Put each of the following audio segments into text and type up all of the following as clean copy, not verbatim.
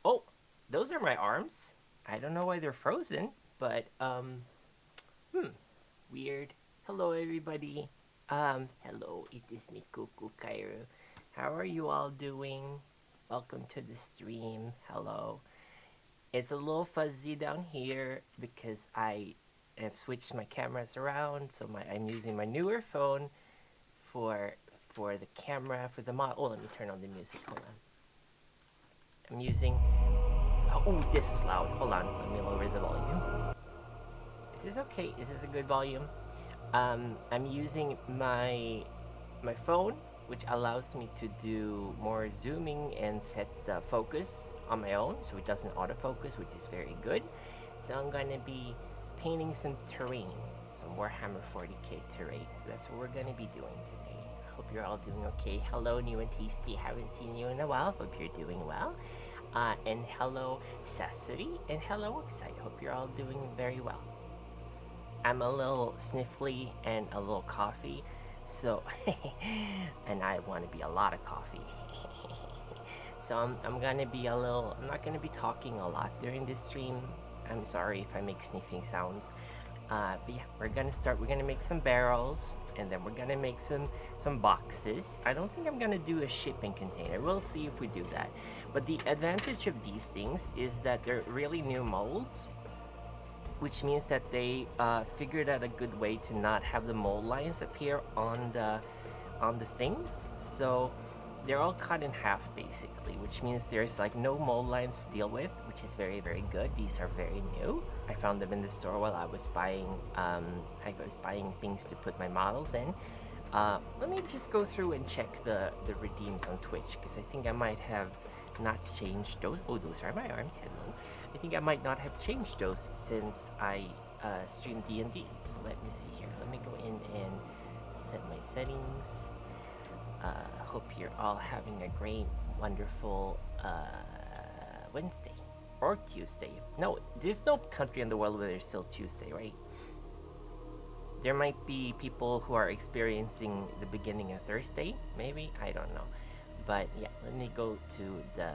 Oh, those are my arms. I don't know why they're frozen, but weird. Hello everybody. Hello, it is me, Kuku Cairo. How are you all doing? Welcome to the stream. Hello. It's a little fuzzy down here because I have switched my cameras around, so I'm using my newer phone for the camera for the mod. Oh, let me turn on the music. Hold on. I'm using. Oh, this is loud. Hold on. Let me lower the volume. Is this okay? Is this a good volume? I'm using my phone, which allows me to do more zooming and set the focus on my own, so it doesn't autofocus, which is very good. So I'm gonna be painting some terrain, some Warhammer 40k terrain. So that's what we're gonna be doing today. Hope you're all doing okay. Hello, New and Tasty. Haven't seen you in a while. Hope you're doing well. And hello, Sassy. And hello, Excite. Hope you're all doing very well. I'm a little sniffly and a little coffee, so and I want to be a lot of coffee. So I'm gonna be a little. I'm not gonna be talking a lot during this stream. I'm sorry if I make sniffing sounds. But yeah, we're gonna start. We're gonna make some barrels, and then we're gonna make some boxes. I don't think I'm gonna do a shipping container. We'll see if we do that. But the advantage of these things is that they're really new molds, which means that they figured out a good way to not have the mold lines appear on the things. So they're all cut in half basically, which means there's like no mold lines to deal with, which is very, very good. These are very new. I found them in the store while I was buying things to put my models in. Let me just go through and check the redeems on Twitch, because I think I might have not changed those. Oh, those are my arms. Hello. I think I might not have changed those since I streamed D&D. So let me see here. Let me go in and set my settings. Hope you're all having a great, wonderful Wednesday. or Tuesday. No, there's no country in the world where there's still Tuesday, right? There might be people who are experiencing the beginning of Thursday, maybe, I don't know. But yeah, let me go to the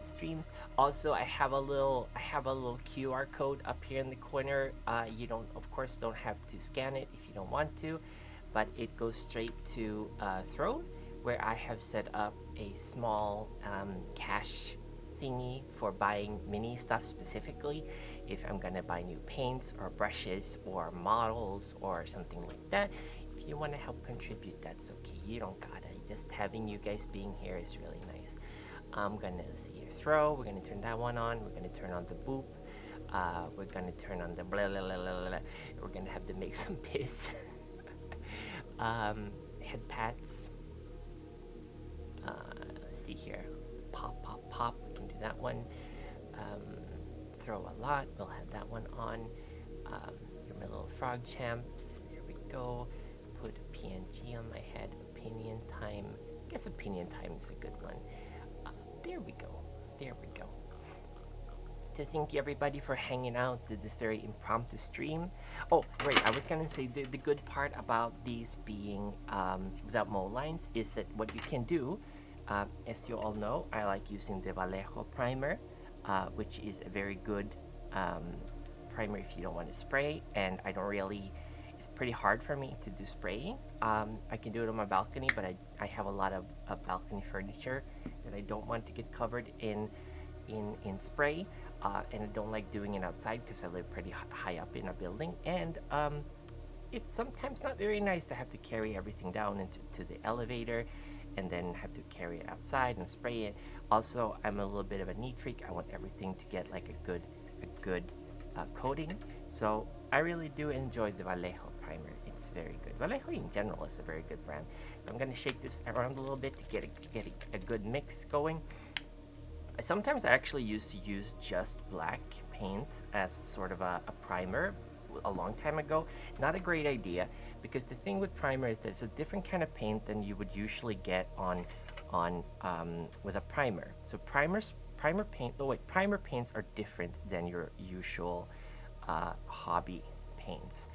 streams. Also, I have a little QR code up here in the corner. You don't, of course, don't have to scan it if you don't want to, but it goes straight to Throne, where I have set up a small cash thingy for buying mini stuff specifically. If I'm gonna buy new paints or brushes or models or something like that, if you want to help contribute, that's okay. You don't gotta. Just having you guys being here is really nice. I'm gonna see your throw. We're gonna turn that one on. We're gonna turn on the boop. We're gonna turn on the blah blah blah blah blah. We're gonna have to make some piss. Head pats. Let's see here. Pop, pop, pop. We can do that one. Throw a lot. We'll have that one on. You're my little frog champs. There we go. Put a PNG on my head. Opinion time. I guess opinion time is a good one. There we go. There we go. To thank everybody for hanging out to this very impromptu stream. Oh, right. I was gonna say the good part about these being without mold lines is that what you can do, as you all know, I like using the Vallejo primer, which is a very good primer if you don't want to spray, and I don't really. It's pretty hard for me to do spraying. I can do it on my balcony, but I have a lot of balcony furniture that I don't want to get covered in spray, and I don't like doing it outside because I live pretty high up in a building, and it's sometimes not very nice to have to carry everything down into the elevator and then have to carry it outside and spray it. Also, I'm a little bit of a neat freak. I want everything to get like a good coating, so I really do enjoy the Vallejo primer. It's very good. Vallejo in general is a very good brand. So I'm going to shake this around a little bit to get a good mix going. Sometimes I actually used to use just black paint as sort of a primer a long time ago. Not a great idea, because the thing with primer is that it's a different kind of paint than you would usually get on with a primer. So primer paints are different than your usual hobby paints,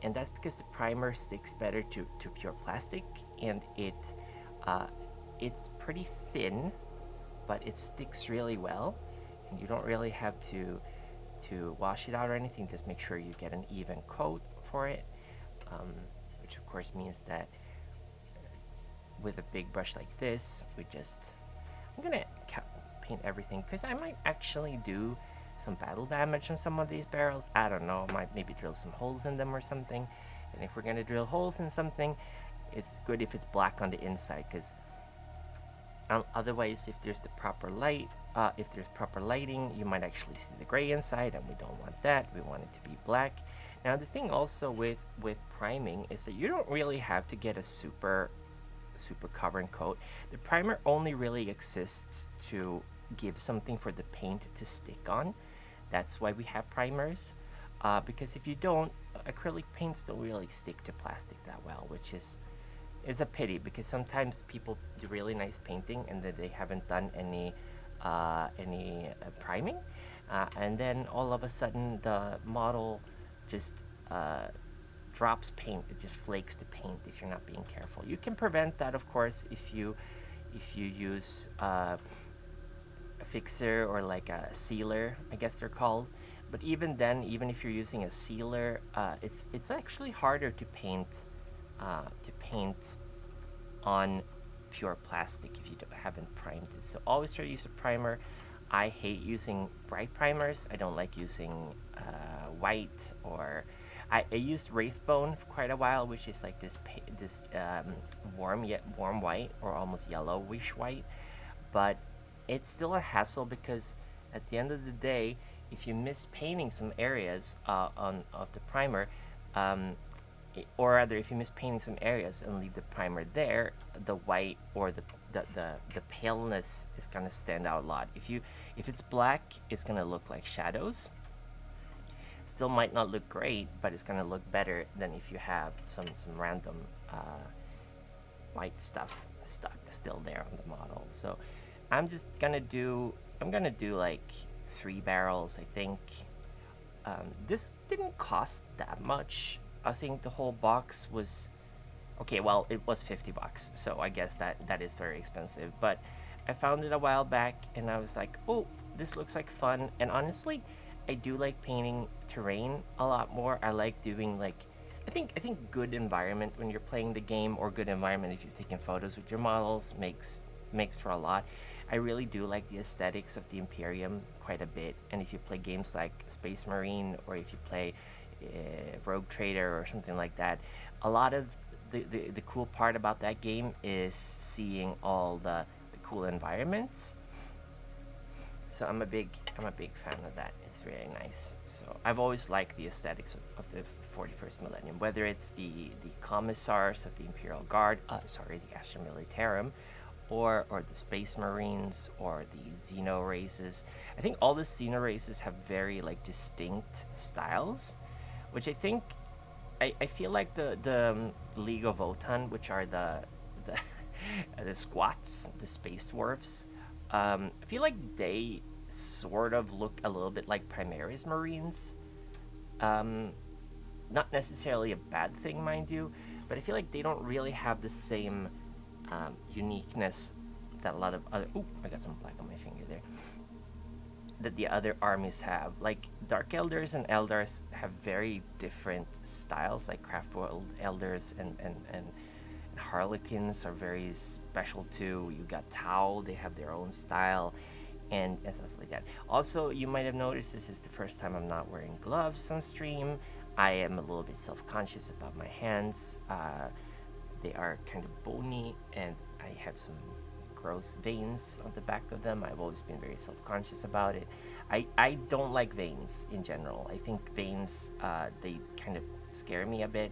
and that's because the primer sticks better to pure plastic, and it's pretty thin, but it sticks really well, and you don't really have to wash it out or anything. Just make sure you get an even coat for it, which of course means that with a big brush like this, I'm gonna paint everything, because I might actually do some battle damage on some of these barrels. I don't know, might maybe drill some holes in them or something. And if we're gonna drill holes in something, it's good if it's black on the inside, because otherwise, if there's the proper light, if there's proper lighting, you might actually see the gray inside, and we don't want that. We want it to be black. Now, the thing also with priming is that you don't really have to get a super covering coat. The primer only really exists to give something for the paint to stick on. That's why we have primers, because if you don't, acrylic paints don't really stick to plastic that well, which is a pity, because sometimes people do really nice painting and then they haven't done any priming, and then all of a sudden the model just drops paint. It just flakes the paint if you're not being careful. You can prevent that, of course, if you use a fixer or like a sealer, I guess they're called. But even then, even if you're using a sealer, it's actually harder to paint on pure plastic if you haven't primed it. So always try to use a primer. I hate using bright primers. I don't like using white, or I used Wraithbone for quite a while, which is like this warm white, or almost yellowish white. But it's still a hassle, because at the end of the day, if you miss painting some areas of the primer, or rather, if you miss painting some areas and leave the primer there, the white or the paleness is gonna stand out a lot. If it's black, it's gonna look like shadows. Still might not look great, but it's gonna look better than if you have some random white stuff stuck still there on the model. So I'm gonna do like three barrels, I think. This didn't cost that much. I think the whole box was okay. Well, it was $50, so I guess that is very expensive. But I found it a while back, and I was like, oh, this looks like fun. And honestly, I do like painting terrain a lot more. I like doing like I think good environment when you're playing the game, or good environment if you're taking photos with your models, makes for a lot. I really do like the aesthetics of the Imperium quite a bit, and if you play games like Space Marine, or if you play Rogue Trader or something like that, a lot of the cool part about that game is seeing all the cool environments. So I'm a big fan of that. It's very nice. So I've always liked the aesthetics of the 41st millennium, whether it's the commissars of the Imperial Guard, the Astra Militarum, or the Space Marines, or the Xeno races. I think all the Xeno races have very like distinct styles, which I feel like the League of Votan, which are the the squats, the space dwarfs. I feel like they sort of look a little bit like Primaris Marines. Um, Not necessarily a bad thing, mind you, but I feel like they don't really have the same uniqueness that a lot of other. Oh, I got some black on my finger there. That the other armies have. Like Dark Elders and Eldars have very different styles. Like Craftworld Elders and Harlequins are very special too. You got Tau, they have their own style, and stuff like that. Also, you might have noticed this is the first time I'm not wearing gloves on stream. I am a little bit self-conscious about my hands. They are kind of bony, and I have some gross veins on the back of them. I've always been very self-conscious about it. I don't like veins in general. I think veins, they kind of scare me a bit.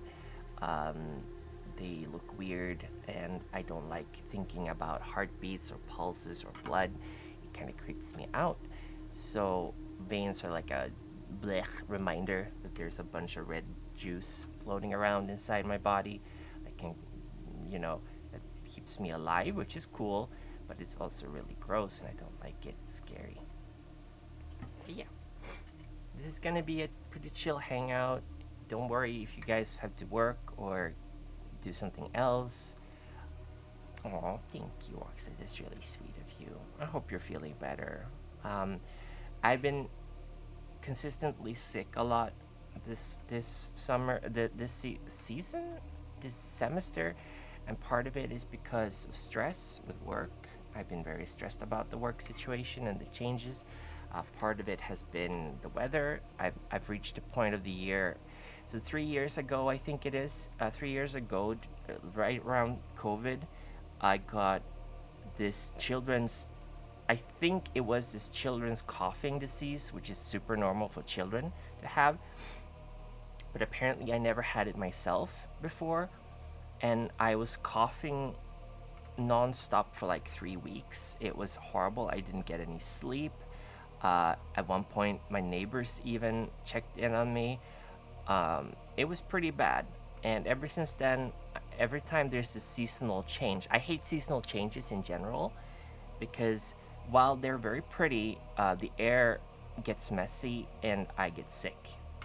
They look weird, and I don't like thinking about heartbeats or pulses or blood. It kind of creeps me out. So veins are like a blech reminder that there's a bunch of red juice floating around inside my body that can, that keeps me alive, which is cool, but it's also really gross, and I don't like it. It's scary. But yeah, this is gonna be a pretty chill hangout. Don't worry if you guys have to work or do something else. Oh, thank you, Oxa. That's really sweet of you. I hope you're feeling better. I've been consistently sick a lot this summer, season, this semester, and part of it is because of stress with work. I've been very stressed about the work situation and the changes. Part of it has been the weather. I've reached a point of the year. So 3 years ago, I think it is, 3 years ago, right around COVID, I got this I think it was this children's coughing disease, which is super normal for children to have. But apparently I never had it myself before. And I was coughing nonstop for like 3 weeks. It was horrible. I didn't get any sleep. At one point, my neighbors even checked in on me. It was pretty bad. And ever since then, every time there's a seasonal change, I hate seasonal changes in general, because while they're very pretty, the air gets messy and I get sick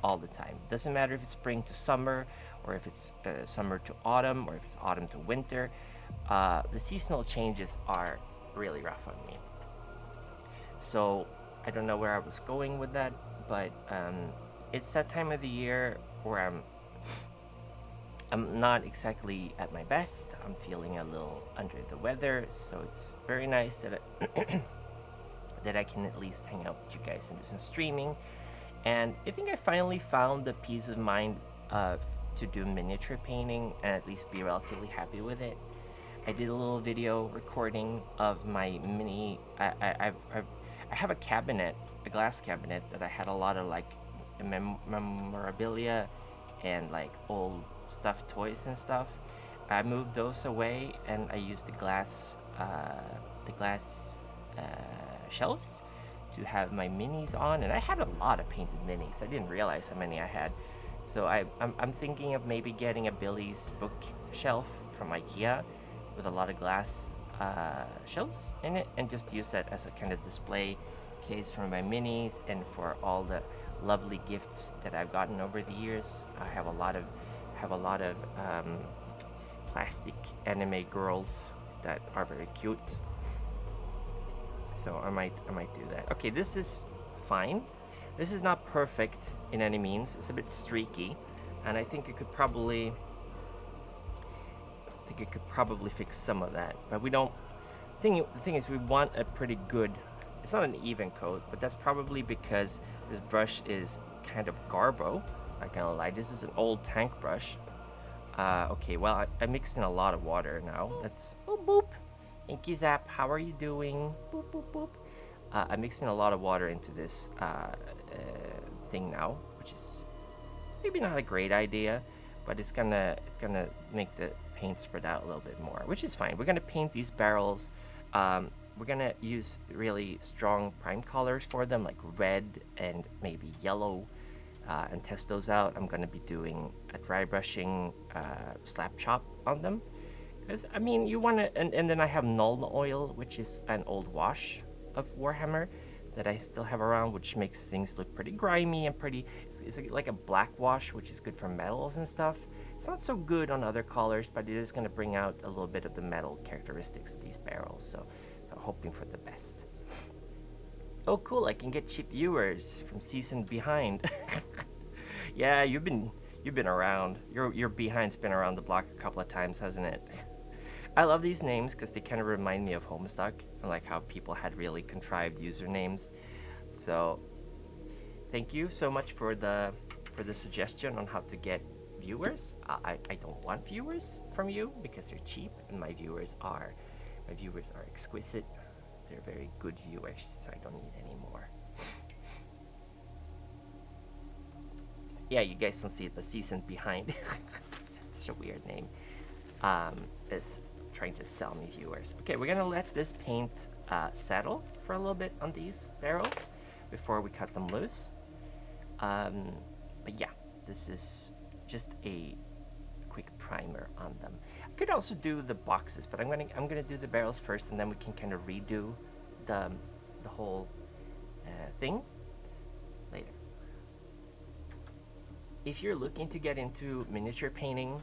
all the time. Doesn't matter if it's spring to summer, or if it's summer to autumn, or if it's autumn to winter. The seasonal changes are really rough on me. So I don't know where I was going with that, but it's that time of the year where I'm not exactly at my best. I'm feeling a little under the weather, so it's very nice that I can at least hang out with you guys and do some streaming. And I think I finally found the peace of mind to do miniature painting and at least be relatively happy with it. I did a little video recording of my mini. I have a cabinet, a glass cabinet that I had a lot of like memorabilia and like old stuffed toys and stuff. I moved those away, and I used the glass shelves to have my minis on. And I had a lot of painted minis. I didn't realize how many I had. So I'm thinking of maybe getting a Billy's bookshelf from IKEA with a lot of glass shelves in it, and just use that as a kind of display case for my minis and for all the lovely gifts that I've gotten over the years. I have a lot of plastic anime girls that are very cute. So I might do that. Okay, this is fine. This is not perfect in any means. It's a bit streaky, and I think it could probably fix some of that. But we don't. The thing is, we want a pretty good. It's not an even coat, but that's probably because this brush is kind of garbo. Not gonna lie, this is an old tank brush. Okay, well, I mixed in a lot of water now. That's boop boop. Inky Zap, how are you doing? Boop boop boop. I mixed in a lot of water into this thing now, which is maybe not a great idea, but it's gonna make the paint spread out a little bit more, which is fine. We're gonna paint these barrels. We're gonna use really strong prime colors for them, like red and maybe yellow, and test those out. I'm gonna be doing a dry brushing slap chop on them. Because, I mean, you want to, and then I have Null Oil, which is an old wash of Warhammer that I still have around, which makes things look pretty grimy and pretty, it's like a black wash, which is good for metals and stuff. It's not so good on other colors, but it is going to bring out a little bit of the metal characteristics of these barrels, so hoping for the best. Oh, cool, I can get cheap viewers from Season Behind. Yeah, you've been around. Your behind's been around the block a couple of times, hasn't it? I love these names because they kind of remind me of Homestuck and like how people had really contrived usernames. So thank you so much for the suggestion on how to get viewers. I don't want viewers from you because they're cheap, and my viewers are exquisite. They're very good viewers, so I don't need any more. Yeah, you guys don't see it, the Season Behind. Such a weird name. Is trying to sell me viewers. Okay, we're gonna let this paint settle for a little bit on these barrels before we cut them loose. But yeah, this is just a quick primer on them. I could also do the boxes, but I'm gonna do the barrels first, and then we can kind of redo the whole thing later. If you're looking to get into miniature painting,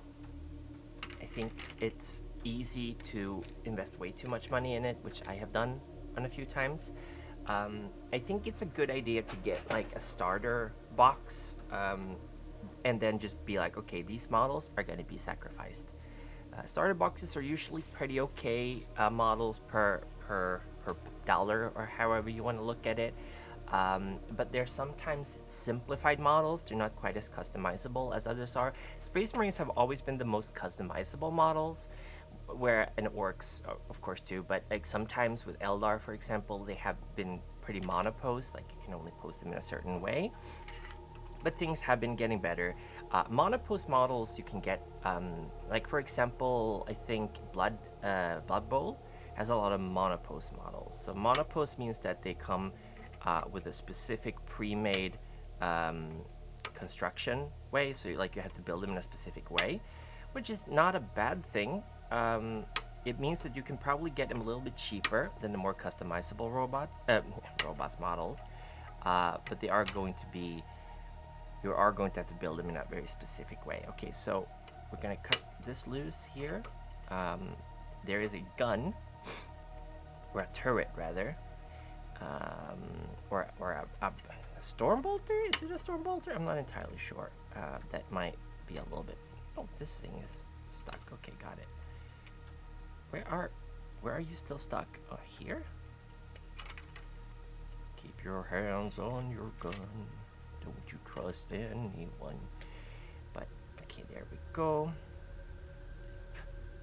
I think it's easy to invest way too much money in it, which I have done on a few times. I think it's a good idea to get like a starter box, and then just be like, okay, these models are going to be sacrificed. Starter boxes are usually pretty okay models per dollar, or however you want to look at it. But they're sometimes simplified models. They're not quite as customizable as others are. Space Marines have always been the most customizable models, and Orcs, of course, too. But like sometimes with Eldar, for example, they have been pretty monoposed. Like you can only pose them in a certain way. But things have been getting better. Monopost models you can get, like for example, I think Blood Bowl has a lot of monopost models. So monopost means that they come with a specific pre-made construction way, so like you have to build them in a specific way, which is not a bad thing. It means that you can probably get them a little bit cheaper than the more customizable robots models, but you are going to have to build them in a very specific way. Okay, so we're gonna cut this loose here. There is a gun, or a turret rather, or a storm bolter? Is it a storm bolter? I'm not entirely sure. That might be a little bit. Oh, this thing is stuck. Okay, got it. Where are you still stuck? Oh, here? Keep your hands on your gun. Don't you trust anyone. But okay, there we go.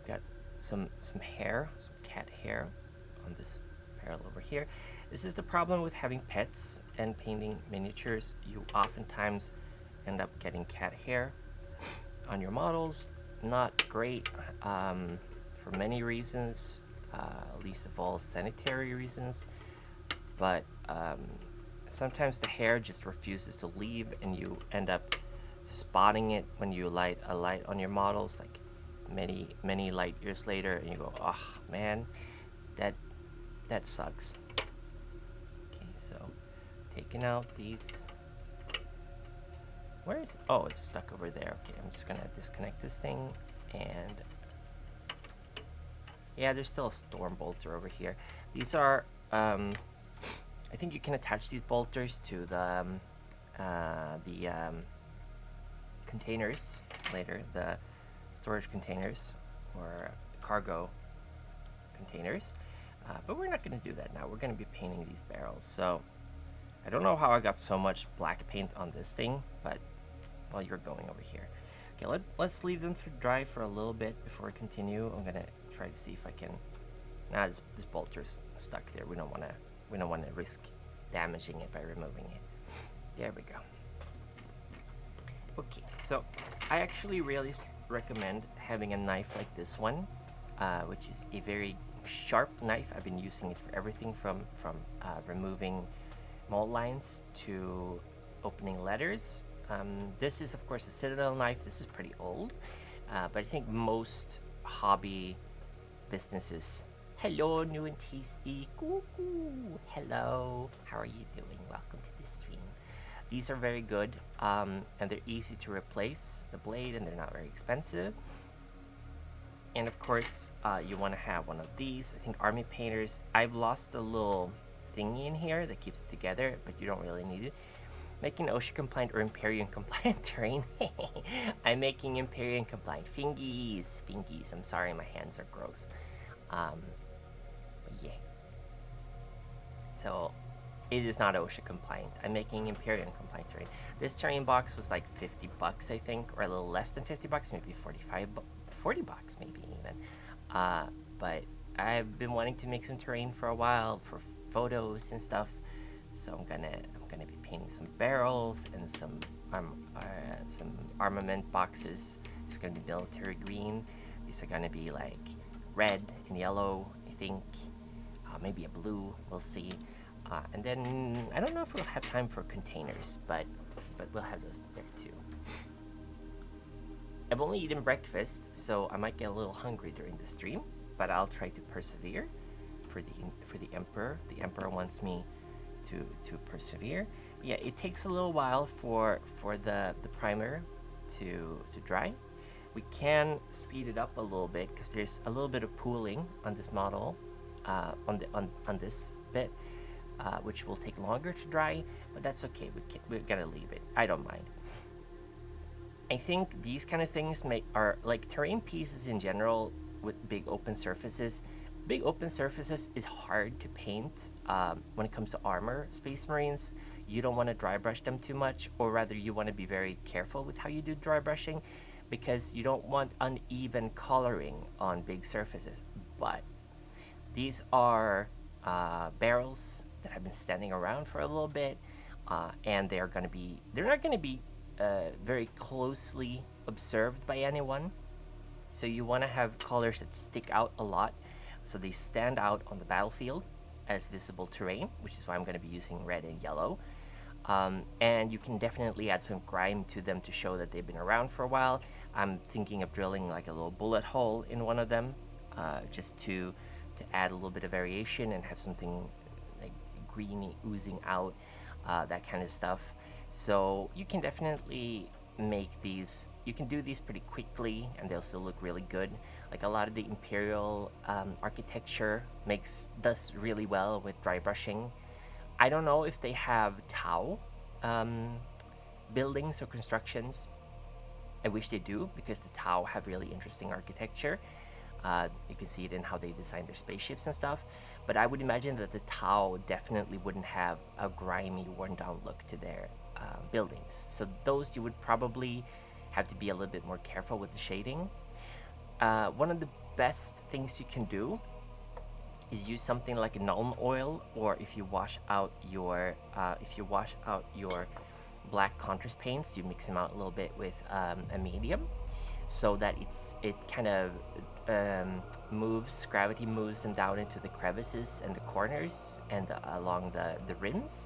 Got some hair, some cat hair on this barrel over here. This is the problem with having pets and painting miniatures. You oftentimes end up getting cat hair on your models. Not great for many reasons, least of all sanitary reasons. But sometimes the hair just refuses to leave, and you end up spotting it when you light a light on your models, like many light years later, and you go, oh man, that sucks. Okay, so taking out these. Where is, oh, it's stuck over there. Okay, I'm just gonna disconnect this thing, and yeah, there's still a storm bolter over here. These are, I think you can attach these bolters to the containers later, the storage containers or cargo containers. But we're not going to do that now. We're going to be painting these barrels. So I don't know how I got so much black paint on this thing, but while you're going over here. Okay, let's leave them to dry for a little bit before we continue. I'm going to try to see if I can... Nah, this bolter's stuck there. We don't want to risk damaging it by removing it. There we go. Okay, so I actually really recommend having a knife like this one, which is a very sharp knife. I've been using it for everything from removing mold lines to opening letters. This is, of course, a Citadel knife. This is pretty old, but I think most hobby businesses... Hello, new and tasty. Cuckoo. Hello. How are you doing? Welcome to this stream. These are very good, and they're easy to replace the blade, and they're not very expensive. And of course, you want to have one of these. I think army painters. I've lost a little thingy in here that keeps it together, but you don't really need it. Making OSHA compliant or Empyrean compliant terrain. I'm making Empyrean compliant fingies. Fingies. I'm sorry, my hands are gross. But yeah. So it is not OSHA compliant. I'm making Empyrean compliant terrain. This terrain box was like 50 bucks, I think, or a little less than 50 bucks, maybe 40 bucks, maybe even. But I've been wanting to make some terrain for a while for photos and stuff. So I'm gonna be painting some barrels and some armament boxes. It's gonna be military green. These are gonna be like red and yellow, I think. Maybe a blue. We'll see. And then I don't know if we'll have time for containers, but we'll have those there too. I've only eaten breakfast, so I might get a little hungry during the stream, but I'll try to persevere for the Emperor. The Emperor wants me to persevere. But yeah, it takes a little while for the primer to dry. We can speed it up a little bit because there's a little bit of pooling on this model, on this bit, which will take longer to dry, but that's okay. We're gonna leave it. I don't mind. I think these kind of things are like terrain pieces in general with big open surfaces. Big open surfaces is hard to paint when it comes to armor. Space Marines, you don't want to dry brush them too much, or rather you want to be very careful with how you do dry brushing because you don't want uneven coloring on big surfaces. But these are barrels that have been standing around for a little bit, and they're not going to be very closely observed by anyone. So you want to have colors that stick out a lot, so they stand out on the battlefield as visible terrain, which is why I'm going to be using red and yellow. And you can definitely add some grime to them to show that they've been around for a while. I'm thinking of drilling like a little bullet hole in one of them, just to add a little bit of variation and have something like greeny oozing out, that kind of stuff. So you can definitely make these, you can do these pretty quickly and they'll still look really good. Like a lot of the Imperial architecture does really well with dry brushing. I don't know if they have Tau buildings or constructions. I wish they do, because the Tau have really interesting architecture. You can see it in how they design their spaceships and stuff. But I would imagine that the Tau definitely wouldn't have a grimy, worn-down look to their buildings. So those you would probably have to be a little bit more careful with the shading. One of the best things you can do is use something like a Nuln oil, or if you wash out your black contrast paints, you mix them out a little bit with a medium, so that it kind of gravity moves them down into the crevices and the corners and along the rims,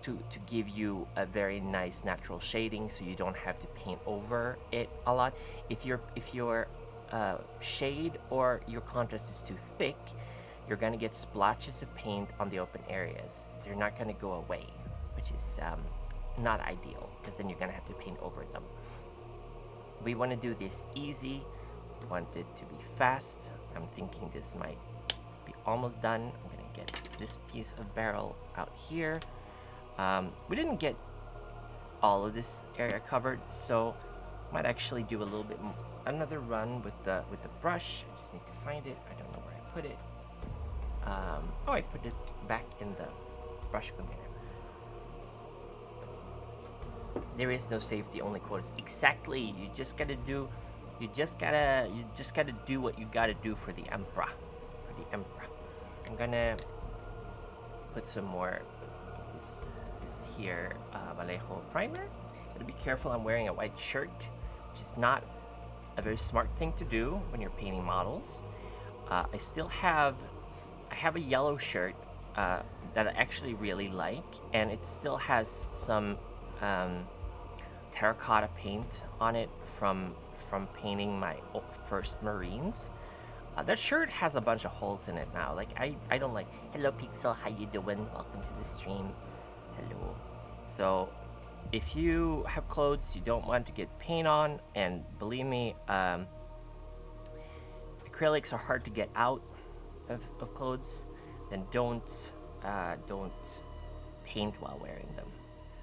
to give you a very nice natural shading, so you don't have to paint over it a lot. If your shade or your contrast is too thick, you're gonna get splotches of paint on the open areas. They're not gonna go away. which is not ideal because then you're gonna have to paint over them. We want to do this easy. We want it to be fast. I'm thinking this might be almost done. I'm gonna get this piece of barrel out here. We didn't get all of this area covered, so might actually do a little bit another run with the brush. I just need to find it. I don't know where I put it. Oh, I put it back in the brush container. There is no safety, only quotas. Exactly. You just gotta do what you gotta do for the emperor. I'm gonna put some more of this here Vallejo primer. Gotta be careful. I'm wearing a white shirt, which is not a very smart thing to do when you're painting models. I have a yellow shirt that I actually really like, and it still has some terracotta paint on it from painting my first Marines. That shirt has a bunch of holes in it now. Like I don't like. Hello Pixel, how you doing? Welcome to the stream. Hello. So if you have clothes you don't want to get paint on, and believe me, acrylics are hard to get out of clothes, then don't paint while wearing them.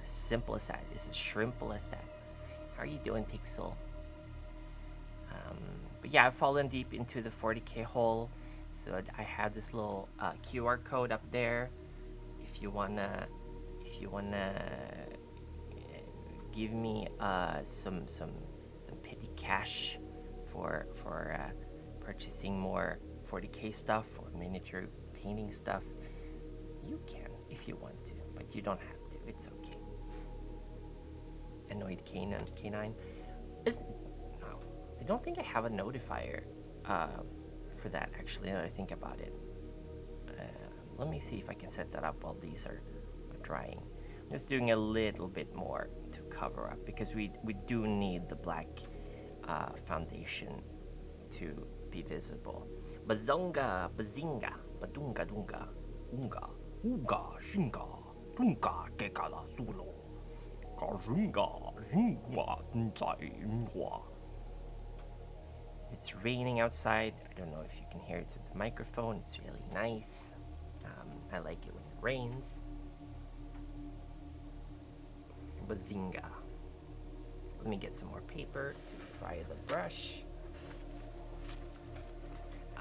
It's as simple as that. It's as simple as that. How are you doing, Pixel? But yeah, I've fallen deep into the 40K hole, so I have this little QR code up there. If you wanna give me some petty cash for purchasing more 40K stuff or miniature painting stuff, you can if you want to, but you don't have to. It's okay. Annoyed canine. No, I don't think I have a notifier for that, actually, now that I think about it. Let me see if I can set that up while these are drying. I'm just doing a little bit more to cover up because we do need the black foundation to be visible. Bazonga, bazinga, badunga dunga, unga, uga, shinga, dunga, kekala zulo, kazunga, zingwa, nzai, ngwa. It's raining outside. I don't know if you can hear it through the microphone. It's really nice. I like it when it rains. Bazinga. Let me get some more paper to dry the brush.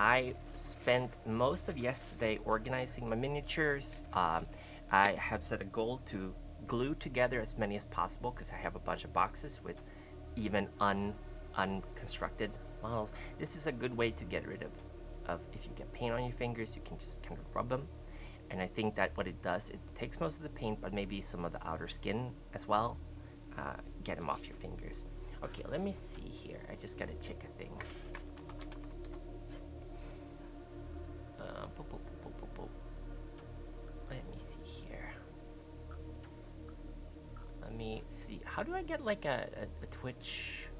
I spent most of yesterday organizing my miniatures. I have set a goal to glue together as many as possible because I have a bunch of boxes with even unconstructed models. This is a good way to get rid of if you get paint on your fingers, you can just kind of rub them. And I think that what it does, it takes most of the paint, but maybe some of the outer skin as well. Get them off your fingers. Okay, let me see here. I just gotta check a thing. Let me see here. Let me see. How do I get like a Twitch?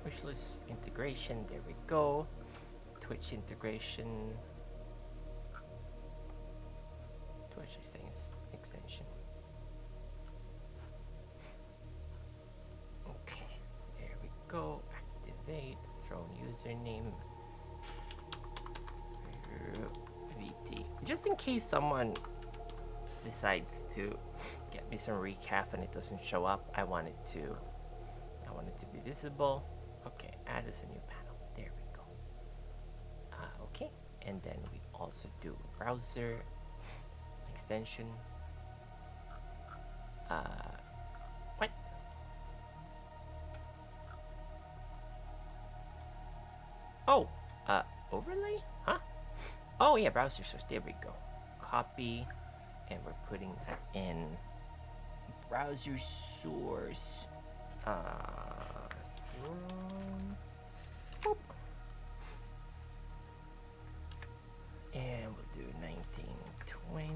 Wishlist integration. There we go. Twitch integration. Twitch extension. Okay, there we go. Activate. Throne username. VT. Just in case someone decides to get me some recap and it doesn't show up, I want it to be visible. Okay, add as a new panel. There we go. Okay, and then we also do browser extension. What? Oh, overlay? Huh? Oh yeah, browser source. There we go. Copy, and we're putting that in browser source. Boop. And we'll do 1920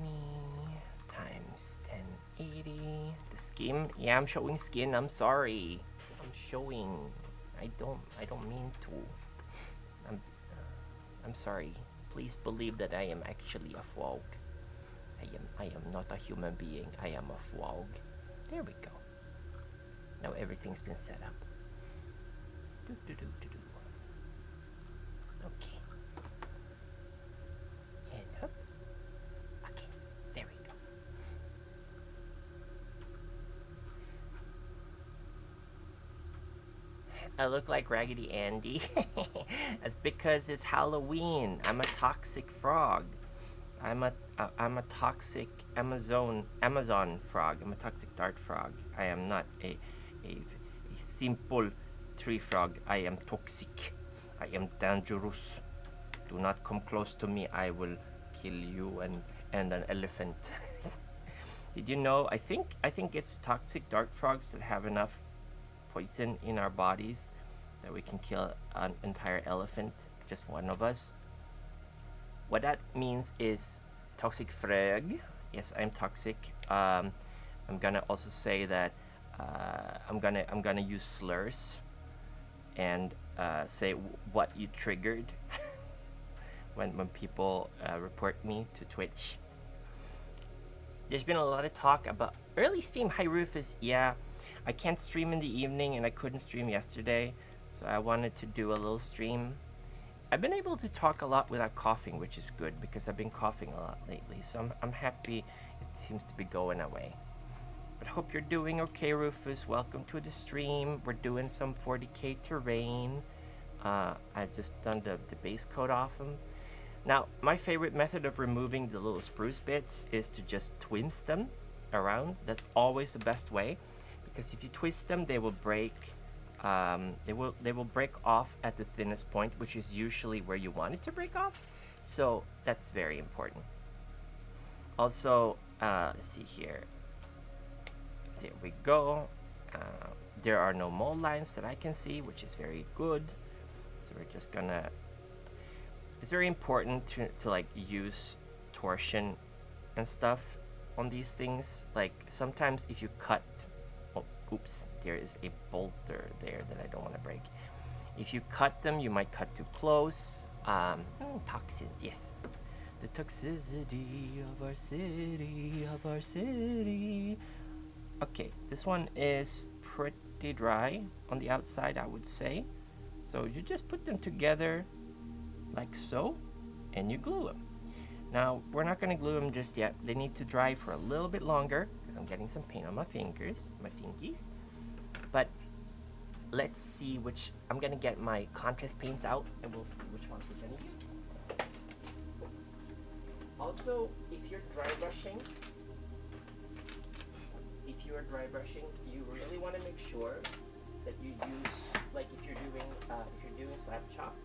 times 1080. The skin? Yeah, I'm showing skin. I'm sorry. I'm showing. I don't mean to. I'm sorry. please believe that I am actually a frog. I am not a human being. I am a frog. There we go. Now everything's been set up. Okay. And up. Okay. There we go. I look like Raggedy Andy. That's because it's Halloween. I'm a toxic frog. I'm a toxic Amazon frog. I'm a toxic dart frog. I am not a simple tree frog. I am toxic. I am dangerous. Do not come close to me. I will kill you and an elephant. Did you know? I think it's toxic dart frogs that have enough poison in our bodies that we can kill an entire elephant, just one of us. What that means is toxic frog. Yes, I'm toxic. I'm gonna also say that I'm gonna use slurs and say what you triggered when people report me to Twitch. There's been a lot of talk about early stream. Hi Rufus. Yeah, I can't stream in the evening and I couldn't stream yesterday, so I wanted to do a little stream. I've been able to talk a lot without coughing, which is good because I've been coughing a lot lately, so I'm happy it seems to be going away. But hope you're doing okay, Rufus. Welcome to the stream. We're doing some 40k terrain. I just done the base coat off them. Now, my favorite method of removing the little spruce bits is to just twist them around. That's always the best way, because if you twist them, they will break. They will break off at the thinnest point, which is usually where you want it to break off. So that's very important. Also, let's see here. There we go. There are no mold lines that I can see, which is very good. So we're just gonna. It's very important to like use torsion and stuff on these things. Like sometimes if you cut. Oops, there is a bolter there that I don't want to break. If you cut them, you might cut too close. Toxins, yes. The toxicity of our city, Okay, this one is pretty dry on the outside, I would say. So you just put them together like so, and you glue them. Now, we're not going to glue them just yet. They need to dry for a little bit longer, because I'm getting some paint on my fingers, my fingies. But let's see which, I'm going to get my contrast paints out, and we'll see which ones we're going to use. Also, if you're dry brushing, you really want to make sure that you use, like if you're doing slab chop,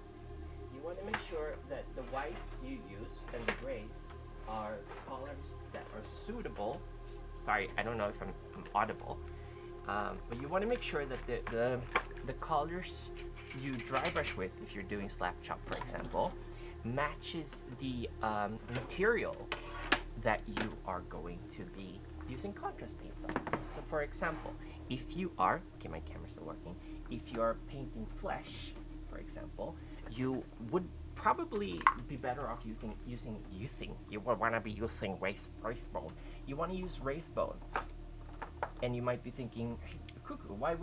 you want to make sure that the whites you use and the grays are colors that are suitable. Sorry, I don't know if I'm audible. But you want to make sure that the colors you dry brush with, if you're doing slab chop, for example, matches the material that you are going to be using contrast paints on. So for example, if you are, okay, my camera's still working, if you are painting flesh, for example, you would probably be better off you want to be using wraithbone. You want to use wraithbone. And you might be thinking, hey, Cuckoo, why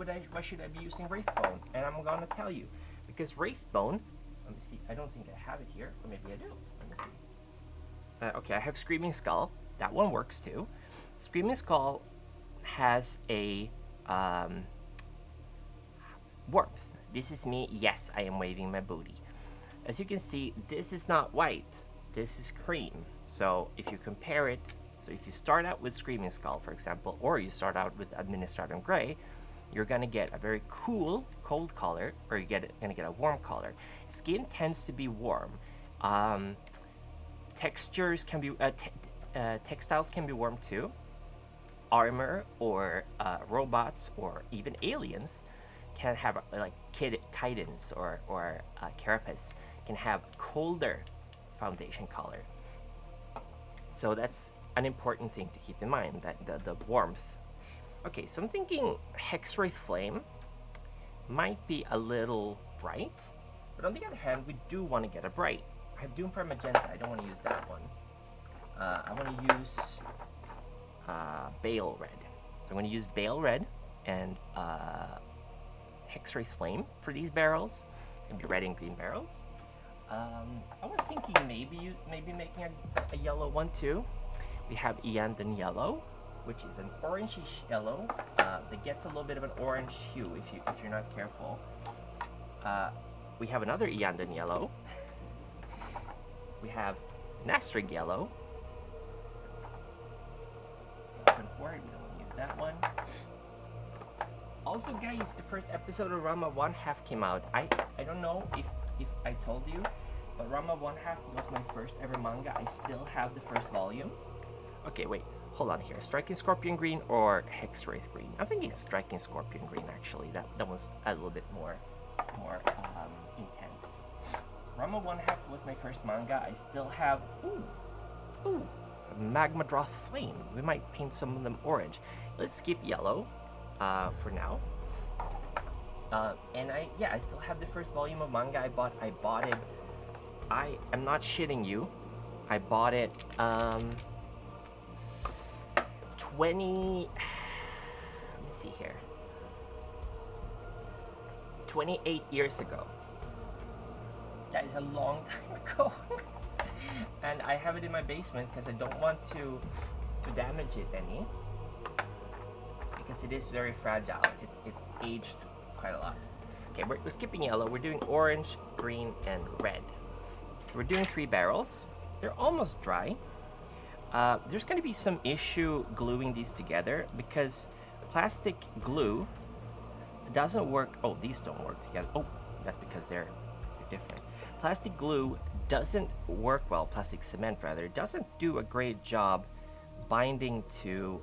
should I be using wraithbone? And I'm going to tell you, because wraithbone, let me see, I don't think I have it here, or maybe I do. Let me see. Okay, I have Screaming Skull. That one works too. Screaming Skull has a warmth. This is me. Yes, I am waving my booty. As you can see, this is not white. This is cream. So if you compare it, so if you start out with Screaming Skull, for example, or you start out with Administratum Gray, you're gonna get a very cool, cold color, or you're gonna get a warm color. Skin tends to be warm. Textures can be, textiles can be warm too. Armor or robots or even aliens can have like chitins or carapace can have colder foundation color. So that's an important thing to keep in mind, that the warmth. Okay, so I'm thinking Hexwraith Flame might be a little bright, but on the other hand, we do want to get a bright I have Doomfire Magenta. I don't want to use that one. I want to use Bale Red. So I'm going to use Bale Red and Hexwraith Flame for these barrels. It'll be red and green barrels. I was thinking maybe making a yellow one too. We have Iyanden Yellow, which is an orangish yellow that gets a little bit of an orange hue if you're not careful. We have another Iyanden Yellow. We have Nastrig Yellow. We don't want to use that one. Also, guys, the first episode of Rama 1/2 came out. I don't know if I told you, but Rama 1/2 was my first ever manga. I still have the first volume. Okay, wait, hold on here. Striking Scorpion Green or Hexwraith Green? I'm thinking Striking Scorpion Green, actually. That was a little bit more intense. Rama 1/2 was my first manga. I still have, ooh, Magma Droth Flame. We might paint some of them orange. Let's skip yellow for now. And I still have the first volume of manga. I bought it. I am not shitting you. I bought it let me see here. 28 years ago. That is a long time ago. And I have it in my basement because I don't want to damage it any. Because it is very fragile. It's aged quite a lot. Okay, we're skipping yellow. We're doing orange, green, and red. We're doing 3 barrels. They're almost dry. There's going to be some issue gluing these together because plastic glue doesn't work. Oh, these don't work together. Oh, that's because they're different. Plastic glue doesn't work well. Plastic cement, rather, doesn't do a great job binding to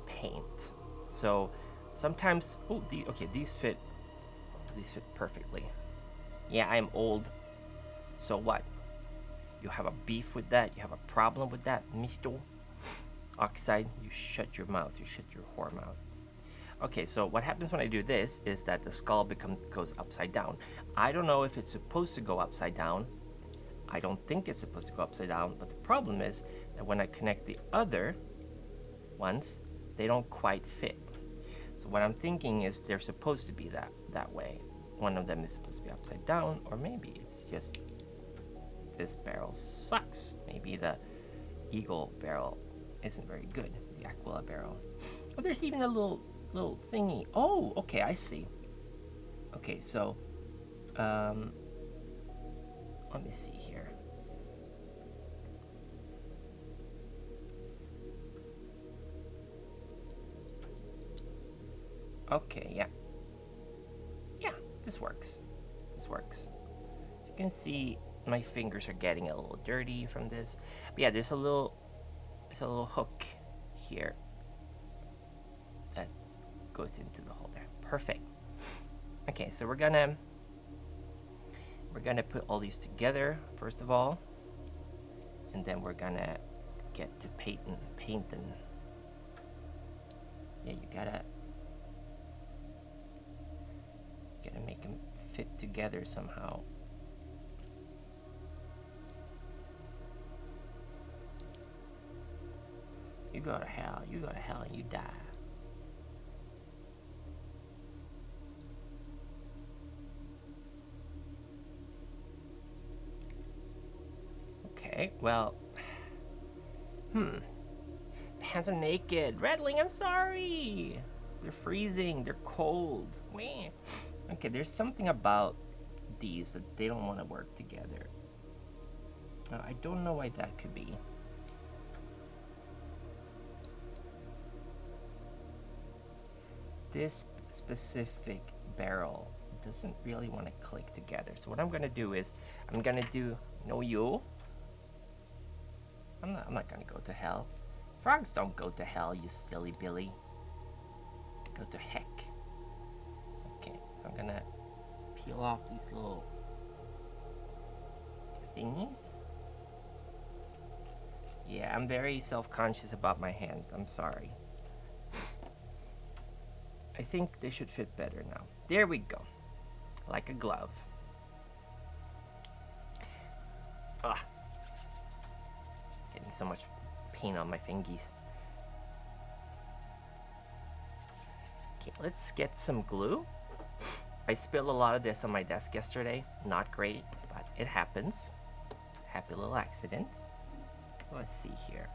paint. So sometimes, these fit perfectly. Yeah, I'm old. So what? You have a beef with that? You have a problem with that, Mr. Oxide? You shut your mouth. You shut your whore mouth. Okay, so what happens when I do this is that the skull goes upside down. I don't know if it's supposed to go upside down. I don't think it's supposed to go upside down, but the problem is that when I connect the other ones, they don't quite fit. So what I'm thinking is they're supposed to be that way. One of them is supposed to be upside down, or maybe it's just this barrel sucks. Maybe the Eagle barrel isn't very good. The Aquila barrel. Oh, there's even a little thingy. Oh, okay, I see. Okay, so let me see here. Okay, yeah, this works. As you can see, my fingers are getting a little dirty from this. But yeah, there's a little hook here that goes into the hole there. Perfect. Okay, so we're gonna put all these together first of all, and then we're gonna get to painting. Yeah, you gotta make them fit together somehow. You go to hell, and you die. Okay, well, hands are naked. Redling, I'm sorry. They're freezing, they're cold. Wah. Okay, there's something about these that they don't want to work together. I don't know why that could be. This specific barrel doesn't really want to click together. So what I'm gonna do is I'm gonna do you. I'm not gonna go to hell. Frogs don't go to hell, you silly Billy. Go to heck. Okay, so I'm gonna peel off these little thingies. Yeah, I'm very self-conscious about my hands. I'm sorry. I think they should fit better now. There we go. Like a glove. so much paint on my fingies. Okay, let's get some glue. I spilled a lot of this on my desk yesterday. Not great, but it happens. Happy little accident. Let's see here.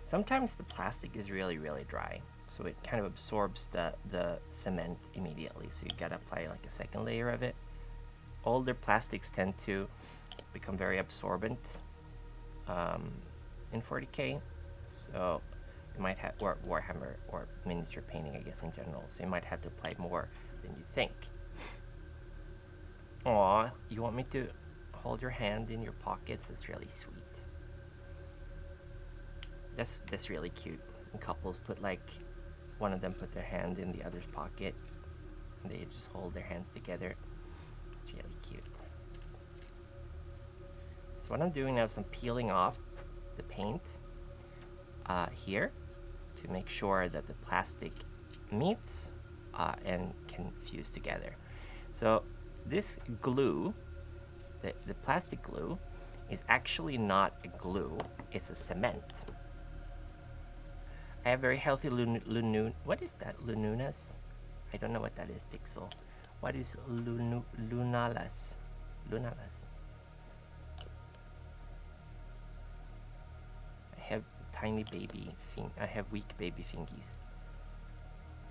Sometimes the plastic is really, really dry, so it kind of absorbs the cement immediately, so you gotta apply like a second layer of it. Older plastics tend to become very absorbent in 40K, so you might have, or Warhammer, or miniature painting, I guess, in general, so you might have to apply more than you think. Aw, you want me to hold your hand in your pockets? That's really sweet. That's really cute. And couples put like, one of them put their hand in the other's pocket, and they just hold their hands together. It's really cute. So what I'm doing now is I'm peeling off the paint here to make sure that the plastic meets and can fuse together. So this glue, the plastic glue, is actually not a glue, it's a cement. I have very healthy what is that? Lununas? I don't know what that is, Pixel. What is lunalas? Lunalas. I have tiny baby I have weak baby fingies.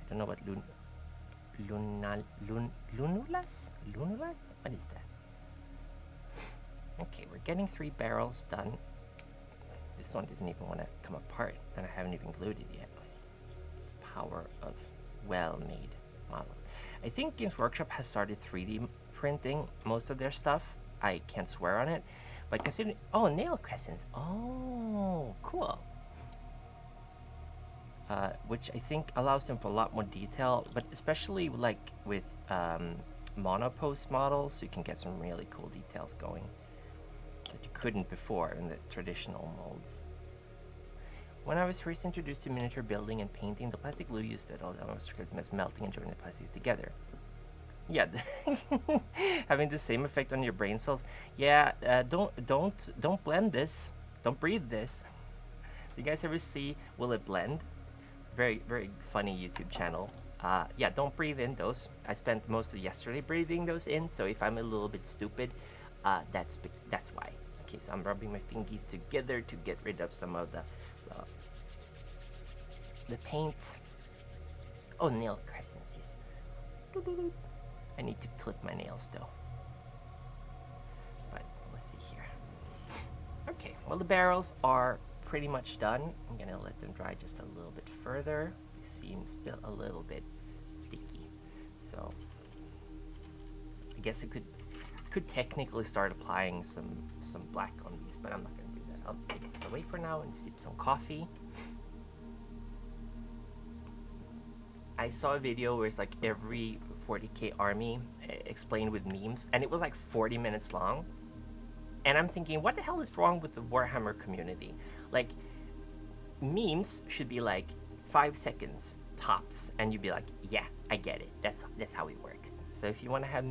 I don't know what lunulas? Lunulas? What is that? Okay, we're getting 3 barrels done. This one didn't even want to come apart, and I haven't even glued it yet. Power of well-made models. I think Games Workshop has started 3D printing most of their stuff. I can't swear on it, but considering, oh, nail crescents. Oh, cool. Which I think allows them for a lot more detail, but especially like with monopost models, you can get some really cool details going that you couldn't before in the traditional molds. When I was first introduced to miniature building and painting, the plastic glue used at all was melting and joining the plastics together. Yeah, having the same effect on your brain cells. Yeah, don't blend this. Don't breathe this. Do you guys ever see Will It Blend? Very, very funny YouTube channel. Yeah, don't breathe in those. I spent most of yesterday breathing those in, so if I'm a little bit stupid, that's why. Okay, so I'm rubbing my fingies together to get rid of some of the paint. Oh, nail crescents, yes. I need to clip my nails though. But let's see here. Okay, well the barrels are pretty much done. I'm gonna let them dry just a little bit further. They seem still a little bit sticky, so I guess I could technically start applying some black on these, but I'm not gonna do that. I'll take this away for now and sip some coffee. I saw a video where it's like every 40K army explained with memes, and it was like 40 minutes long. And I'm thinking, what the hell is wrong with the Warhammer community? Like, memes should be like 5 seconds tops, and you'd be like, yeah, I get it. That's how it works. So if you want to have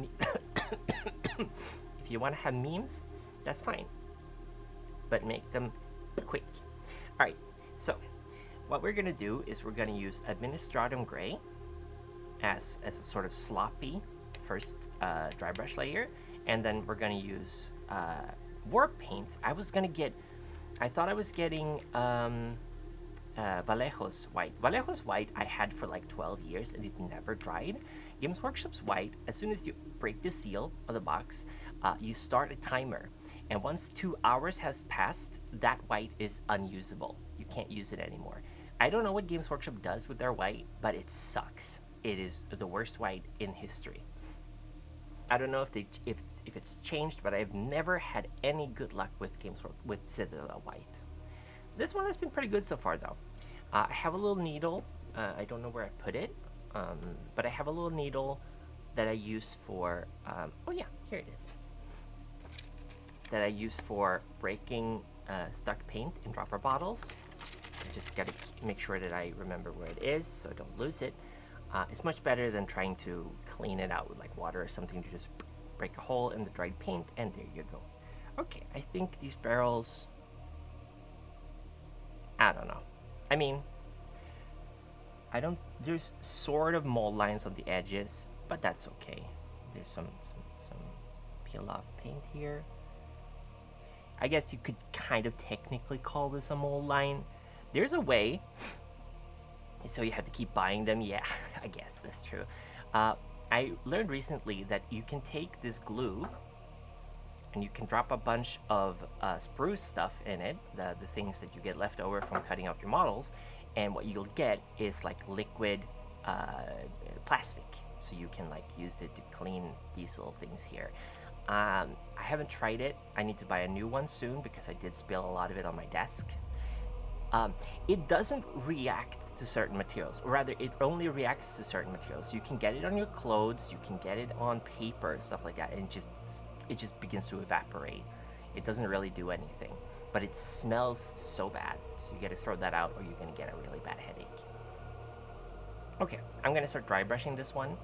if you want to have memes, that's fine, but make them quick. All right, so what we're gonna do is we're gonna use Administratum Gray as a sort of sloppy first dry brush layer, and then we're gonna use war paint. I thought I was getting Vallejo's white. Vallejo's white I had for like 12 years and it never dried. Games Workshop's white, as soon as you break the seal of the box, you start a timer, and once 2 hours has passed, that white is unusable. You can't use it anymore. I don't know what Games Workshop does with their white, but it sucks. It is the worst white in history. I don't know if it's changed, but I've never had any good luck with Games Workshop with Citadel white. This one has been pretty good so far, though. I have a little needle. I don't know where I put it, but I have a little needle that I use for. Oh yeah, here it is. That I use for breaking stuck paint in dropper bottles. I just gotta make sure that I remember where it is, so I don't lose it. It's much better than trying to clean it out with like water or something to just break a hole in the dried paint, and there you go. Okay, I think these barrels, I don't know. I mean, I don't, there's sort of mold lines on the edges, but that's okay. There's some peel off paint here. I guess you could kind of technically call this a mold line. There's a way, so you have to keep buying them. Yeah, I guess that's true. I learned recently that you can take this glue and you can drop a bunch of spruce stuff in it, the things that you get left over from cutting out your models, and what you'll get is like liquid plastic, so you can like use it to clean these little things here. I haven't tried it. I need to buy a new one soon because I did spill a lot of it on my desk. It doesn't react to certain materials, or rather it only reacts to certain materials. You can get it on your clothes, you can get it on paper, stuff like that, and it just begins to evaporate. It doesn't really do anything, but it smells so bad, so you gotta throw that out or you're gonna get a really bad headache. Okay, I'm gonna start dry brushing this one.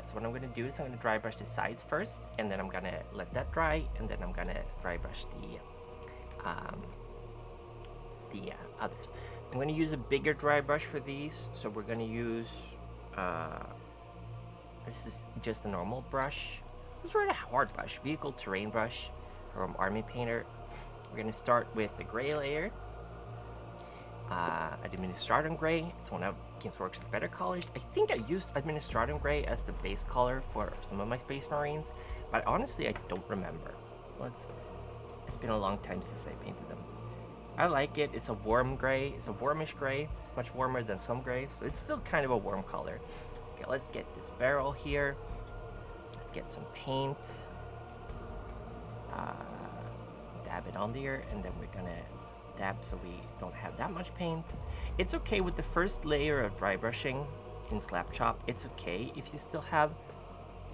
So what I'm gonna do is I'm gonna dry brush the sides first, and then I'm gonna let that dry, and then I'm gonna dry brush the others. I'm going to use a bigger dry brush for these, so we're going to use, this is just a normal brush. It's really a hard brush, vehicle terrain brush from Army Painter. We're going to start with the gray layer, Administratum Gray. It's one of GamesWorks' better colors. I think I used Administratum Gray as the base color for some of my Space Marines, but honestly I don't remember. So it's been a long time since I painted them. I like it. It's a warm gray. It's a warmish gray. It's much warmer than some grays, so it's still kind of a warm color. Okay, let's get this barrel here. Let's get some paint. Dab it on there, and then we're gonna dab so we don't have that much paint. It's okay with the first layer of dry brushing in Slap Chop. It's okay if you still have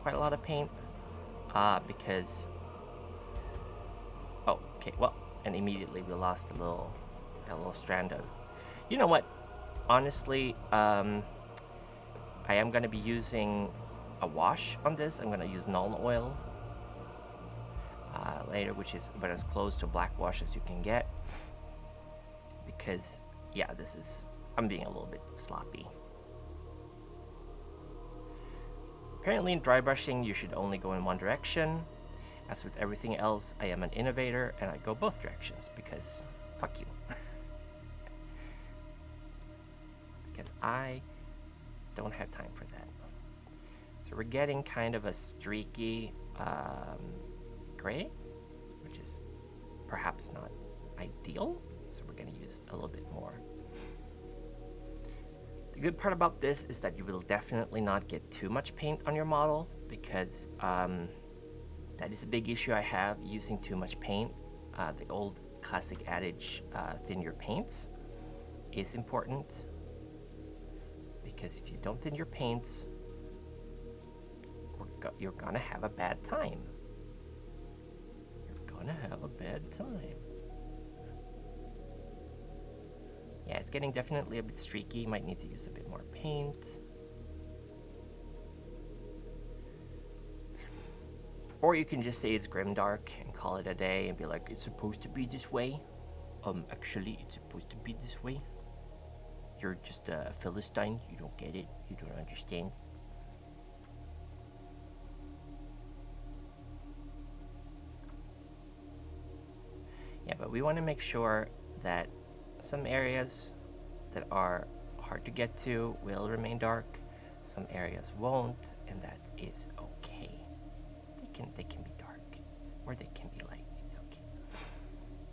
quite a lot of paint, because... Oh, okay, well... And immediately we lost a little strand of... You know what? Honestly, I am going to be using a wash on this. I'm going to use Nuln Oil later, which is about as close to black wash as you can get. Because, yeah, I'm being a little bit sloppy. Apparently in dry brushing, you should only go in one direction. As with everything else, I am an innovator, and I go both directions, because fuck you. Because I don't have time for that. So we're getting kind of a streaky gray, which is perhaps not ideal, so we're going to use a little bit more. The good part about this is that you will definitely not get too much paint on your model, because that is a big issue I have, using too much paint. The old classic adage, thin your paints, is important. Because if you don't thin your paints, you're gonna have a bad time. You're gonna have a bad time. Yeah, it's getting definitely a bit streaky. Might need to use a bit more paint. Or you can just say it's grimdark and call it a day and be like, it's supposed to be this way. Actually, it's supposed to be this way. You're just a Philistine. You don't get it. You don't understand. Yeah, but we want to make sure that some areas that are hard to get to will remain dark. Some areas won't, and that is okay. They can be dark, or they can be light. It's okay.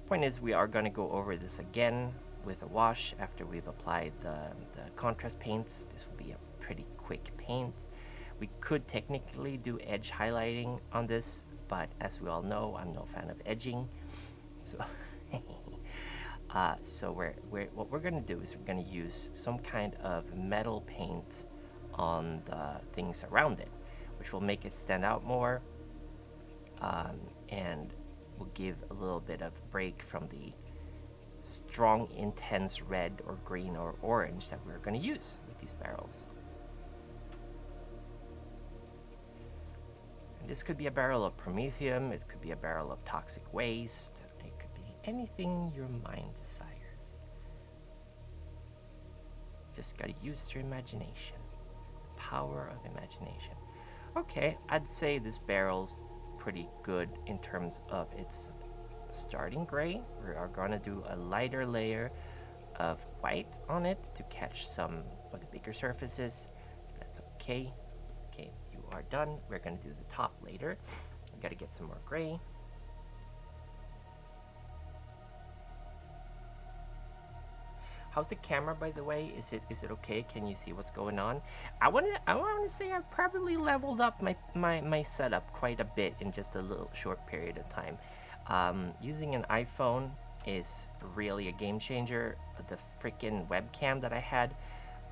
The point is, we are going to go over this again with a wash after we've applied the contrast paints. This will be a pretty quick paint. We could technically do edge highlighting on this, but as we all know, I'm no fan of edging. So, what we're going to do is we're going to use some kind of metal paint on the things around it, which will make it stand out more. And will give a little bit of break from the strong, intense red or green or orange that we're going to use with these barrels. This could be a barrel of promethium, it could be a barrel of toxic waste, it could be anything your mind desires. Just gotta use your imagination. The power of imagination. Okay, I'd say this barrel's pretty good in terms of its starting gray. We are gonna do a lighter layer of white on it to catch some of the bigger surfaces. That's okay. Okay, you are done. We're gonna do the top later. We gotta get some more gray. How's the camera, by the way? Is it okay? Can you see what's going on? I wanna say I've probably leveled up my setup quite a bit in just a little short period of time. Using an iPhone is really a game changer. The freaking webcam that I had,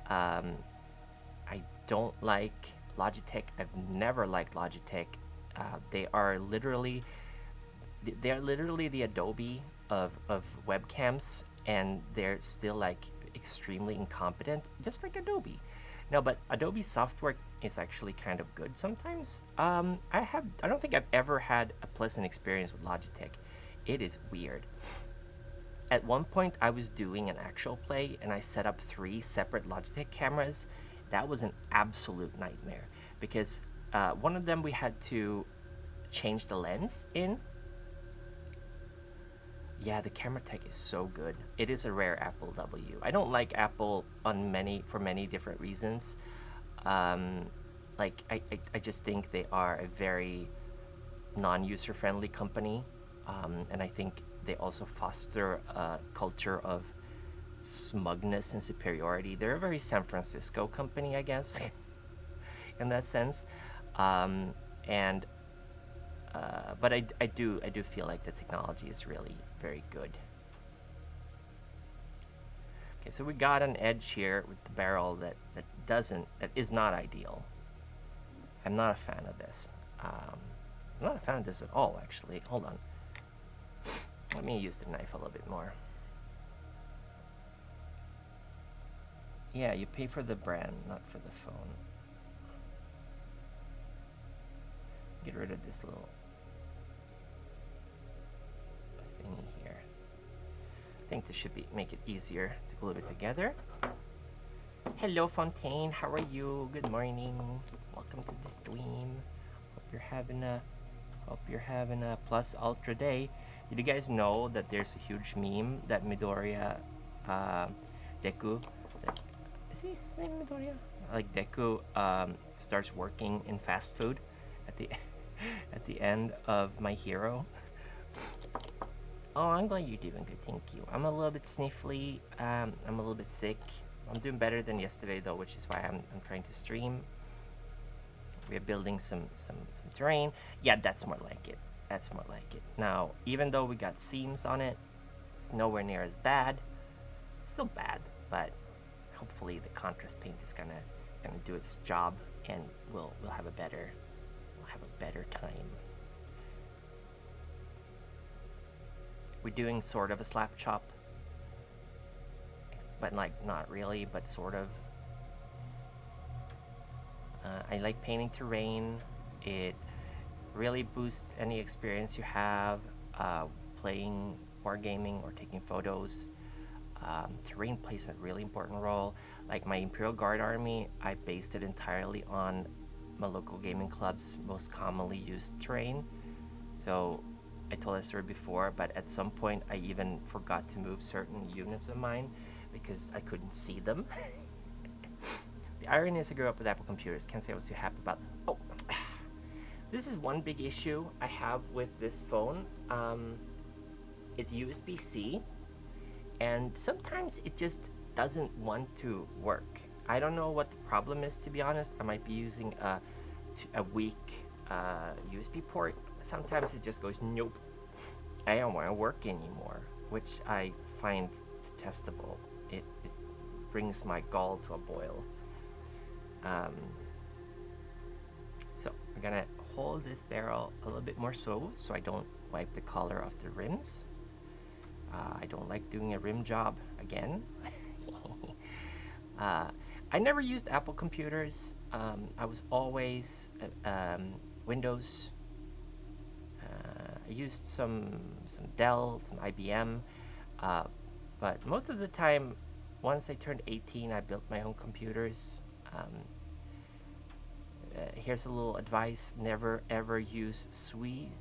I don't like Logitech. I've never liked Logitech. They are literally the Adobe of webcams, and they're still like extremely incompetent, just like Adobe. No, but Adobe software is actually kind of good sometimes. I don't think I've ever had a pleasant experience with Logitech. It is weird. At one point, I was doing an actual play, and I set up 3 separate Logitech cameras. That was an absolute nightmare, because one of them we had to change the lens in. Yeah, the camera tech is so good. It is a rare Apple W. I don't like Apple for many different reasons. Like I just think they are a very non-user friendly company, and I think they also foster a culture of smugness and superiority. They're a very San Francisco company, I guess, in that sense. But I do feel like the technology is really very good. Okay, so we got an edge here with the barrel that is not ideal. I'm not a fan of this. I'm not a fan of this at all, actually. Hold on. Let me use the knife a little bit more. Yeah, you pay for the brand, not for the phone. Get rid of this little thingy here. I think this should make it easier to glue it together. Hello, Fontaine. How are you? Good morning. Welcome to the stream. Hope you're having a plus ultra day. Did you guys know that there's a huge meme that Midoriya, Deku, is his name Midoriya? Like Deku starts working in fast food at the end of My Hero. Oh, I'm glad you're doing good, thank you. I'm a little bit sniffly. I'm a little bit sick. I'm doing better than yesterday though, which is why I'm trying to stream. We're building some terrain. Yeah, that's more like it. That's more like it. Now, even though we got seams on it, it's nowhere near as bad. It's still bad, but hopefully the contrast paint is gonna do its job, and we'll have a better time. We're doing sort of a slap chop, but like not really, but sort of. I like painting terrain. It really boosts any experience you have playing wargaming or taking photos. Terrain plays a really important role. Like my Imperial Guard army, I based it entirely on my local gaming club's most commonly used terrain. So I told that story before, but at some point I even forgot to move certain units of mine because I couldn't see them. The irony is I grew up with Apple computers. Can't say I was too happy about. Oh, this is one big issue I have with this phone. It's USB-C, and sometimes it just doesn't want to work. I don't know what the problem is, to be honest. I might be using a weak USB port. Sometimes it just goes, nope, I don't want to work anymore, which I find detestable. It brings my gall to a boil. So I'm gonna hold this barrel a little bit more so I don't wipe the color off the rims. I don't like doing a rim job again. I never used Apple computers. I was always Windows. I used some Dell, some IBM, uh, but most of the time, once I turned 18, I built my own computers. Here's a little advice: never ever use sweet,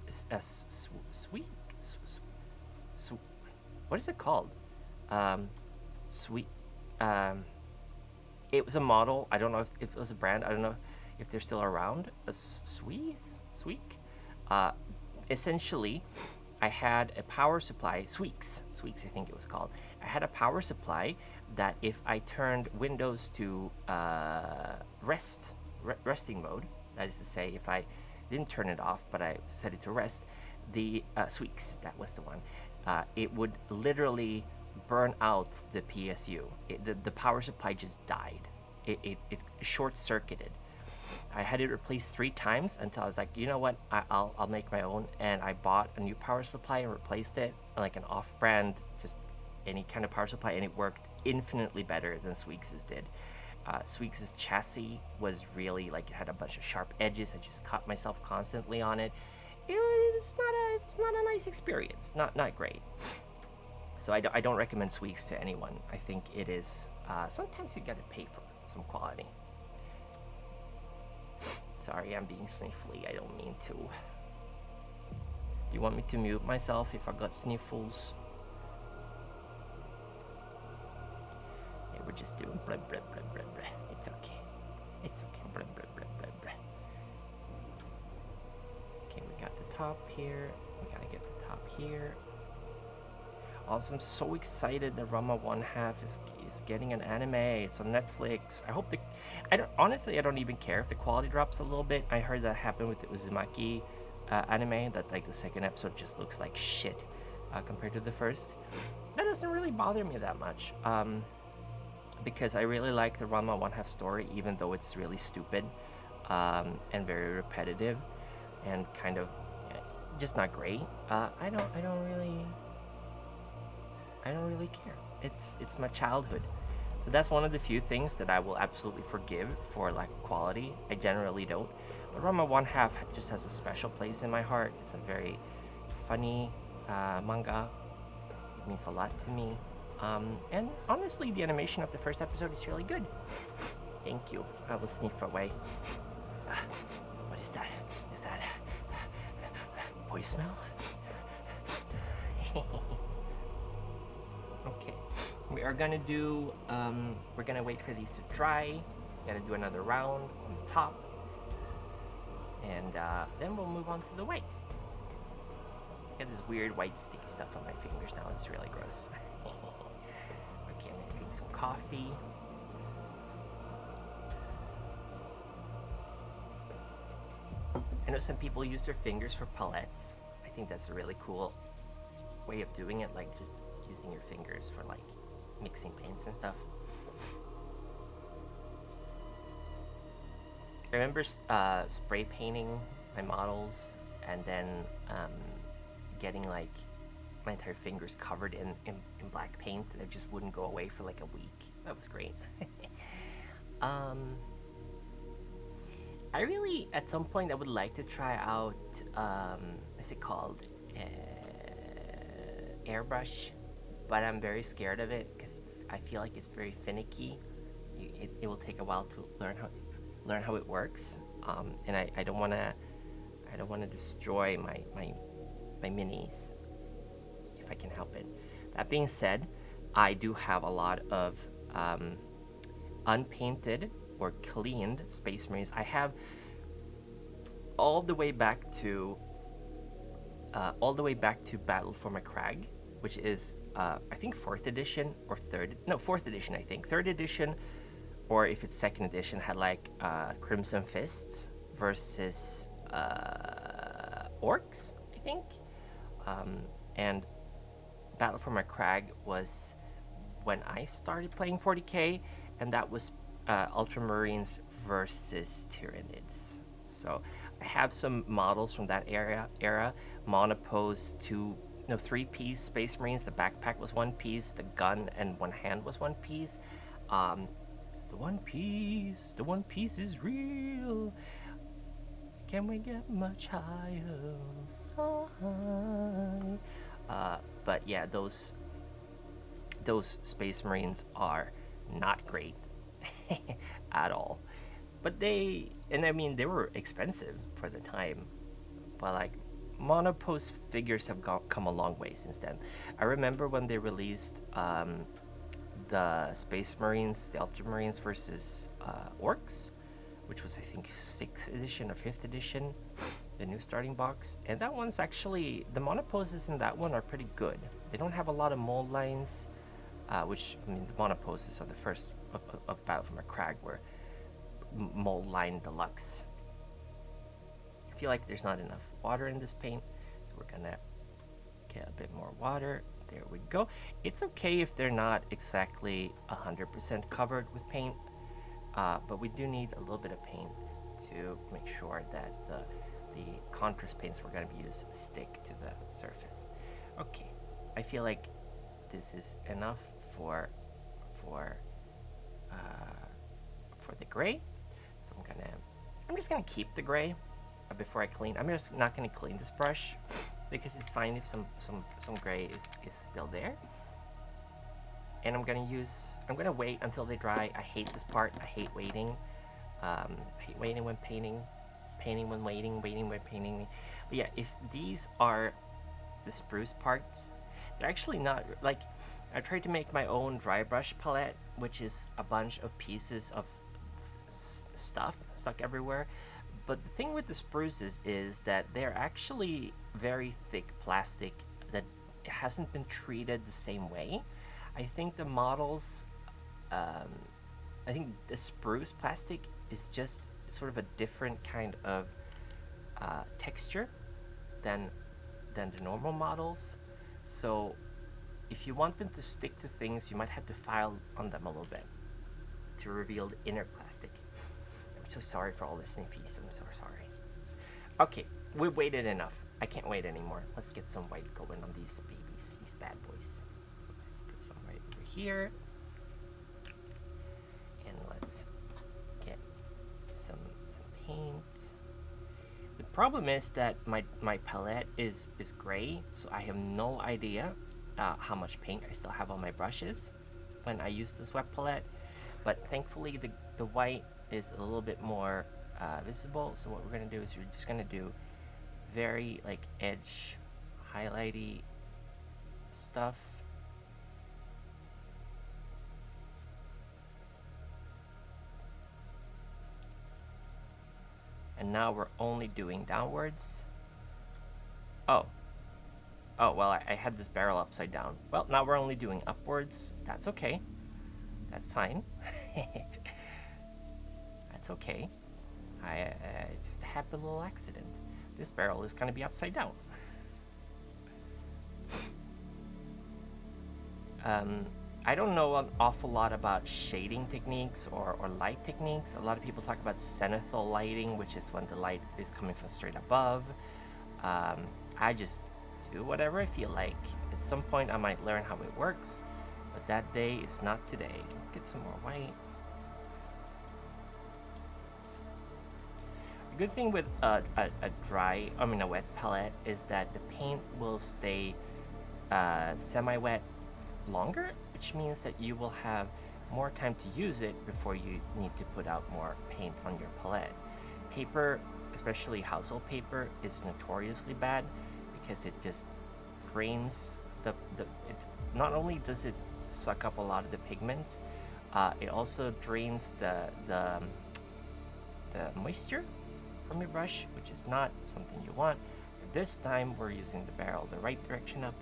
what is it called? Um, sweet. Um, it was a model. I don't know if it was a brand. I don't know if they're still around. A Sweek. Uh, Essentially, I had a power supply. Sweeks, I think it was called. I had a power supply that if I turned Windows to resting mode, that is to say, if I didn't turn it off but I set it to rest, the Sweeks, that was the one, it would literally burn out the PSU. The power supply just died. It short circuited. I had it replaced 3 times until I was like, you know what, I'll make my own. And I bought a new power supply and replaced it, like an off-brand, just any kind of power supply, and it worked infinitely better than Sweeks's did. Sweeks's chassis was really like, it had a bunch of sharp edges. I just cut myself constantly on it. It's not a nice experience. Not great. So I don't recommend Sweeks to anyone. I think it is sometimes you gotta pay for some quality. Sorry, I'm being sniffly. I don't mean to. Do you want me to mute myself if I got sniffles? Yeah, we're just doing blah blah blah blah blah. It's okay. It's okay. Blah blah blah blah blah. Okay, we got the top here. We gotta get the top here. Also, I'm so excited that Rama 1/2 is getting an anime. It's on Netflix. I hope I don't even care if the quality drops a little bit. I heard that happened with the Uzumaki anime, that like the second episode just looks like shit compared to the first. That doesn't really bother me that much, because I really like the Rama 1/2 story, even though it's really stupid and very repetitive and kind of just not great. I don't really care. It's my childhood. So that's one of the few things that I will absolutely forgive for lack of quality. I generally don't. But Rama 1/2 just has a special place in my heart. It's a very funny manga. It means a lot to me. And honestly, the animation of the first episode is really good. Thank you. I will sniff away. What is that? Is that boy smell? Okay, we are gonna do, we're gonna wait for these to dry. We gotta do another round on the top. And then we'll move on to the white. I got this weird white sticky stuff on my fingers now. It's really gross. Okay, I'm gonna drink some coffee. I know some people use their fingers for palettes. I think that's a really cool way of doing it, like just using your fingers for like mixing paints and stuff. I remember spray painting my models and then getting like my entire fingers covered in black paint that just wouldn't go away for like a week. That was great. I really, at some point, I would like to try out, what's it called? Airbrush, but I'm very scared of it because I feel like it's very finicky. It will take a while to learn how it works, and I don't want to destroy my minis if I can help it. That being said, I do have a lot of unpainted or cleaned Space Marines. I have all the way back to Battle for McCrag, which is I think 4th edition or 4th edition, I think. 3rd edition, or if it's 2nd edition, had like Crimson Fists versus Orcs, I think. And Battle for McCrag was when I started playing 40k, and that was Ultramarines versus Tyranids. So I have some models from that era. Monopose 3-piece Space Marines. The backpack was 1 piece. The gun and 1 hand was 1 piece. The one piece is real. Can we get much higher? So high. But yeah, those Space Marines are not great at all. But and I mean, they were expensive for the time. But like, monopose figures have come a long way since then. I remember when they released the Space Marines, the Ultramarines versus Orcs, which was I think 6th edition or 5th edition, the new starting box. And that one's actually, the monoposes in that one are pretty good. They don't have a lot of mold lines, which, I mean, the monoposes are the first of Battle from a Crag were mold line deluxe. I feel like there's not enough water in this paint, so we're gonna get a bit more water. There we go. It's okay if they're not exactly 100% covered with paint, but we do need a little bit of paint to make sure that the contrast paints we're going to use stick to the surface. Okay, I feel like this is enough for the gray. So I'm just gonna keep the gray before I clean. I'm just not gonna clean this brush because it's fine if some gray is still there. And I'm gonna wait until they dry. I hate this part. I hate waiting. I hate waiting when painting when waiting when painting. But yeah, if these are the spruce parts, they're actually not like. I tried to make my own dry brush palette, which is a bunch of pieces of stuff stuck everywhere. But the thing with the spruces is that they're actually very thick plastic that hasn't been treated the same way. I think the models, I think the spruce plastic is just sort of a different kind of texture than the normal models. So if you want them to stick to things, you might have to file on them a little bit to reveal the inner plastic. I'm so sorry for all the sniffies. I'm so sorry. Okay, we waited enough. I can't wait anymore. Let's get some white going on these babies, these bad boys. So let's put some white over here. And let's get some paint. The problem is that my palette is gray, so I have no idea how much paint I still have on my brushes when I use this wet palette. But thankfully the white is a little bit more visible. So what we're gonna do is we're just gonna do very like edge highlighty stuff. And now we're only doing downwards. Oh, well, I had this barrel upside down. Well, now we're only doing upwards. That's okay. That's fine. That's okay. It's just a happy little accident. This barrel is going to be upside down. I don't know an awful lot about shading techniques or light techniques. A lot of people talk about zenithal lighting, which is when the light is coming from straight above. I just do whatever I feel like. At some point I might learn how it works, but that day is not today. Let's get some more white. A good thing with a wet palette is that the paint will stay semi-wet longer, which means that you will have more time to use it before you need to put out more paint on your palette. Paper, especially household paper, is notoriously bad because it just drains not only does it suck up a lot of the pigments, it also drains the moisture from your brush, which is not something you want. This time we're using the barrel the right direction up,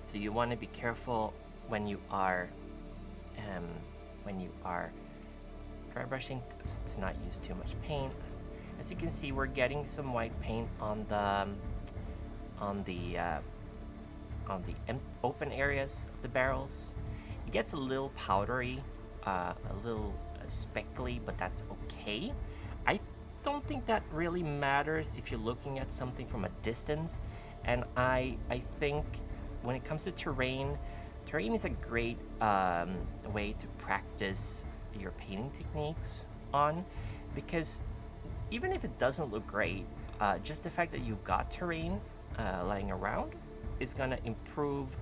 so you want to be careful when you are dry brushing to not use too much paint. As you can see, we're getting some white paint on the open areas of the barrels. It gets a little powdery, a little speckly, but that's okay. I don't think that really matters if you're looking at something from a distance. And I think when it comes to terrain is a great way to practice your painting techniques on, because even if it doesn't look great, just the fact that you've got terrain lying around is gonna improve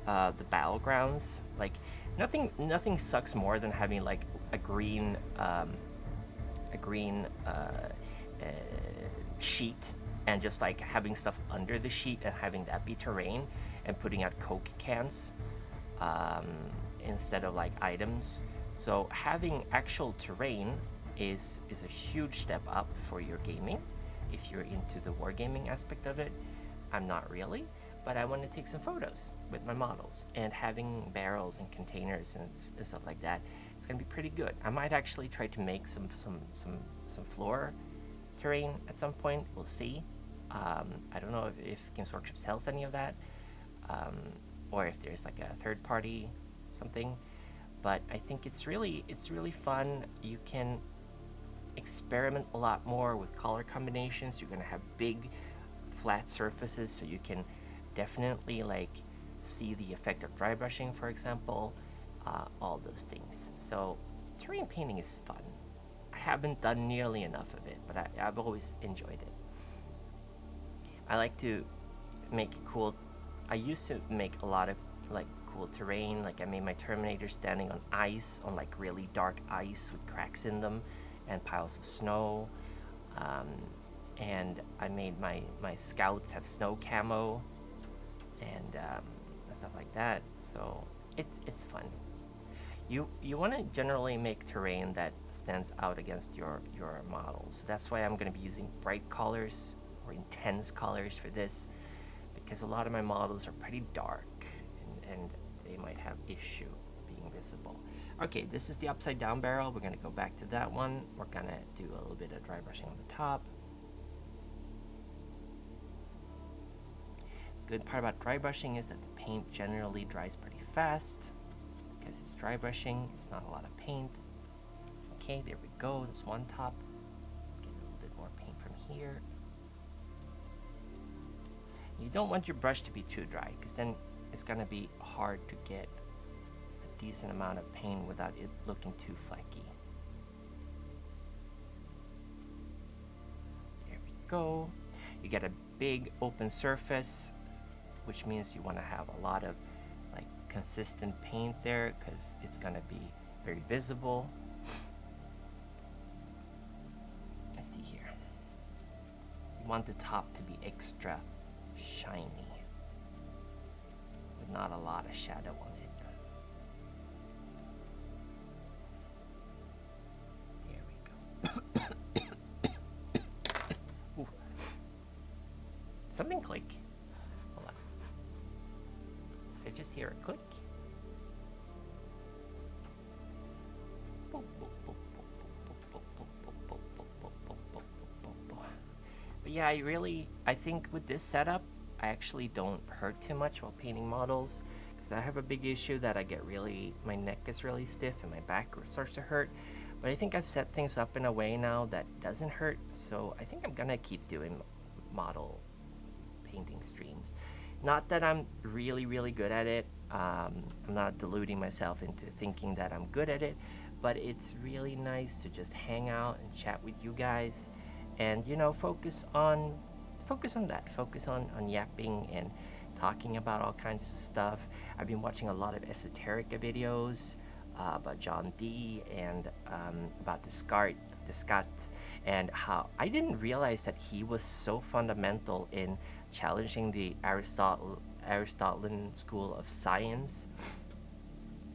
the battlegrounds. Like nothing sucks more than having like a green sheet and just like having stuff under the sheet and having that be terrain and putting out Coke cans um, instead of like items. So having actual terrain is a huge step up for your gaming if you're into the wargaming aspect of it. I'm not really, but I want to take some photos with my models, and having barrels and containers and stuff like that, it's gonna be pretty good. I might actually try to make some floor terrain at some point. We'll see. I don't know if Games Workshop sells any of that, or if there's like a third party something. But I think it's really fun. You can experiment a lot more with color combinations. You're gonna have big flat surfaces, so you can definitely like see the effect of dry brushing, for example, all those things. So terrain painting is fun. I haven't done nearly enough of it, but I've always enjoyed it. I like to make cool. I used to make a lot of like cool terrain. Like I made my Terminator standing on ice, on like really dark ice with cracks in them and piles of snow. And I made my scouts have snow camo and stuff like that. So it's fun. You want to generally make terrain that stands out against your models. So that's why I'm going to be using bright colors or intense colors for this, because a lot of my models are pretty dark and they might have issue being visible. Okay, this is the upside down barrel. We're going to go back to that one. We're going to do a little bit of dry brushing on the top. Good part about dry brushing is that the paint generally dries pretty fast because it's dry brushing. It's not a lot of paint. Okay, there we go. There's one top. Get a little bit more paint from here. You don't want your brush to be too dry, because then it's going to be hard to get a decent amount of paint without it looking too flaky. There we go. You get a big open surface, which means you want to have a lot of like consistent paint there, because it's going to be very visible. Let's see here. You want the top to be extra shiny with not a lot of shadow on it. There we go. Ooh. Something click. Hold on. I just hear a click. But yeah, I think with this setup, I actually don't hurt too much while painting models, because I have a big issue that I get my neck gets really stiff and my back starts to hurt. But I think I've set things up in a way now that doesn't hurt, so I think I'm gonna keep doing model painting streams. Not that I'm really good at it. I'm not deluding myself into thinking that I'm good at it, but it's really nice to just hang out and chat with you guys, and focus on that. Focus on yapping and talking about all kinds of stuff. I've been watching a lot of esoteric videos about John Dee and about Descartes, and how I didn't realize that he was so fundamental in challenging the Aristotelian school of science.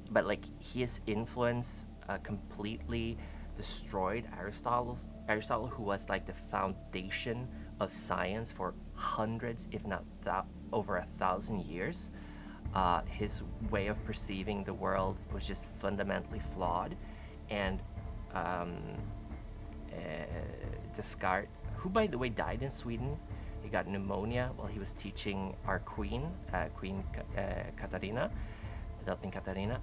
But like his influence completely destroyed Aristotle, who was like the foundation of science for hundreds, if not over 1,000 years. His way of perceiving the world was just fundamentally flawed, and Descartes, who by the way died in Sweden, he got pneumonia while he was teaching our Queen Katarina, adopting Katarina.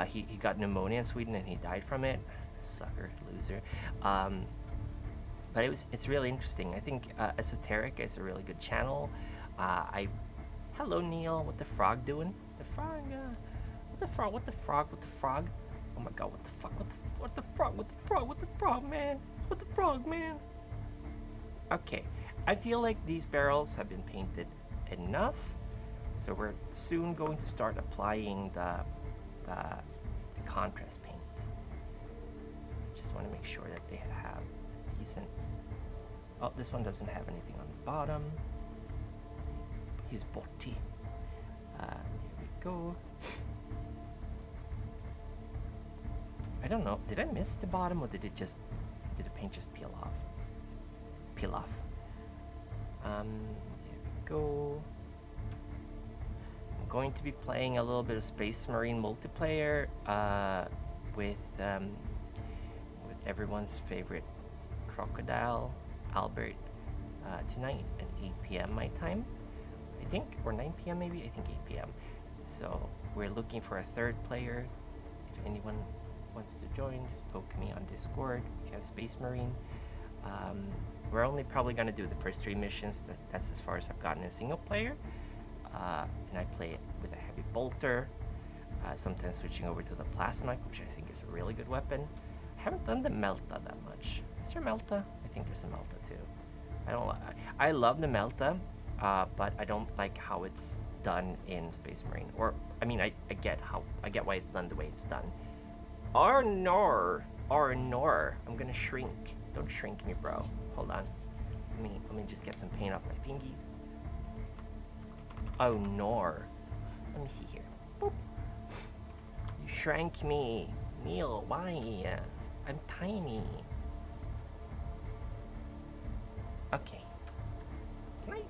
He got pneumonia in Sweden and he died from it. Sucker, loser. But it's really interesting. I think Esoteric is a really good channel. Hello Neil, what the frog doing? The frog, what the frog? Oh my god, what the fuck? What the frog, man? What the frog, man? Okay, I feel like these barrels have been painted enough, so we're soon going to start applying the contrast paint. Just want to make sure that they have decent. Oh, this one doesn't have anything on the bottom. He's botty. Here we go. I don't know. Did I miss the bottom, or did the paint just peel off? Peel off. There we go. I'm going to be playing a little bit of Space Marine multiplayer with everyone's favorite crocodile, Albert, tonight at 8 p.m. my time, I think, or 9 p.m. maybe. I think 8 p.m. So we're looking for a third player. If anyone wants to join, just poke me on Discord if you have Space Marine. We're only probably going to do the first 3 missions. That's as far as I've gotten in single player. And I play it with a heavy bolter, sometimes switching over to the plasma, which I think is a really good weapon. I haven't done the Melta that much. Is there Melta? I think there's a Melta too. I love the Melta, but I don't like how it's done in Space Marine. Or I mean, I get why it's done the way it's done. Arnor. I'm gonna shrink. Don't shrink me, bro. Hold on. Let me just get some paint off my fingies. Oh, Nor. Let me see here. Boop. You shrank me. Neil, why? I'm tiny. Okay. Can I?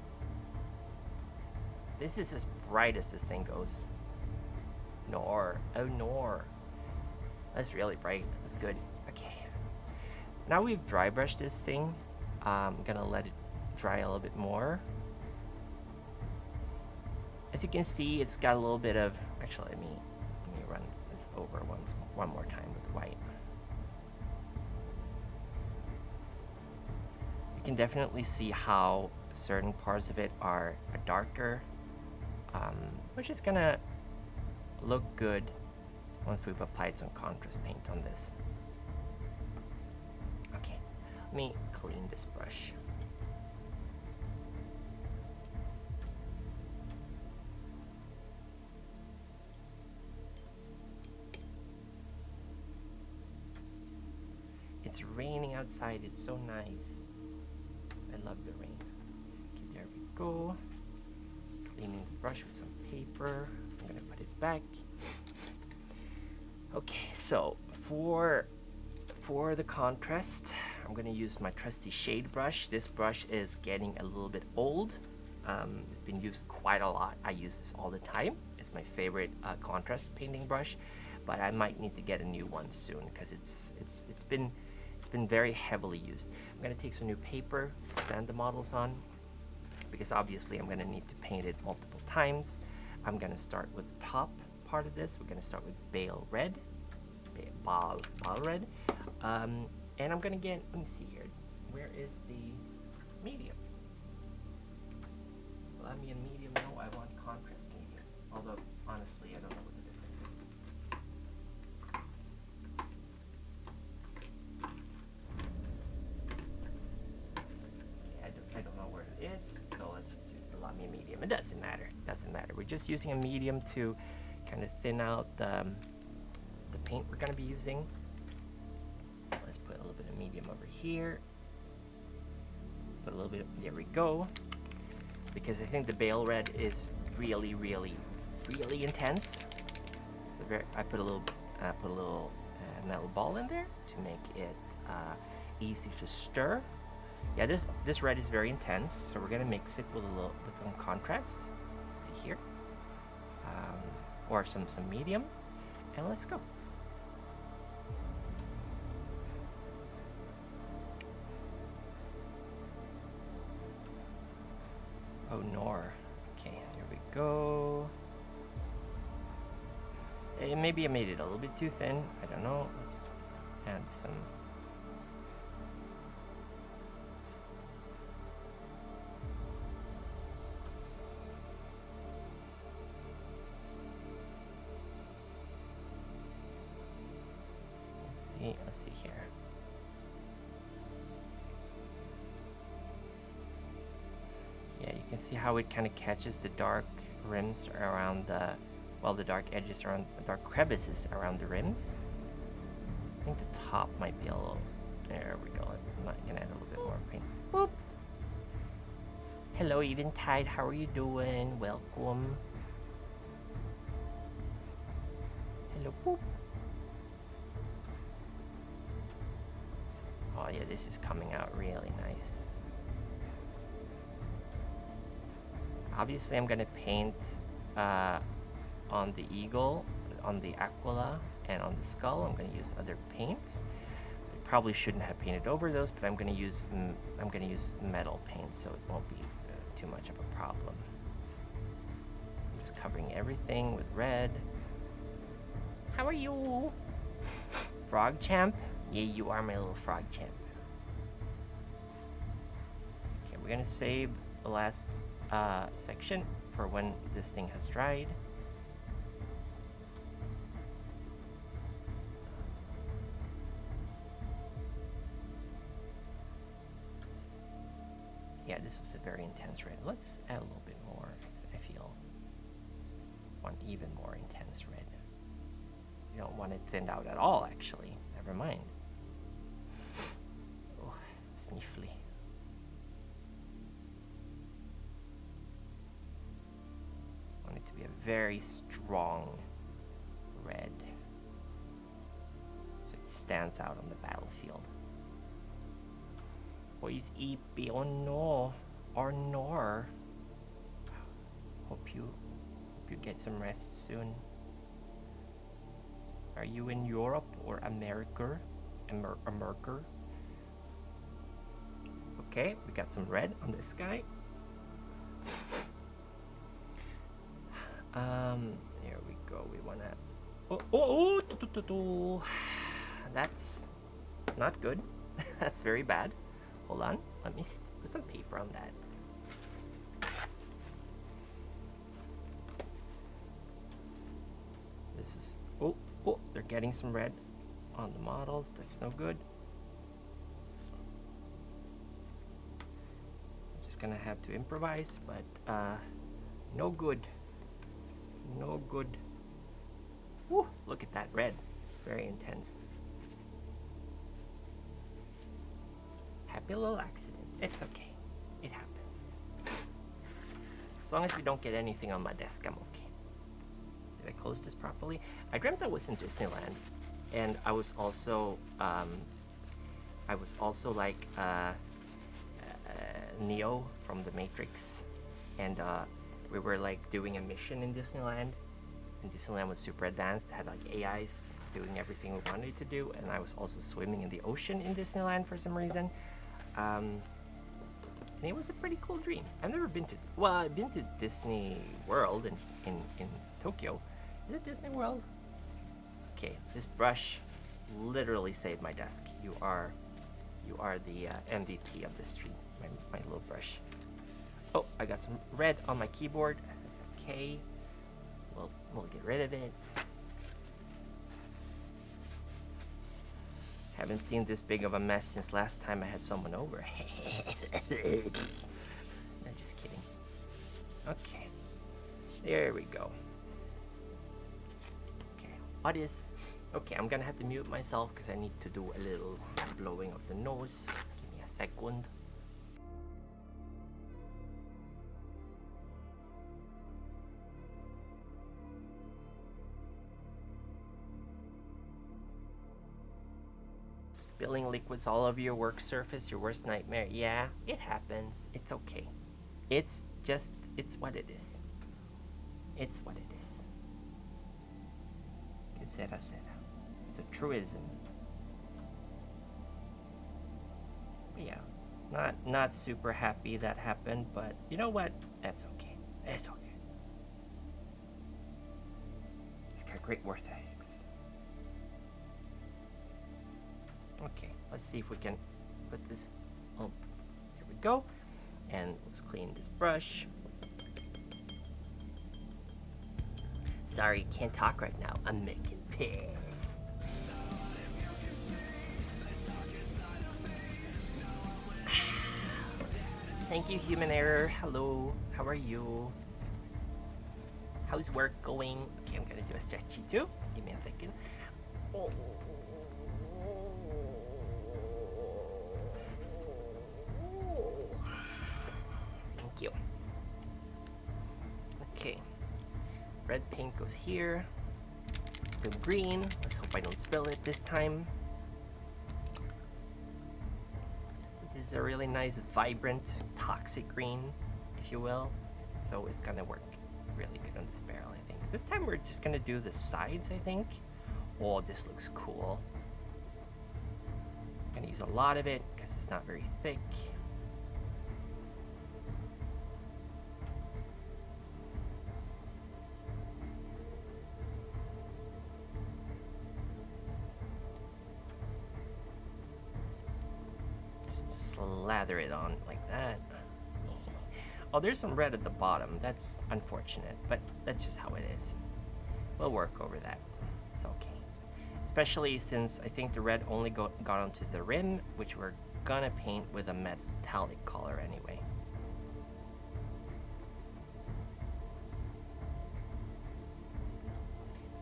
This is as bright as this thing goes. Nor. Oh, Nor. That's really bright. That's good. Okay. Now we've dry brushed this thing. I'm gonna let it dry a little bit more. As you can see, it's got a little bit of. Actually, let me run this over one more time with white. You can definitely see how certain parts of it are darker, which is gonna look good once we've applied some contrast paint on this. Okay, let me clean this brush. It's raining outside. It's so nice. I love the rain. Okay, there we go. Cleaning the brush with some paper. I'm gonna put it back. Okay, so for the contrast, I'm gonna use my trusty shade brush. This brush is getting a little bit old. It's been used quite a lot. I use this all the time. It's my favorite contrast painting brush, but I might need to get a new one soon because it's been very heavily used. I'm gonna take some new paper to stand the models on because obviously I'm gonna need to paint it multiple times. I'm gonna start with the top part of this. We're gonna start with Bale Red, Ball Red, and I'm gonna get. Let me see here. Where is the medium? Allow me a medium. No, I want contrast medium. Although honestly, I don't know what the difference is. Okay, I don't know where it is, so let's just use the Lamia medium. It doesn't matter. We're just using a medium to kind of thin out the paint we're going to be using. So let's put a little bit of medium over here. Let's put a little bit. There we go. Because I think the Bale Red is really, really, really intense. So I put a little metal ball in there to make it easy to stir. Yeah, this red is very intense, so we're gonna mix it with some contrast. See here, or some medium, and let's go. Oh, Nor. Okay, here we go. Maybe I made it a little bit too thin. I don't know. Let's add some. Let's see here. can see how it kind of catches the dark rims around the, well, the dark edges around, the dark crevices around the rims. I think the top might be a little, there we go. I'm not gonna add a little bit more paint. Whoop. Hello Eventide, how are you doing? Welcome. Hello. Whoop. Oh yeah, this is coming out really nice. Obviously I'm gonna paint on the eagle, on the aquila, and on the skull. I'm gonna use other paints. I probably shouldn't have painted over those, but I'm gonna use metal paint, so it won't be too much of a problem. I'm just covering everything with red. How are you? Frog champ? Yeah, you are my little frog champ. Okay, we're gonna save the last section for when this thing has dried. Yeah, this was a very intense red. Let's add a little bit more. I feel want even more intense red. You don't want it thinned out at all, actually. Never mind. Oh, sniffly. Want it to be a very strong red, so it stands out on the battlefield. Boys, EP, oh no, or nor. Hope you get some rest soon. Are you in Europe or America? America? Okay, we got some red on this guy. There we go. We wanna. That's not good. That's very bad. Hold on. Let me put some paper on that. This is. Oh, they're getting some red on the models. That's no good. I'm just gonna have to improvise, but no good. No good. Woo, look at that red. Very intense. Happy little accident. It's okay. It happens. As long as we don't get anything on my desk, I'm okay. Did I close this properly? I dreamt I was in Disneyland, and I was also like Neo from the Matrix, and we were like doing a mission in Disneyland, and Disneyland was super advanced. It had like AIs doing everything we wanted it to do, and I was also swimming in the ocean in Disneyland for some reason. And it was a pretty cool dream. I've never been to, well, I've been to Disney World in Tokyo. Is it Disney World? Okay, this brush literally saved my desk. You are the MVP of this stream. My little brush. Oh, I got some red on my keyboard. That's okay. We'll get rid of it. Haven't seen this big of a mess since last time I had someone over. No, just kidding. Okay. There we go. Okay, what is... Okay, I'm gonna have to mute myself because I need to do a little blowing of the nose. Give me a second. Spilling liquids all over your work surface, your worst nightmare. Yeah, it happens. It's okay. It's what it is. It's what it is. Que sera sera. It's a truism. But yeah, not super happy that happened, but you know what? That's okay. It's okay. It's got great worth ethics. Okay, let's see if we can put this. Oh, here we go. And let's clean this brush. Sorry, can't talk right now. I'm making piss. Thank you, human error. Hello, how are you? How's work going? Okay, I'm gonna do a stretchy too. Give me a second. Thank you. Okay, red paint goes here. The green. Let's hope I don't spill it this time. This is a really nice, vibrant, toxic green, if you will. So it's gonna work really good on this barrel, I think. This time we're just gonna do the sides, I think. Oh, this looks cool. I'm gonna use a lot of it because it's not very thick. Just slather it on like that. Oh, there's some red at the bottom. That's unfortunate, but that's just how it is. We'll work over that. It's okay. Especially since I think the red only got onto the rim, which we're gonna paint with a metallic color anyway.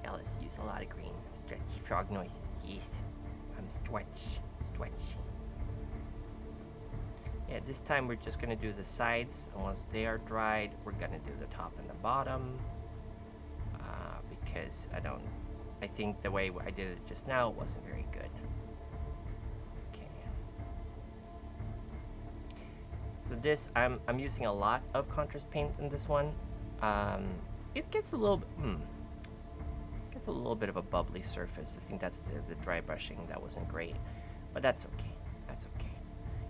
Yeah, let's use a lot of green. Stretchy frog noises. Yes. I'm stretch. Yeah, this time we're just gonna do the sides, and once they are dried, we're gonna do the top and the bottom. Because I think the way I did it just now wasn't very good. Okay. So this, I'm using a lot of contrast paint in this one. It gets a little bit of a bubbly surface. I think that's the dry brushing that wasn't great, but that's okay. That's okay.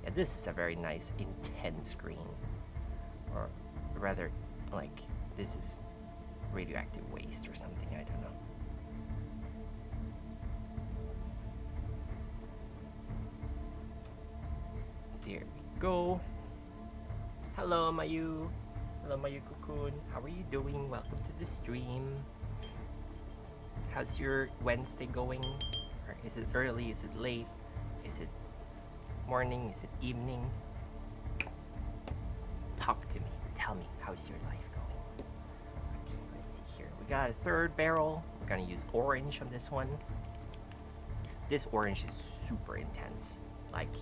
Yeah, this is a very nice, intense green. Or rather, like, this is radioactive waste or something, I don't know. There we go. Hello, Mayu. Hello, Mayu Cocoon. How are you doing? Welcome to the stream. How's your Wednesday going? Or is it early? Is it late? Is it morning? Is it evening? Talk to me. Tell me, how's your life going? Okay, let's see here. We got a third barrel. We're gonna use orange on this one. This orange is super intense, like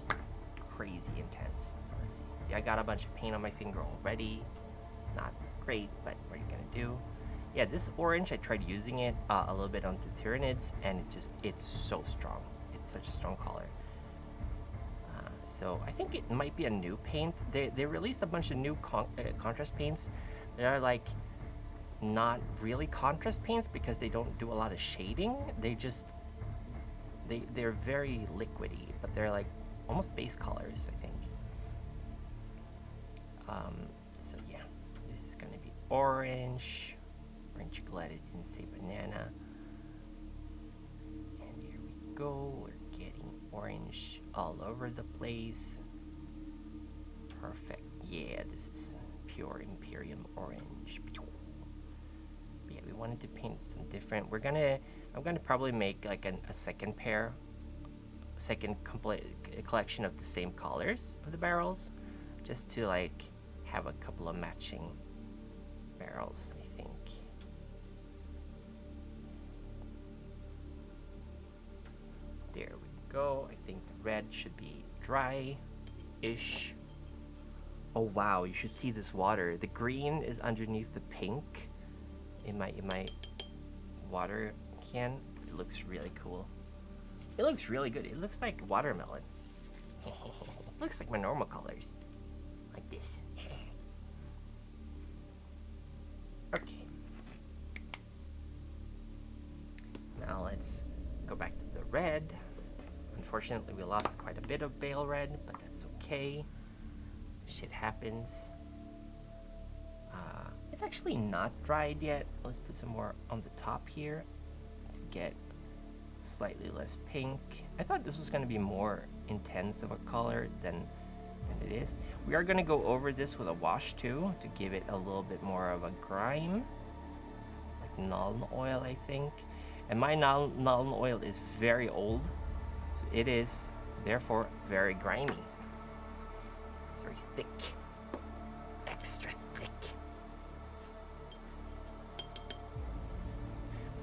crazy intense. So let's see. See, I got a bunch of paint on my finger already. Not great, but what are you gonna do? Yeah, this orange, I tried using it a little bit onto Tyranids, and it's so strong. It's such a strong color. So I think it might be a new paint. They released a bunch of new contrast paints. They are like not really contrast paints because they don't do a lot of shading. They're very liquidy, but they're like almost base colors, I think. So yeah, this is gonna be orange. Orange glad it didn't say banana. And here we go. We're getting orange all over the place. Perfect. Yeah, this is pure Imperium orange. But yeah, we wanted to paint some different. I'm gonna probably make like a second complete collection of the same colors of the barrels, just to like have a couple of matching barrels, I think. There we go. I think the red should be dry-ish. Oh wow, you should see this water. The green is underneath the pink in my water can. It looks really cool. It looks really good. It looks like watermelon. It looks like my normal colors. Like this. Okay. Now let's go back to the red. Unfortunately, we lost quite a bit of bale red, but that's okay. Shit happens. It's actually not dried yet. Let's put some more on the top here to get slightly less pink. I thought this was going to be more intense of a color than it is. We are going to go over this with a wash too to give it a little bit more of a grime, like Nuln oil, I think. And my Nuln oil is very old, so it is therefore very grimy. It's very thick.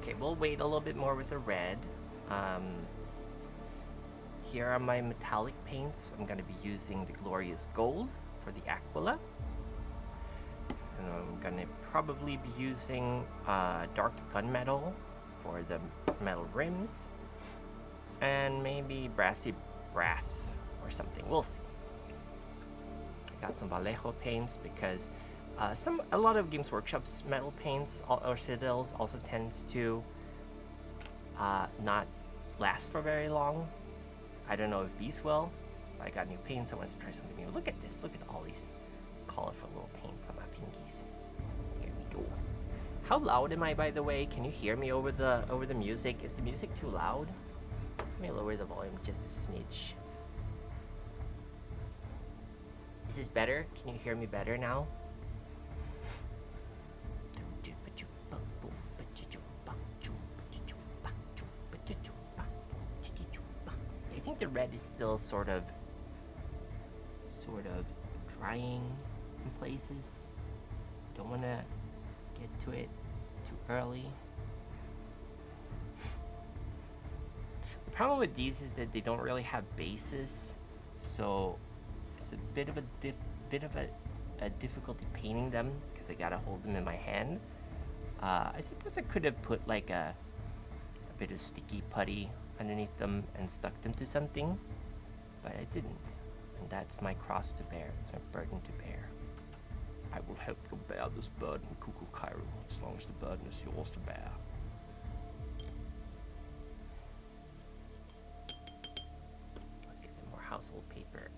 Okay, we'll wait a little bit more with the red. Here are my metallic paints. I'm going to be using the Glorious Gold for the Aquila. And I'm going to probably be using Dark Gunmetal for the metal rims. And maybe Brassy Brass or something. We'll see. I got some Vallejo paints because a lot of Games Workshop's metal paints or Citadels also tends to not last for very long. I don't know if these will, but I got new paints. I wanted to try something new. Look at this. Look at all these colorful little paints on my fingies. Here we go. How loud am I, by the way? Can you hear me over the music? Is the music too loud? Let me lower the volume just a smidge. Is this better? Can you hear me better now? I think the red is still sort of drying in places. Don't want to get to it too early. The problem with these is that they don't really have bases, so it's a bit of a difficulty painting them because I gotta hold them in my hand. I suppose I could have put like a bit of sticky putty underneath them and stuck them to something, but I didn't. And that's my cross to bear. It's my burden to bear. I will help you bear this burden, Cuckoo Cairo, as long as the burden is yours to bear. Let's get some more household paper.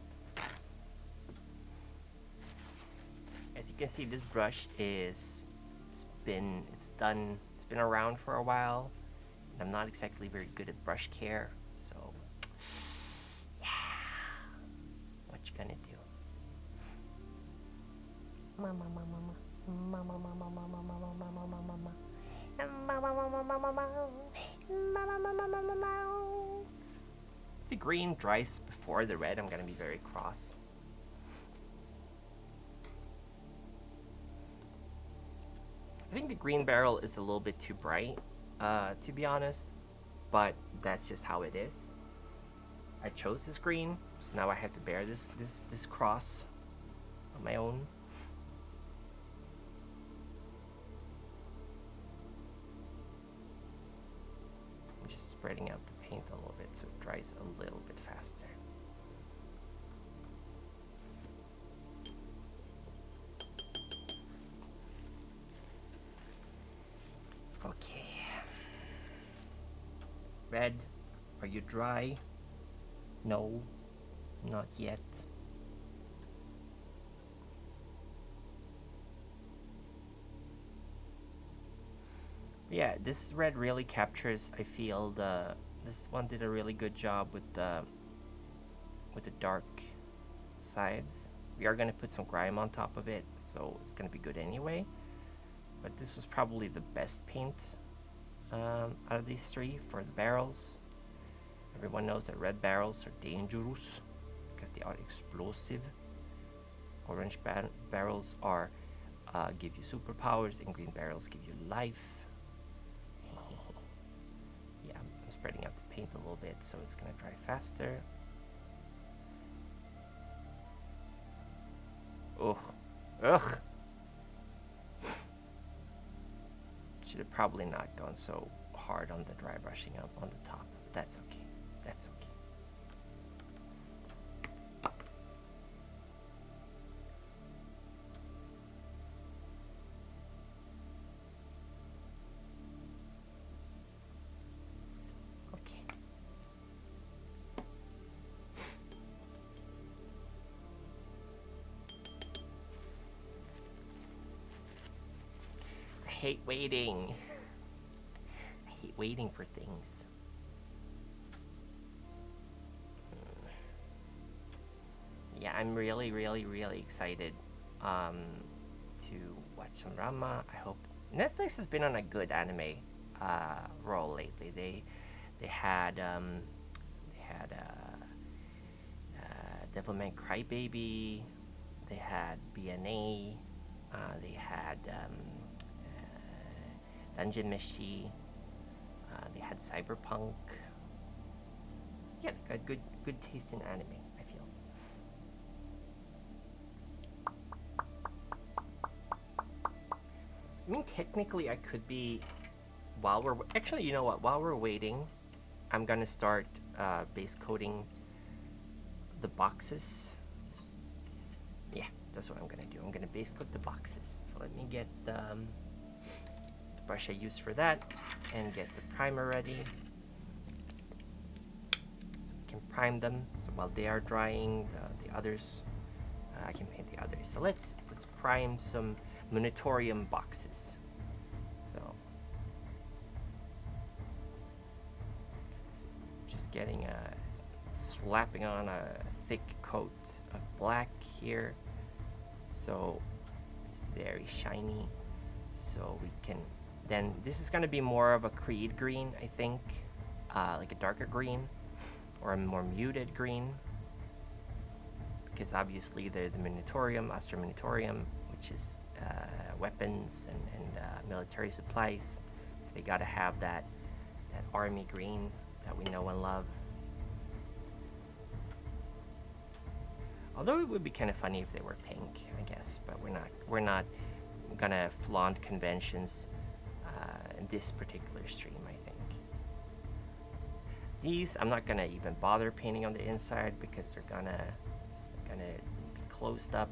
As you can see, this brush it's been around for a while. I'm not exactly very good at brush care, so yeah. What you gonna do? If the green dries before the red, I'm gonna be very cross. I think the green barrel is a little bit too bright, to be honest, but that's just how it is. I chose this green, so now I have to bear this cross on my own. I'm just spreading out the paint a little bit so it dries a little bit faster. Okay. Red, are you dry? No, not yet. Yeah, this red really captures, I feel, this one did a really good job with the dark sides. We are going to put some grime on top of it, so it's going to be good anyway. But this was probably the best paint out of these three for the barrels. Everyone knows that red barrels are dangerous because they are explosive. Orange barrels are give you superpowers, and green barrels give you life. Yeah, I'm spreading out the paint a little bit so it's gonna dry faster. Ugh. Should have probably not gone so hard on the dry brushing up on the top, but that's okay. That's okay. Okay. I hate waiting. I hate waiting for things. Yeah, I'm really excited to watch some drama. I hope Netflix has been on a good anime roll lately. They had Devilman Crybaby, they had BNA, they had Dungeon Meshi, They had cyberpunk. Yeah, they got good taste in anime, I feel. I mean, technically, I could be. While we're actually, you know what? While we're waiting, I'm gonna start base coating the boxes. Yeah, that's what I'm gonna do. I'm gonna base coat the boxes. So let me get the brush I use for that and get the primer ready. So we can prime them. So while they are drying, the others, I can paint the others. So let's prime some Monitorium boxes. So just getting slapping on a thick coat of black here, so it's very shiny. So we can then, this is going to be more of a Creed green, I think, like a darker green or a more muted green, because obviously they're the Monitorium, Astra Monitorium, which is weapons and military supplies. So they got to have that army green that we know and love. Although it would be kind of funny if they were pink, I guess, but we're not gonna flaunt conventions in this particular stream, I think. These I'm not gonna even bother painting on the inside because they're gonna be closed up.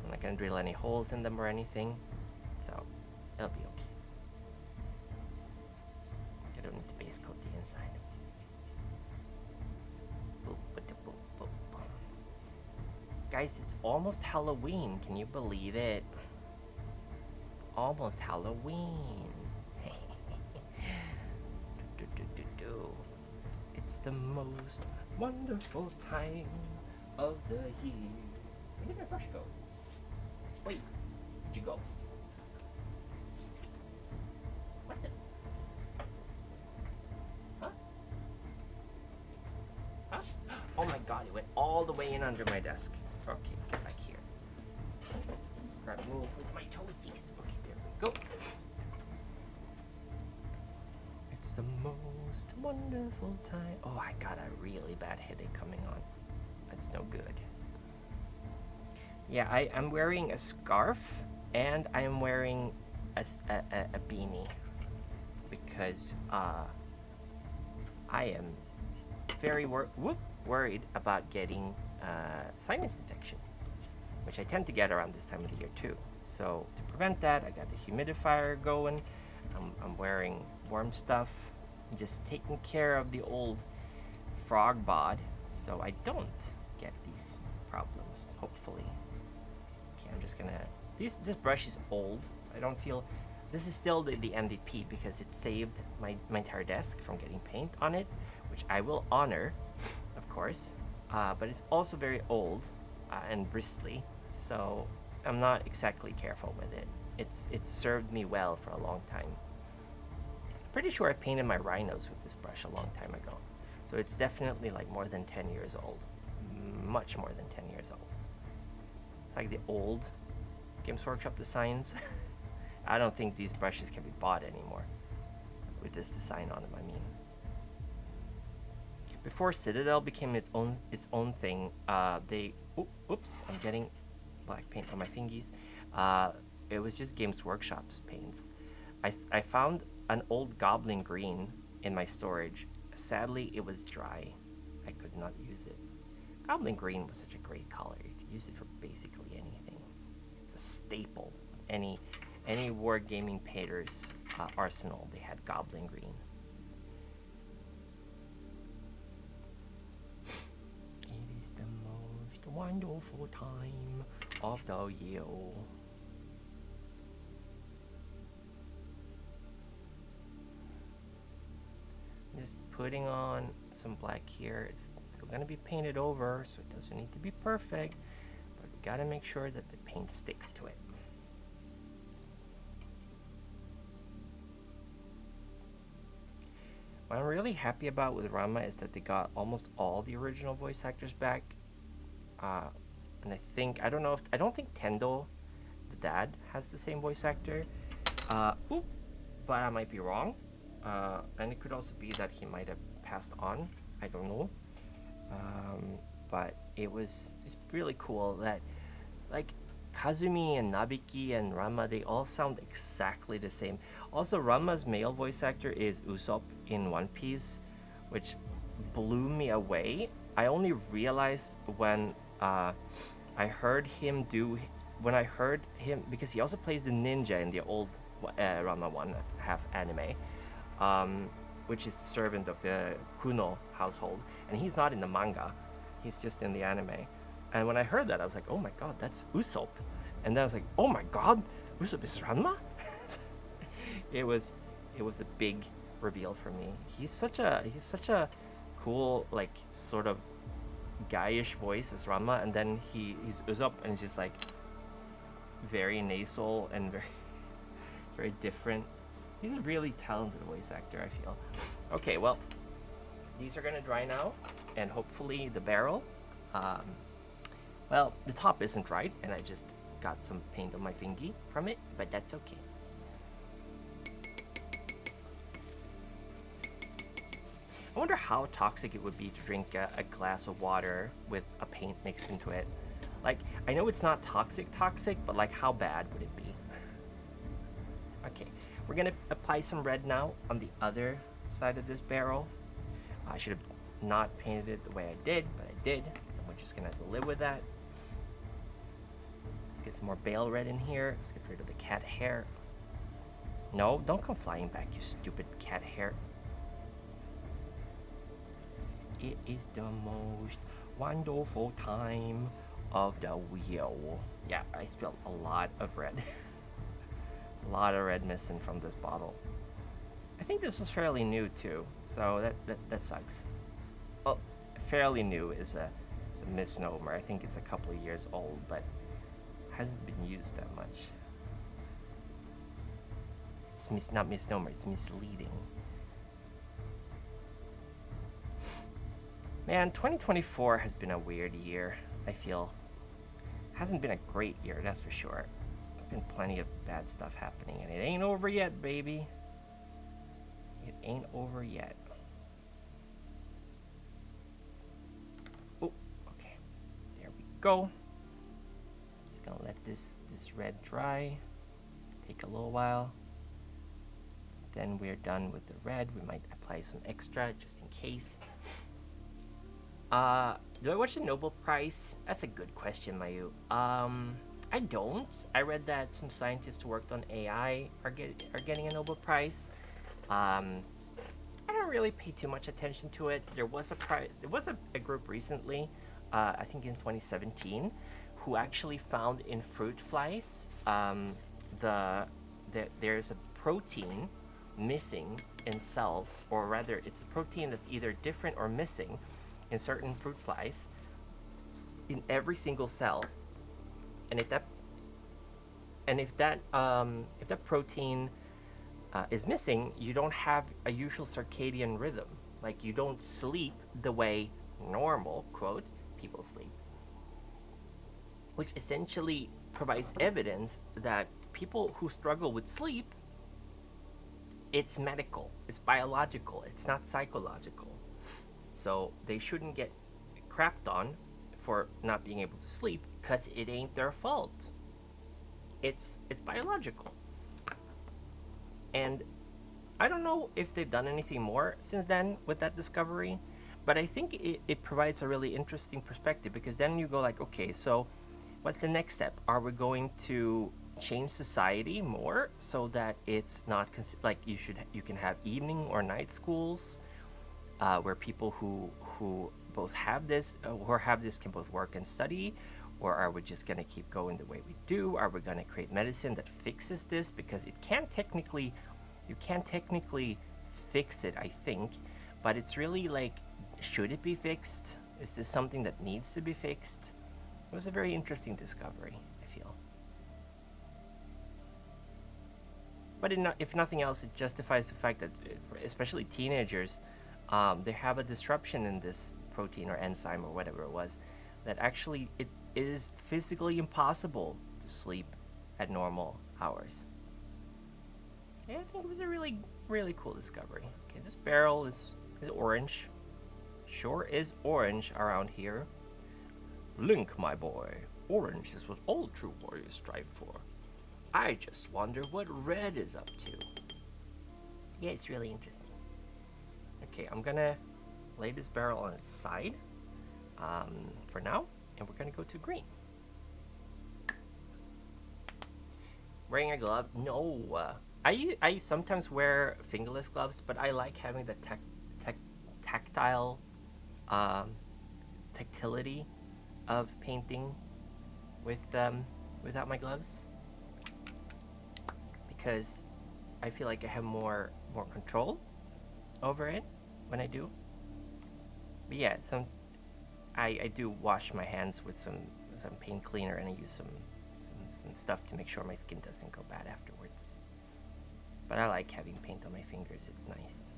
I'm not gonna drill any holes in them or anything, so it'll be okay. I don't need to base coat the inside. Guys, it's almost Halloween. Can you believe it? It's almost Halloween. It's the most wonderful time of the year. Where did my brush go? Wait, where'd you go? What the? Huh? Huh? Oh my god, it went all the way in under my desk. Okay, get back here. Grab move with my toesies. Okay, there we go. It's the most wonderful time. Oh, I got a really bad headache coming on. That's no good. Yeah, I'm wearing a scarf and I'm wearing a beanie because I am very worried about getting sinus infection, which I tend to get around this time of the year too. So to prevent that, I got the humidifier going. I'm wearing warm stuff. I'm just taking care of the old frog bod so I don't get these problems, hopefully. Okay, I'm just gonna, this brush is old, so I don't feel, this is still the MVP because it saved my entire desk from getting paint on it, which I will honor, of course. But it's also very old and bristly, so I'm not exactly careful with it. It's served me well for a long time. Pretty sure I painted my rhinos with this brush a long time ago, so it's definitely like more than 10 years old, much more than 10 years old. It's like the old Games Workshop designs. I don't think these brushes can be bought anymore with this design on them, I mean. Before Citadel became its own thing, oops, I'm getting black paint on my fingies. It was just Games Workshop's paints. I found an old Goblin Green in my storage. Sadly, it was dry. I could not use it. Goblin Green was such a great color. You could use it for basically anything. It's a staple of any wargaming painter's arsenal. They had Goblin Green. Wonderful time of the year. Just putting on some black here. It's still gonna be painted over, so it doesn't need to be perfect, but we gotta make sure that the paint sticks to it. What I'm really happy about with Rama is that they got almost all the original voice actors back. And I don't think Tendo, the dad, has the same voice actor. But I might be wrong. And it could also be that he might have passed on. I don't know. Um, but it's really cool that like Kazumi and Nabiki and Ranma, they all sound exactly the same. Also, Ranma's male voice actor is Usopp in One Piece, which blew me away. I only realized I heard him do when I heard him because he also plays the ninja in the old Ranma one half anime, um, which is the servant of the Kuno household, and he's not in the manga. He's just in the anime. And when I heard that, I was like, "Oh my god, that's Usopp!" And then I was like, "Oh my god, Usopp is Ranma!" it was, it was a big reveal for me. He's such a cool like sort of guyish voice as Ranma, and then he's Usopp, and he's just like very nasal and very very different. He's a really talented voice actor, I feel. Okay, well, these are gonna dry now, and hopefully the barrel. Um, well, the top isn't dried, and I just got some paint on my fingy from it, but that's okay. I wonder how toxic it would be to drink a glass of water with a paint mixed into it. Like, I know it's not toxic, but like, how bad would it be? Okay, we're gonna apply some red now on the other side of this barrel. I should have not painted it the way I did, but I did, and we're just gonna have to live with that. Let's get some more bale red in here. Let's get rid of the cat hair. No, don't come flying back, you stupid cat hair. It is the most wonderful time of the wheel. Yeah, I spilled a lot of red. A lot of red missing from this bottle. I think this was fairly new too, so that sucks. Well, fairly new is a misnomer. I think it's a couple of years old, but hasn't been used that much. It's not misnomer, it's misleading. Man, 2024 has been a weird year, I feel. Hasn't been a great year, that's for sure. There's been plenty of bad stuff happening, and it ain't over yet, baby. It ain't over yet. Oh, okay. There we go. Just gonna let this red dry. Take a little while. Then we're done with the red. We might apply some extra just in case. Do I watch the Nobel Prize? That's a good question, Mayu. I don't. I read that some scientists who worked on AI are getting a Nobel Prize. I don't really pay too much attention to it. There was a group recently, I think in 2017, who actually found in fruit flies there's a protein missing in cells, or rather, it's a protein that's either different or missing in certain fruit flies in every single cell, and if that protein is missing, you don't have a usual circadian rhythm. Like, you don't sleep the way normal, quote, people sleep, which essentially provides evidence that people who struggle with sleep, it's medical, it's biological, it's not psychological. So they shouldn't get crapped on for not being able to sleep, because it ain't their fault. It's biological. And I don't know if they've done anything more since then with that discovery, but I think it provides a really interesting perspective, because then you go like, okay, so what's the next step? Are we going to change society more so that it's not like you can have evening or night schools, where people who both have this can both work and study? Or are we just going to keep going the way we do? Are we going to create medicine that fixes this? Because you can't technically fix it, I think, but it's really like, should it be fixed? Is this something that needs to be fixed? It was a very interesting discovery, I feel. But if nothing else, it justifies the fact that, especially teenagers, they have a disruption in this protein or enzyme or whatever it was, that actually it is physically impossible to sleep at normal hours. Yeah, I think it was a really really cool discovery. Okay, this barrel is orange. Sure is orange around here. Link, my boy. Orange is what all true warriors strive for. I just wonder what red is up to. Yeah, it's really interesting. Okay, I'm gonna lay this barrel on its side for now, and we're gonna go to green. Wearing a glove? No. I sometimes wear fingerless gloves, but I like having the tactile tactility of painting without my gloves, because I feel like I have more control over it when I do. But yeah, I do wash my hands with some paint cleaner, and I use some stuff to make sure my skin doesn't go bad afterwards. But I like having paint on my fingers. It's nice.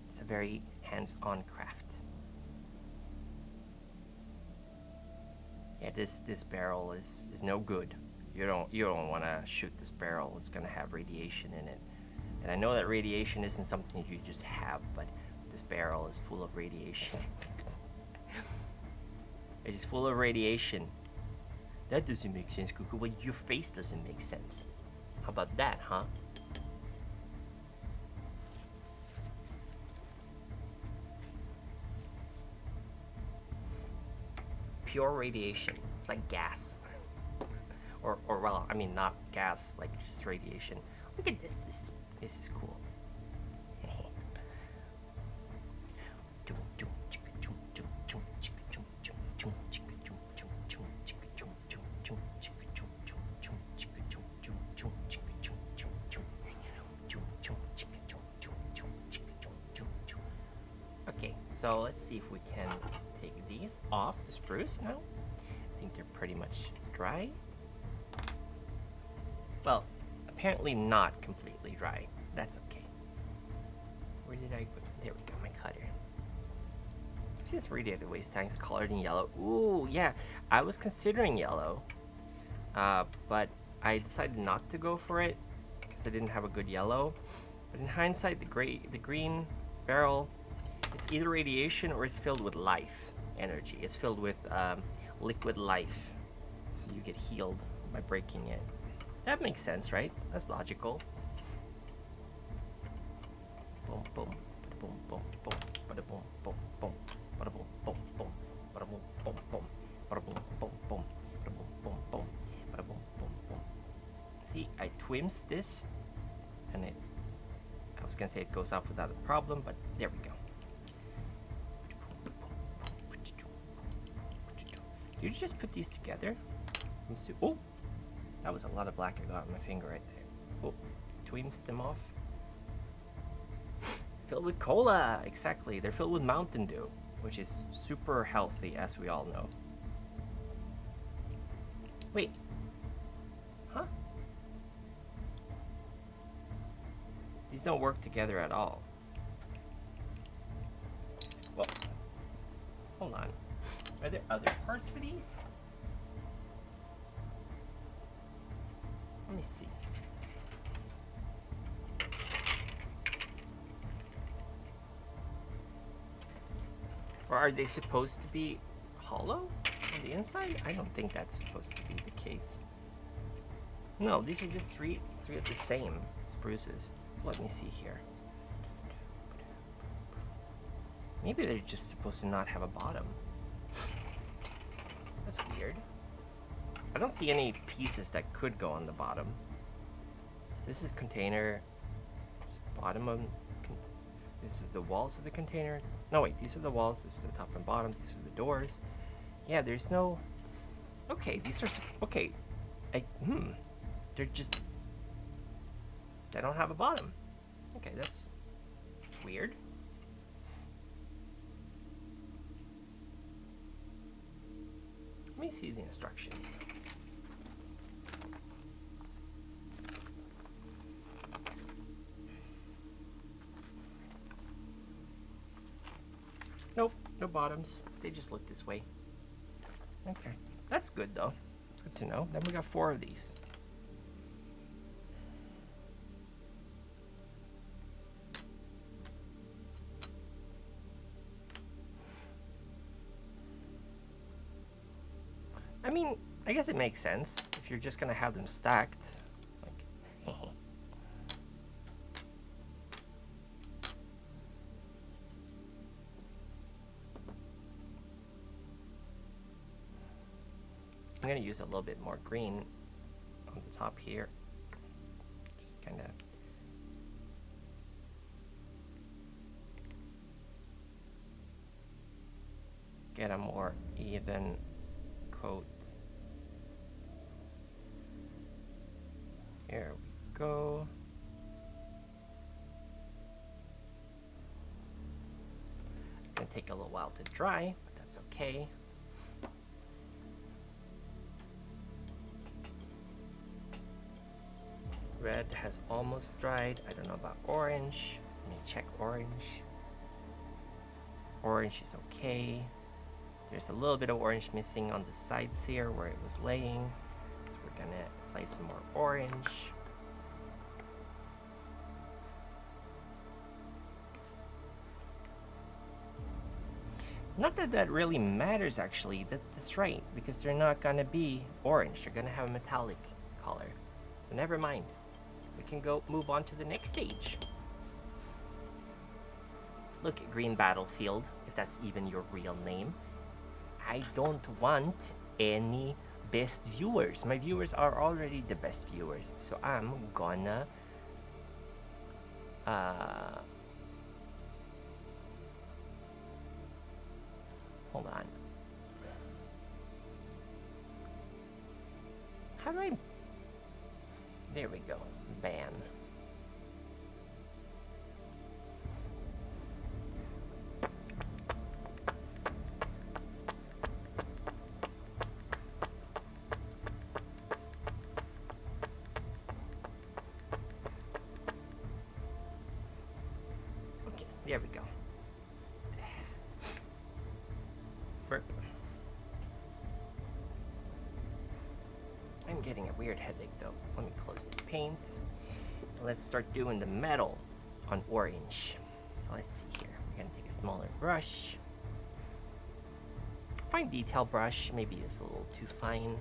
It's a very hands-on craft. Yeah, this barrel is no good. You don't want to shoot this barrel. It's gonna have radiation in it, and I know that radiation isn't something you just have, but this barrel is full of radiation. It's full of radiation. That doesn't make sense, Cuckoo. Well, your face doesn't make sense. How about that, huh? Pure radiation. It's like gas. or well, I mean, not gas, like just radiation. Look at this. This is cool. Okay, so let's see if we can take these off the spruce now. I think they're pretty much dry. Well, apparently not completely dry. That's okay. Where did I put? There we go, my cutter. This is radiated waste tanks colored in yellow. Ooh, yeah. I was considering yellow, but I decided not to go for it because I didn't have a good yellow. But in hindsight, the green barrel, it's either radiation or it's filled with life energy. It's filled with liquid life, so you get healed by breaking it. That makes sense, right? That's logical. Boom, boom, boom, boom, boom, bada boom, boom, boom, bada boom, boom, boom, bada boom, boom, boom, bada boom, boom, boom, bada boom, boom, boom, bada boom, boom, boom. See, I twims this, and I was gonna say it goes off without a problem, but there we go. You just put these together. Oh, that was a lot of black I got on my finger right there. Oh, tweams them off. Filled with cola, exactly. They're filled with Mountain Dew, which is super healthy, as we all know. Wait. Huh? These don't work together at all. Well, hold on. Are there other parts for these? Let me see. Or are they supposed to be hollow on the inside? I don't think that's supposed to be the case. No, these are just three of the same spruces. Let me see here. Maybe they're just supposed to not have a bottom. That's weird. I don't see any pieces that could go on the bottom. This is container. Bottom of. This is the walls of the container. No, wait, these are the walls. This is the top and bottom. These are the doors. Yeah, there's no. Okay, these are. Okay. They're just. They don't have a bottom. Okay, that's weird. Let me see the instructions. Nope, no bottoms. They just look this way. Okay, that's good though. It's good to know. Then we got 4 of these. mean, I guess it makes sense if you're just gonna have them stacked. Like, I'm gonna use a little bit more green on the top here. Just kind of get a more even coat. Here we go. It's gonna take a little while to dry, but that's okay. Red has almost dried. I don't know about orange. Let me check orange. Orange is okay. There's a little bit of orange missing on the sides here where it was laying. So we're gonna apply some more orange. Not that that really matters actually, that's right, because they're not gonna be orange, they're gonna have a metallic color. So never mind. We can go move on to the next stage. Look at Green Battlefield, if that's even your real name. I don't want any best viewers. My viewers are already the best viewers. So I'm gonna hold on. How do I... There we go. Ban. Okay, there we go. I'm getting a weird headache though. Let me close this paint. Let's start doing the metal on orange. So let's see here. We're gonna take a smaller brush. Fine detail brush. Maybe it's a little too fine.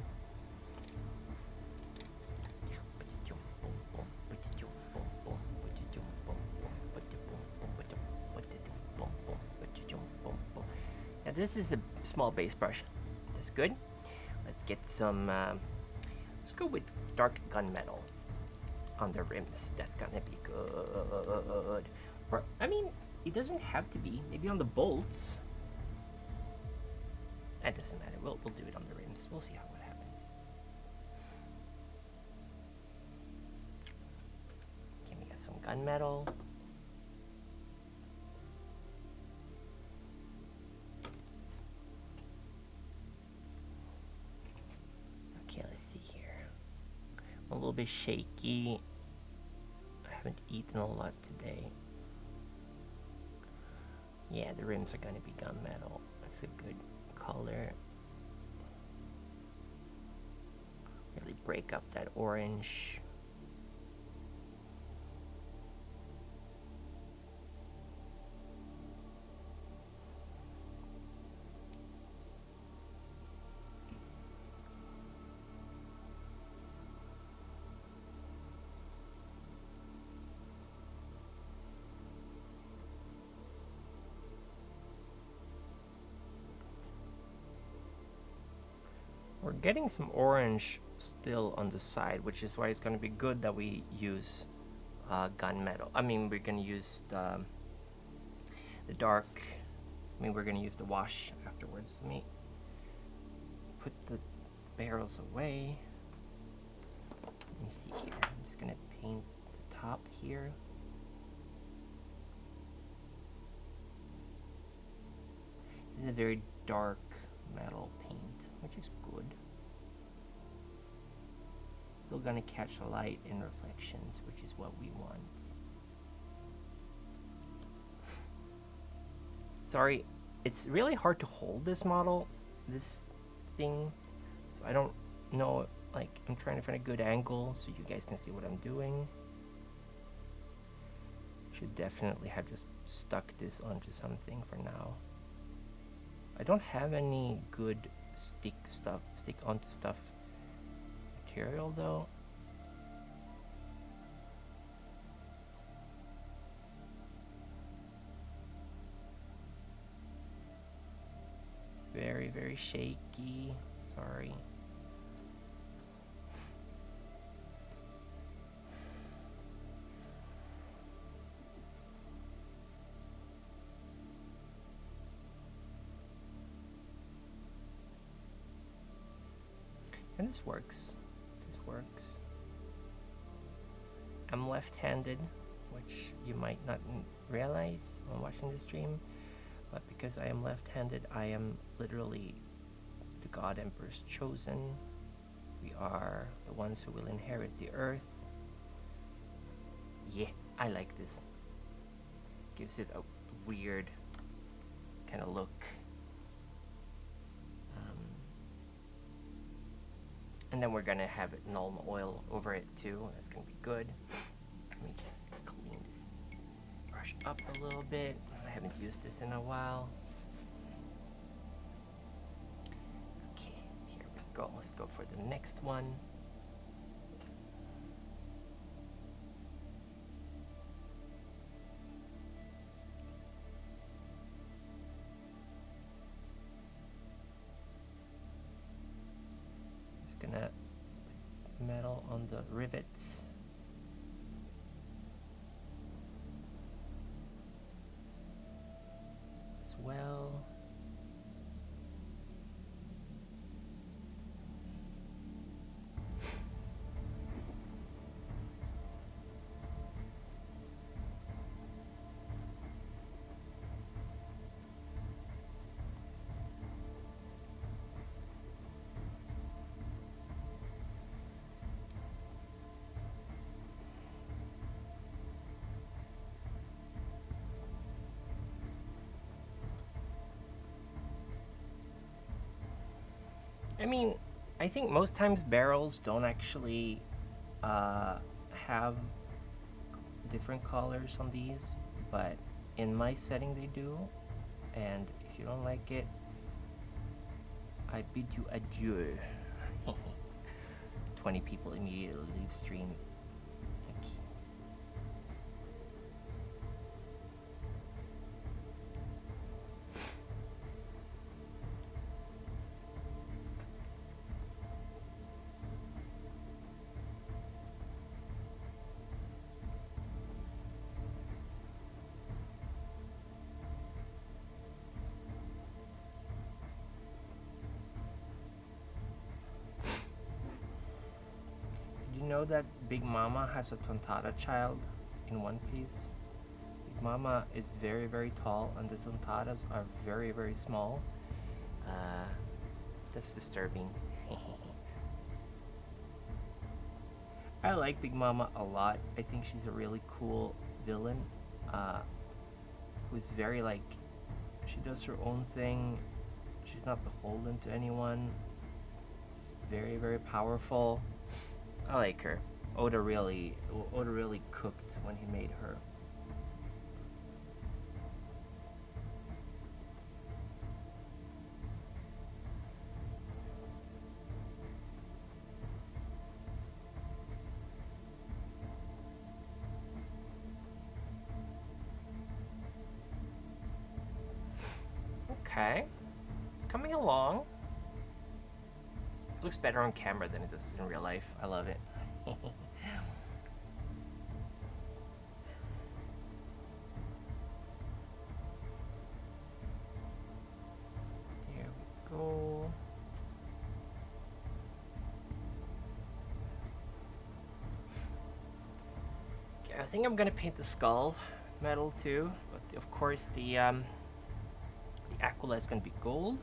Now this is a small base brush. That's good. Let's get some... let's go with dark gunmetal on the rims. That's gonna be good. Or, I mean, it doesn't have to be. Maybe on the bolts. That doesn't matter. We'll do it on the rims. We'll see what happens. Okay, we got some gunmetal. Okay, let's see here. I'm a little bit shaky. I haven't eaten a lot today. Yeah, the rims are gonna be gunmetal. That's a good color. Really break up that orange. We're getting some orange still on the side, which is why it's going to be good that we use gunmetal. I mean, we're going to use the dark. I mean, we're going to use the wash afterwards. Let me put the barrels away. Let me see here. I'm just going to paint the top here. This is a very dark metal paint, which is good. Still gonna catch a light and reflections, which is what we want. Sorry, it's really hard to hold this model, this thing, so I don't know, like, I'm trying to find a good angle so you guys can see what I'm doing. Should definitely have just stuck this onto something for now. I don't have any good stick onto stuff material though. Very, very shaky. Sorry. And this works. This works. I'm left-handed, which you might not realize when watching the stream, but because I am left-handed, I am literally the God Emperor's chosen. We are the ones who will inherit the earth. Yeah, I like this. Gives it a weird kind of look. And then we're gonna have it null oil over it too. That's gonna be good. Let me just clean this brush up a little bit. I haven't used this in a while. Okay, here we go. Let's go for the next one. Just gonna put metal on the rivets. As well. I mean, I think most times barrels don't actually have different colors on these, but in my setting they do, and if you don't like it, I bid you adieu. 20 people immediately leave stream. Did you know that Big Mama has a Tontada child in One Piece? Big Mama is very, very tall, and the Tontadas are very, very small. That's disturbing. I like Big Mama a lot. I think she's a really cool villain, who's very like, she does her own thing. She's not beholden to anyone. She's very, very powerful. I like her. Oda really cooked when he made her. Okay, it's coming along. It looks better on camera than it does in real life. I love it. Here we go. Okay, I think I'm gonna paint the skull metal too, but of course the Aquila is gonna be gold.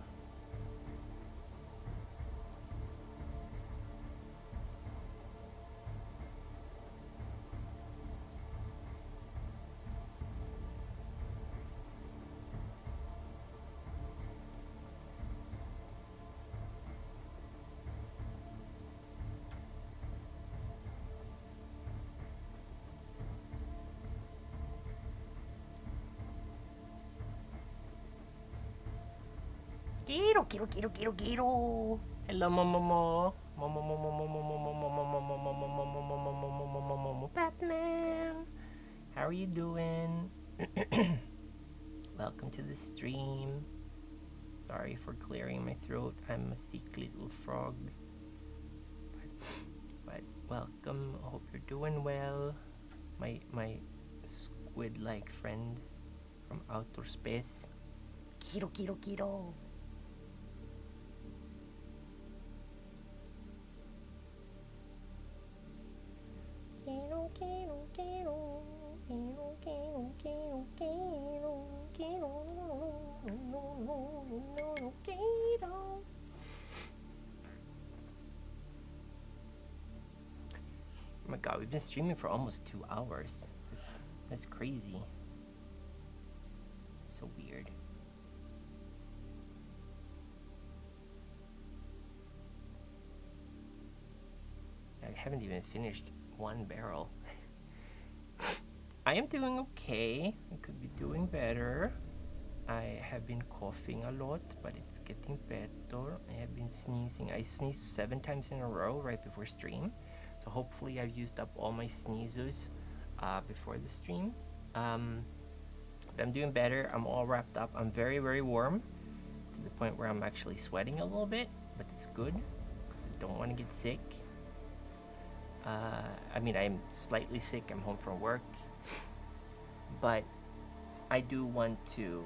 Kiro, kiro, kiro, kiro, kiro. Hello, Momomo. Momomo, Batman. How are you doing? Welcome to the stream. Sorry for clearing my throat. I'm a sick little frog. But welcome. I hope you're doing well. My squid-like friend from outer space. Kiro, kiro, kiro. Kiro, kiro, kiro. Kiro, kiro, kiro, kiro. Kiro, kiro. Oh my god, we've been streaming for almost 2 hours. That's crazy. So weird. I haven't even finished one barrel. I am doing okay. I could be doing better. I have been coughing a lot, but it's getting better. I have been sneezing. I sneezed 7 times in a row right before stream. So hopefully I've used up all my sneezes before the stream. I'm doing better. I'm all wrapped up. I'm very, very warm to the point where I'm actually sweating a little bit, but it's good because I don't want to get sick. I mean, I'm slightly sick. I'm home from work, but I do want to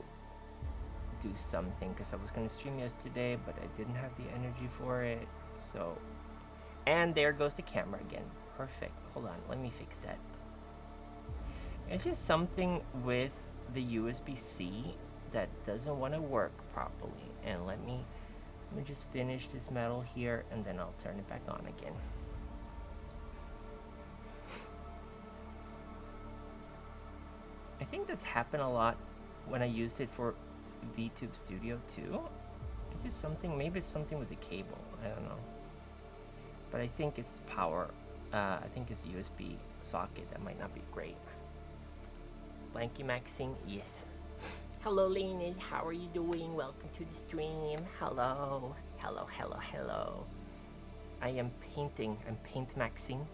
do something because I was going to stream yesterday, but I didn't have the energy for it. So, and there goes the camera again. Perfect. Hold on, let me fix that. It's just something with the USB-C that doesn't want to work properly. And let me just finish this metal here, and then I'll turn it back on again. I think that's happened a lot when I used it for VTube Studio too. It's just something, maybe it's something with the cable, I don't know. But I think it's the power, I think it's USB socket that might not be great. Blanky Maxing, yes. Hello Leonid, how are you doing? Welcome to the stream. Hello, hello, hello, hello. I am painting, I'm paint maxing.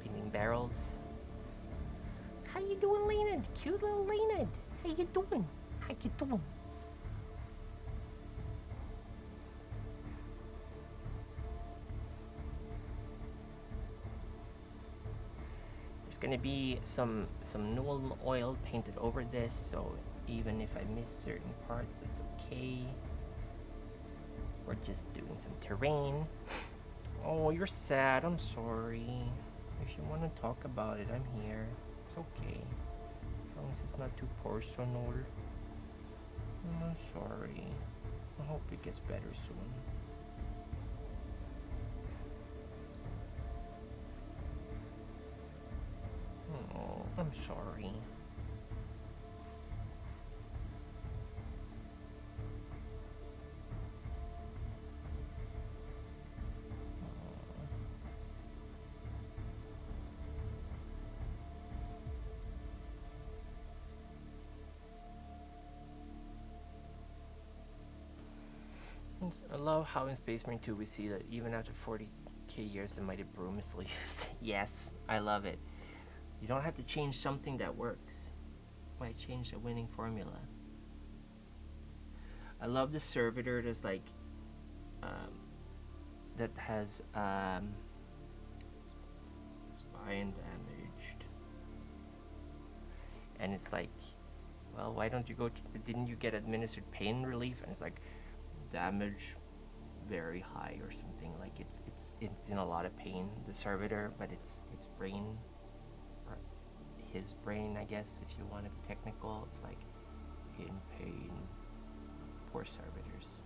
Painting barrels. How you doing, Leonid? Cute little Leonid. How you doing? How you doing? There's gonna be some Newell oil painted over this, so even if I miss certain parts, that's okay. We're just doing some terrain. Oh, you're sad. I'm sorry. If you want to talk about it, I'm here. It's okay. As long as it's not too personal. I'm sorry. I hope it gets better soon. Oh, I'm sorry. I love how in Space Marine 2 we see that even after 40k years the mighty broom is still used. Yes, I love it. You don't have to change something that works. Why change the winning formula? I love the servitor that's like that has spine damaged, and it's like, well, why don't you go didn't you get administered pain relief? And it's like, damage very high or something. Like it's in a lot of pain, the servitor, but it's brain, or his brain, I guess, if you want to be technical. It's like in pain. Poor servitors.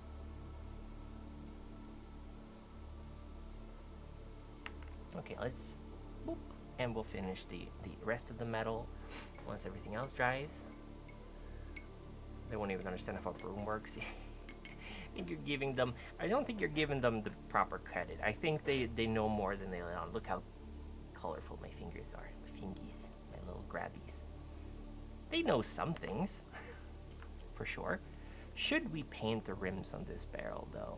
Okay, let's boop, and we'll finish the rest of the metal once everything else dries. They won't even understand how broom works. I think you're giving them, I don't think you're giving them the proper credit. I think they know more than they let on. Look how colorful my fingers are. My fingies, my little grabbies. They know some things, for sure. Should we paint the rims on this barrel though?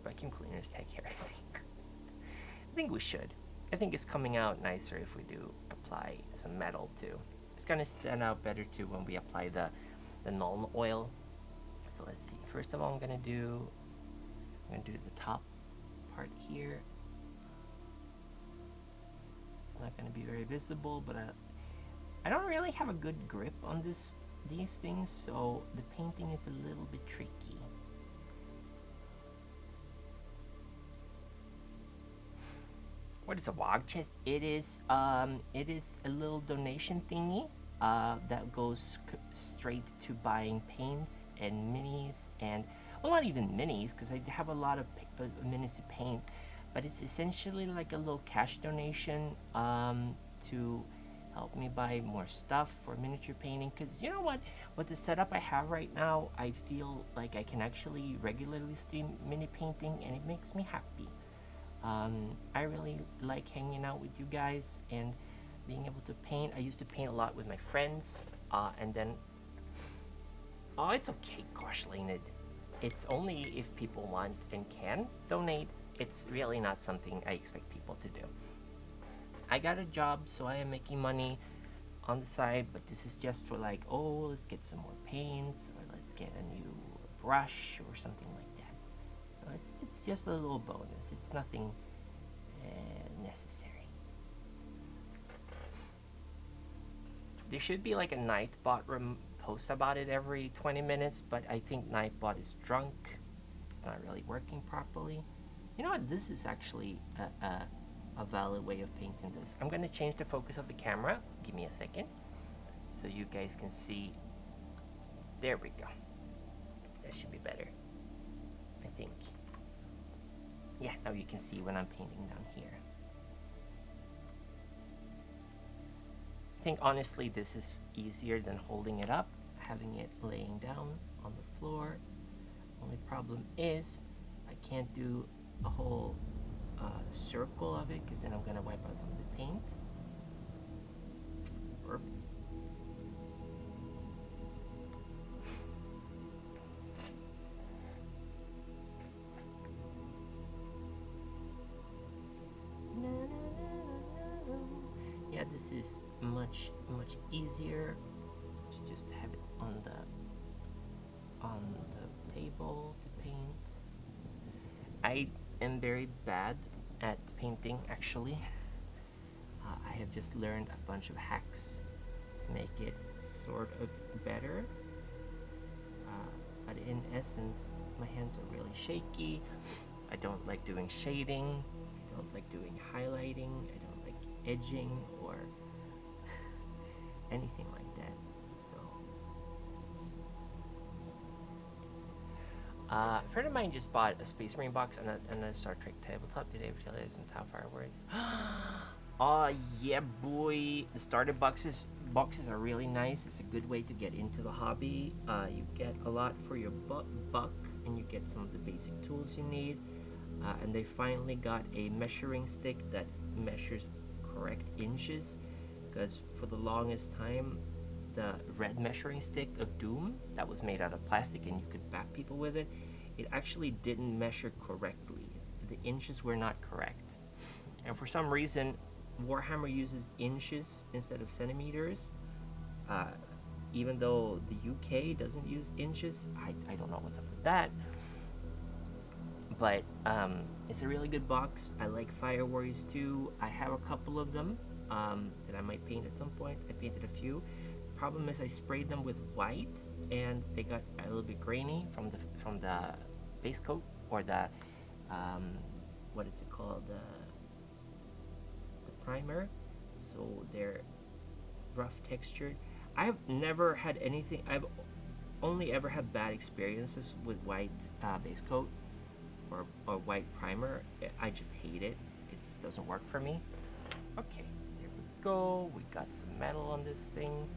Vacuum cleaners take heresy. I think we should. I think it's coming out nicer if we do apply some metal too. It's gonna stand out better too when we apply the Nuln oil. So let's see. First of all, I'm gonna do the top part here. It's not gonna be very visible, but I don't really have a good grip on these things, so the painting is a little bit tricky. What is a wog chest? It is a little donation thingy that goes straight to buying paints and minis, and well, not even minis because I have a lot of minis to paint, but it's essentially like a little cash donation to help me buy more stuff for miniature painting. Because you know what, with the setup I have right now, I feel like I can actually regularly stream mini painting, and it makes me happy. I really like hanging out with you guys and being able to paint. I used to paint a lot with my friends, and then it's okay, gosh Laned. It's only if people want and can donate. It's really not something I expect people to do. I got a job, so I am making money on the side, but this is just for like, oh, let's get some more paints, or let's get a new brush or something like that. So it's just a little bonus. It's nothing necessary. There should be like a Nightbot post about it every 20 minutes, but I think Nightbot is drunk. It's not really working properly. You know what? This is actually a valid way of painting this. I'm going to change the focus of the camera. Give me a second so you guys can see. There we go. That should be better, I think. Yeah, now you can see when I'm painting down here. I think honestly this is easier than holding it up, having it laying down on the floor. Only problem is I can't do a whole circle of it, because then I'm gonna wipe out some of the paint. Burp. Yeah, this is much easier to just have it on the table to paint. I am very bad at painting, actually. I have just learned a bunch of hacks to make it sort of better, but in essence my hands are really shaky. I don't like doing shading, I don't like doing highlighting, I don't like edging or anything like that. So a friend of mine just bought a Space Marine box and a Star Trek tabletop today, which I some Tau Fireworks. Oh yeah, boy! The starter boxes are really nice. It's a good way to get into the hobby. You get a lot for your buck, and you get some of the basic tools you need. And they finally got a measuring stick that measures correct inches, because for the longest time the red measuring stick of Doom that was made out of plastic and you could bat people with it, it actually didn't measure correctly. The inches were not correct, and for some reason Warhammer uses inches instead of centimeters, even though the UK doesn't use inches. I don't know what's up with that, but it's a really good box. I like Fire Warriors too. I have a couple of them that I might paint at some point. I painted a few. Problem is I sprayed them with white and they got a little bit grainy from the base coat, or the what is it called, the primer, so they're rough textured. I've never had anything, I've only ever had bad experiences with white base coat or white primer. I just hate it. It just doesn't work for me. Okay, there we go. We got some metal on this thing.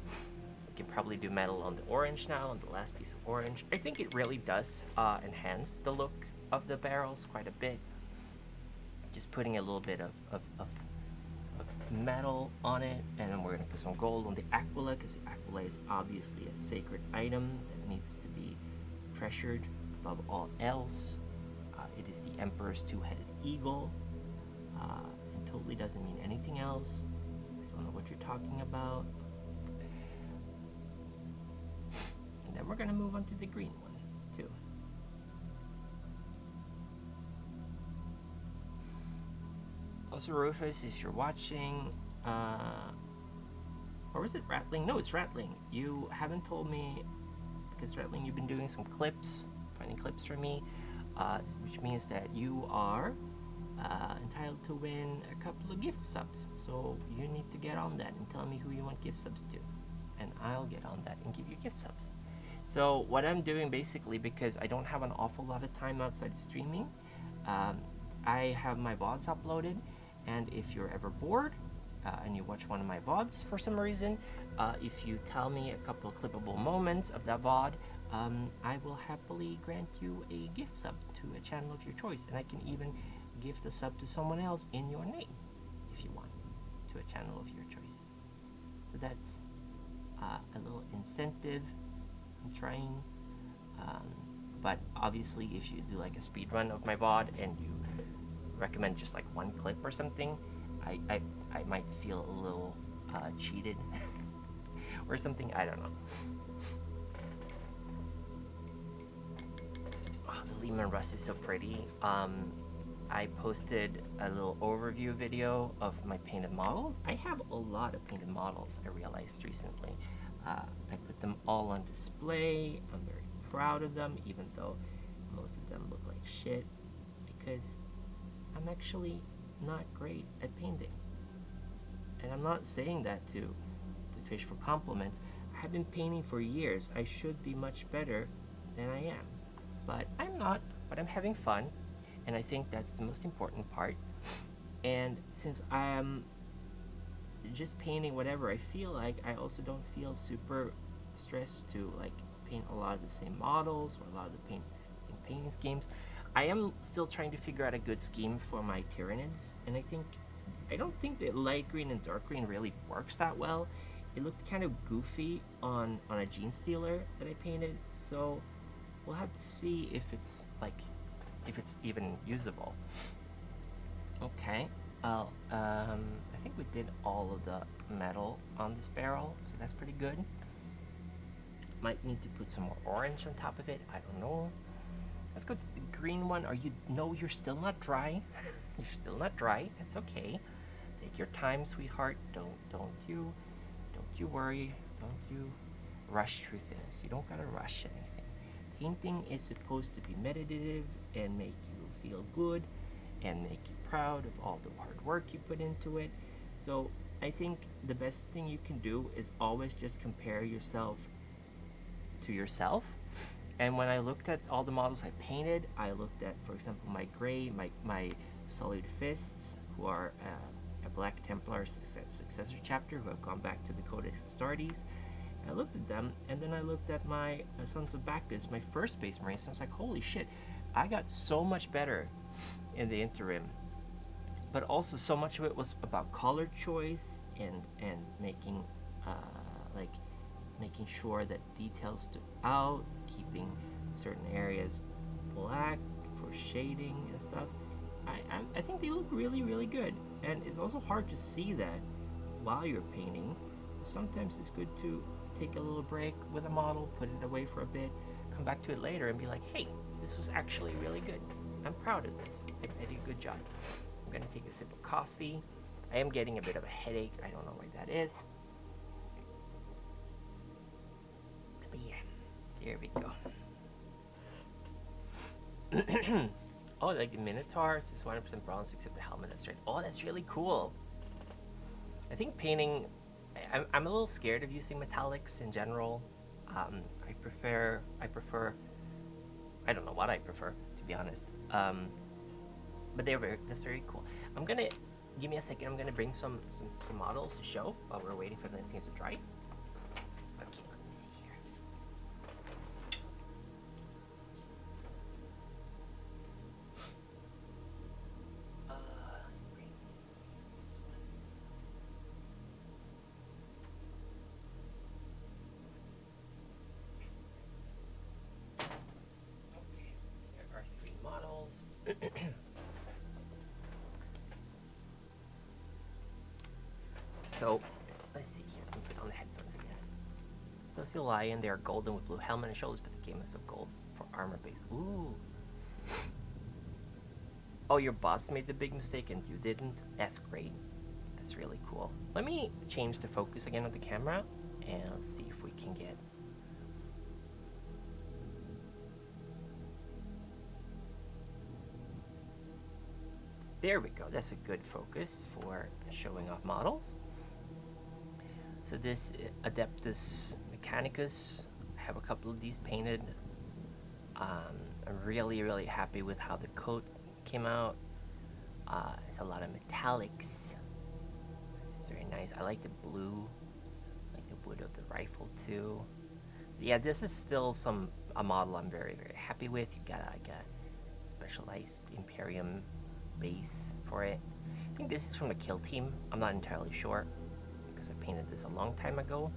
We can probably do metal on the orange now, on the last piece of orange. I think it really does enhance the look of the barrels quite a bit. Just putting a little bit of metal on it, and then we're going to put some gold on the Aquila, because the Aquila is obviously a sacred item that needs to be treasured above all else. It is the Emperor's two-headed eagle. It totally doesn't mean anything else. I don't know what you're talking about. And then we're gonna move on to the green one too. Also, Rufus, if you're watching, or was it Rattling? No, it's Rattling. You haven't told me, because Rattling, you've been doing some clips, finding clips for me, which means that you are entitled to win a couple of gift subs. So you need to get on that and tell me who you want gift subs to, and I'll get on that and give you gift subs. So what I'm doing basically, because I don't have an awful lot of time outside of streaming, I have my VODs uploaded, and if you're ever bored and you watch one of my VODs for some reason, if you tell me a couple of clippable moments of that VOD, I will happily grant you a gift sub to a channel of your choice, and I can even give the sub to someone else in your name if you want, to a channel of your choice. So that's a little incentive I'm trying, but obviously if you do like a speed run of my VOD and you recommend just like one clip or something, I might feel a little cheated or something, I don't know. Oh, the Lehman Russ is so pretty. I posted a little overview video of my painted models. I have a lot of painted models, I realized recently. I put them all on display. I'm very proud of them, even though most of them look like shit, because I'm actually not great at painting. And I'm not saying that to fish for compliments. I have been painting for years. I should be much better than I am. But I'm not, but I'm having fun, and I think that's the most important part. And since I am just painting whatever I feel like, I also don't feel super stressed to like paint a lot of the same models or a lot of the painting schemes. I am still trying to figure out a good scheme for my Tyranids, and I don't think that light green and dark green really works that well. It looked kind of goofy on a Gene Stealer that I painted, so we'll have to see if it's even usable. Okay. I think we did all of the metal on this barrel, so that's pretty good. Might need to put some more orange on top of it, I don't know. Let's go to the green one. No, you're still not dry. You're still not dry, that's okay. Take your time, sweetheart. Don't you worry, don't you rush through things. You don't gotta rush anything. Painting is supposed to be meditative and make you feel good and make you proud of all the hard work you put into it. So I think the best thing you can do is always just compare yourself to yourself. And when I looked at all the models I painted, I looked at, for example, my gray, my solid fists, who are a Black Templar successor chapter, who have gone back to the Codex Astartes. I looked at them, and then I looked at my Sons of Bacchus, my first Space Marines, and I was like, holy shit, I got so much better in the interim. But also so much of it was about color choice and making making sure that details stood out, keeping certain areas black for shading and stuff. I think they look really, really good, and it's also hard to see that while you're painting. Sometimes it's good to take a little break with a model, put it away for a bit, come back to it later and be like, hey, this was actually really good. I'm proud of this. I did a good job. I'm gonna take a sip of coffee. I am getting a bit of a headache. I don't know why that is. But yeah, there we go. Oh, like the Minotaurs is 100% bronze except the helmet. That's right. Oh, that's really cool. I think painting, I'm a little scared of using metallics in general. I prefer, I don't know what I prefer, to be honest. But that's very cool. Give me a second, I'm gonna bring some models to show while we're waiting for the things to dry. Okay, let me see here. Let's bring So, let's see here. Let me put on the headphones again. Celestial Lion, they are golden with blue helmet and shoulders, but the game is of gold for armor base. Ooh. Oh, your boss made the big mistake and you didn't? That's great. That's really cool. Let me change the focus again of the camera and let's see if we can get... There we go. That's a good focus for showing off models. So this Adeptus Mechanicus, I have a couple of these painted. I'm really happy with how the coat came out. It's a lot of metallics. It's very nice. I like the blue, like the wood of the rifle too. But yeah, this is still a model I'm very happy with. You got like a specialized Imperium base for it. I think this is from the Kill Team. I'm not entirely sure because I painted this a long time ago.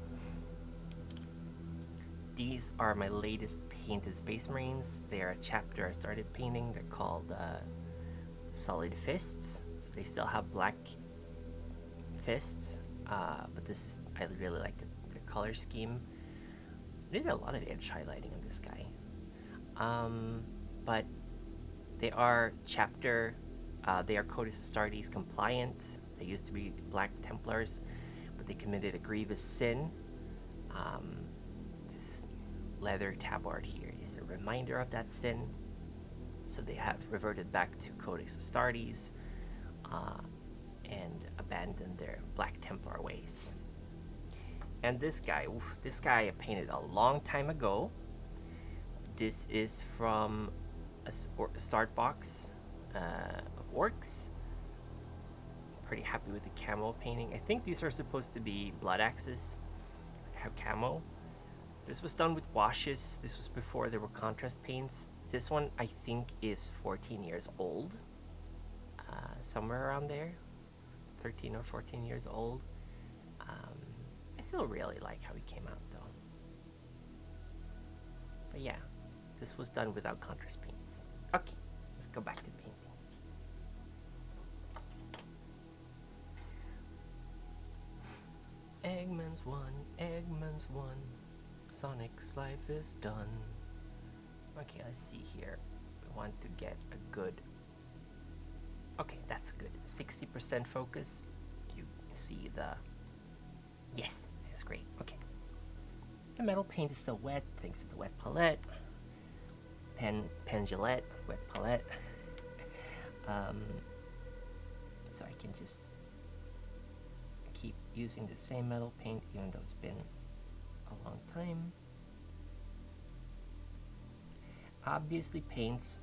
These are my latest painted Space Marines. They are a chapter I started painting. They're called Solid Fists. So they still have black fists, but this is, I really like the color scheme. They did a lot of edge highlighting on this guy. But they are chapter, they are Codice Astartes compliant. They used to be Black Templars, but they committed a grievous sin. This leather tabard here is a reminder of that sin. So they have reverted back to Codex Astartes and abandoned their Black Templar ways. And this guy I painted a long time ago. This is from a start box of orcs. Pretty happy with the camo painting. I think these are supposed to be blood axes. They have camo. This was done with washes. This was before there were contrast paints. This one I think is 14 years old. Somewhere around there. 13 or 14 years old. I still really like how he came out though. But yeah, this was done without contrast paints. Okay, let's go back to painting. Eggman's won, Eggman's won. Sonic's life is done. Okay, let's see here. We want to get a good... Okay, that's good. 60% focus. You see the... Yes, that's great. Okay. The metal paint is still wet thanks to the wet palette. Pen Gillette, wet palette. So I can just keep using the same metal paint even though it's been a long time. Obviously paints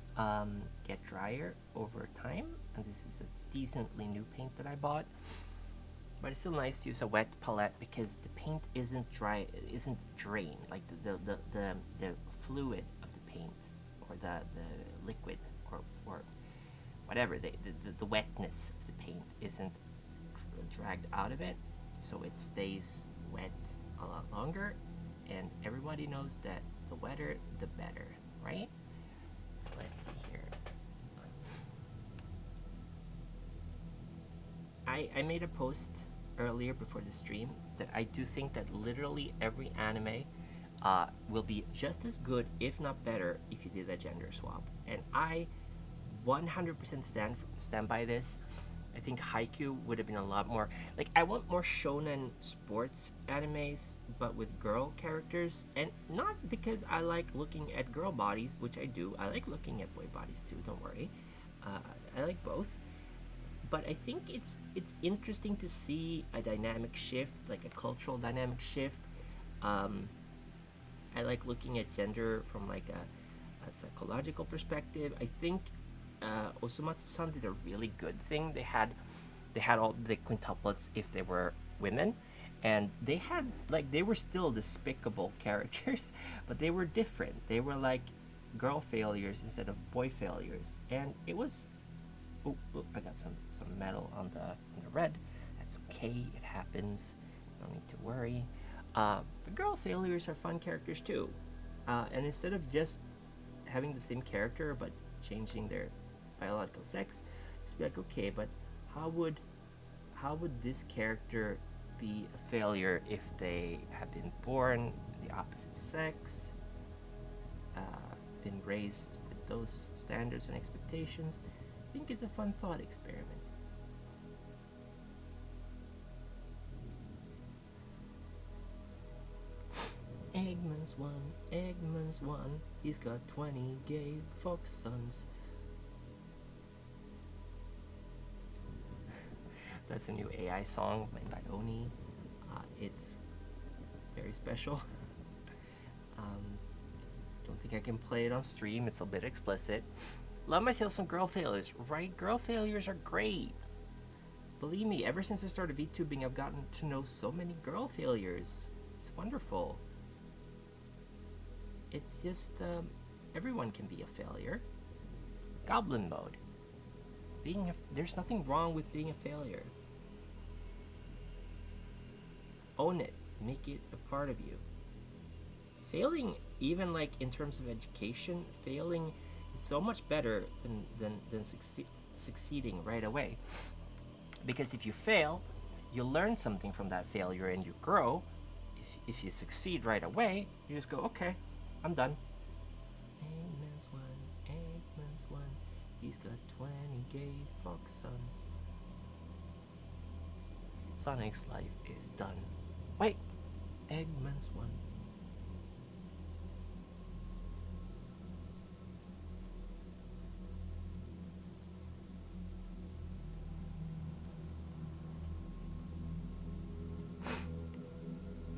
get drier over time, and this is a decently new paint that I bought, but it's still nice to use a wet palette because the paint isn't dry, it isn't drained, like the fluid of the paint or the liquid or whatever, the wetness of the paint isn't dragged out of it, so it stays wet a lot longer, and everybody knows that the wetter the better, right? So let's see here. I made a post earlier before the stream that I do think that literally every anime will be just as good, if not better, if you did a gender swap. And I 100% stand by this. I think Haikyuu would have been a lot more... Like, I want more shonen sports animes, but with girl characters. And not because I like looking at girl bodies, which I do. I like looking at boy bodies too, don't worry. I like both. But I think it's interesting to see a dynamic shift, like a cultural dynamic shift. I like looking at gender from like a psychological perspective. I think Osomatsu-san did a really good thing. They had all the quintuplets if they were women, and they were still despicable characters, but they were different. They were like girl failures instead of boy failures, and it was... Oh, I got some metal on the red. That's okay. It happens. No need to worry. But girl failures are fun characters too. And instead of just having the same character but changing their biological sex, just be like, okay, but how would this character be a failure if they have been born the opposite sex, been raised with those standards and expectations? I think it's a fun thought experiment. Eggman's one, he's got 20 gay fox sons. That's a new AI song made by Oni. It's very special. Don't think I can play it on stream, it's a bit explicit. Love myself some girl failures, right? Girl failures are great. Believe me, ever since I started VTubing, I've gotten to know so many girl failures. It's wonderful. It's just, everyone can be a failure. Goblin mode. There's nothing wrong with being a failure. Own it. Make it a part of you. Failing, even like in terms of education, failing is so much better than succeeding right away. Because if you fail, you learn something from that failure and you grow. If you succeed right away, you just go, okay, I'm done. Eggman's one, he's got 20 gay fox sons. Sonic's life is done. Wait, Eggman's one.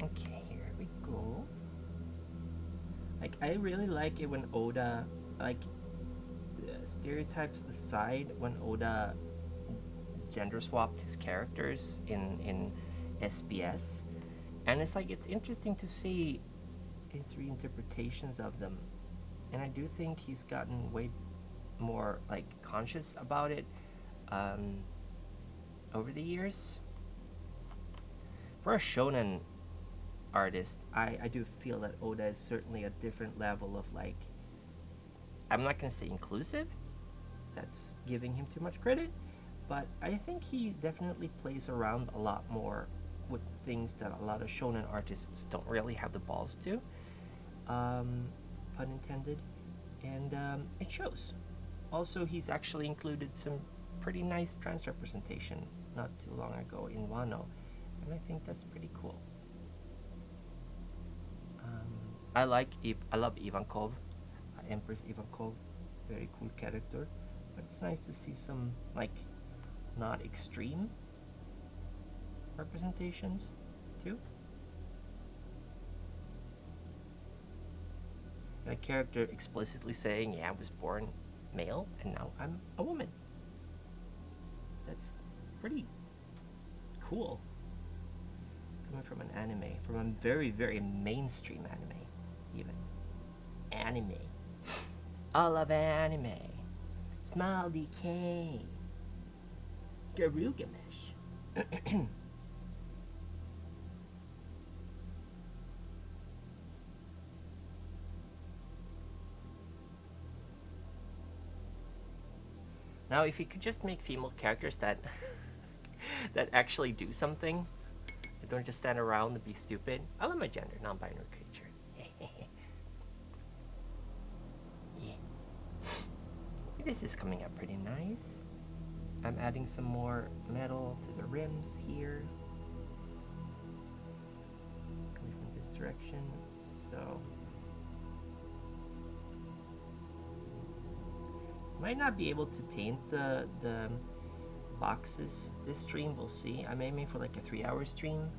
Okay, here we go. Like, I really like it when Oda, like, stereotypes aside, when Oda gender swapped his characters in SBS, and it's like, it's interesting to see his reinterpretations of them, and I do think he's gotten way more like conscious about it over the years. For a shonen artist, I do feel that Oda is certainly a different level of, like, I'm not going to say inclusive, that's giving him too much credit, but I think he definitely plays around a lot more with things that a lot of shonen artists don't really have the balls to, pun intended, and it shows. Also, he's actually included some pretty nice trans representation not too long ago in Wano, and I think that's pretty cool. I love Ivankov, Empress Ivankov, very cool character, but it's nice to see some, like, not extreme representations too. And a character explicitly saying, yeah, I was born male and now I'm a woman. That's pretty cool. Coming from an anime, from a very, very mainstream anime, even. Anime. I love anime. Smile DK. Garugamesh. Now, if you could just make female characters that that actually do something, that don't just stand around and be stupid. I love my gender, non-binary creature. Yeah. This is coming up pretty nice. I'm adding some more metal to the rims here. Coming from this direction, so might not be able to paint the boxes this stream, we'll see. I'm aiming for like a 3-hour stream.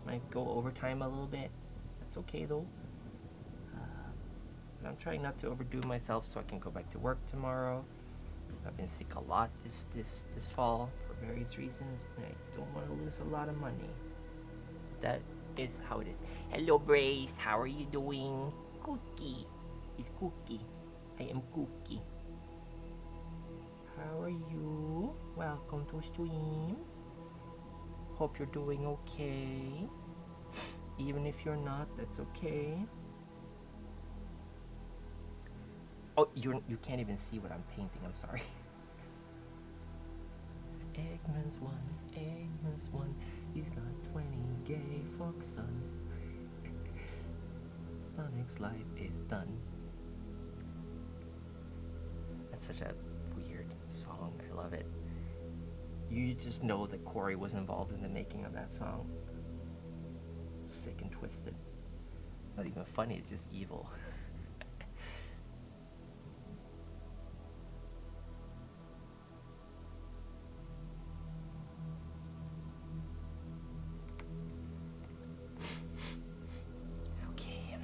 Might go overtime a little bit. That's okay though. But I'm trying not to overdo myself so I can go back to work tomorrow, because I've been sick a lot this fall for various reasons, and I don't want to lose a lot of money. That is how it is. Hello Brace, how are you doing? Cookie. It's Cookie. I am Cookie. How are you? Welcome to stream. Hope you're doing okay. Even if you're not, that's okay. Oh, you can't even see what I'm painting. I'm sorry. Eggman's one, Eggman's one. He's got 20 gay fox sons. Sonic's life is done. That's such a weird song. I love it. You just know that Corey was involved in the making of that song. Sick and twisted. Not even funny, it's just evil. Okay.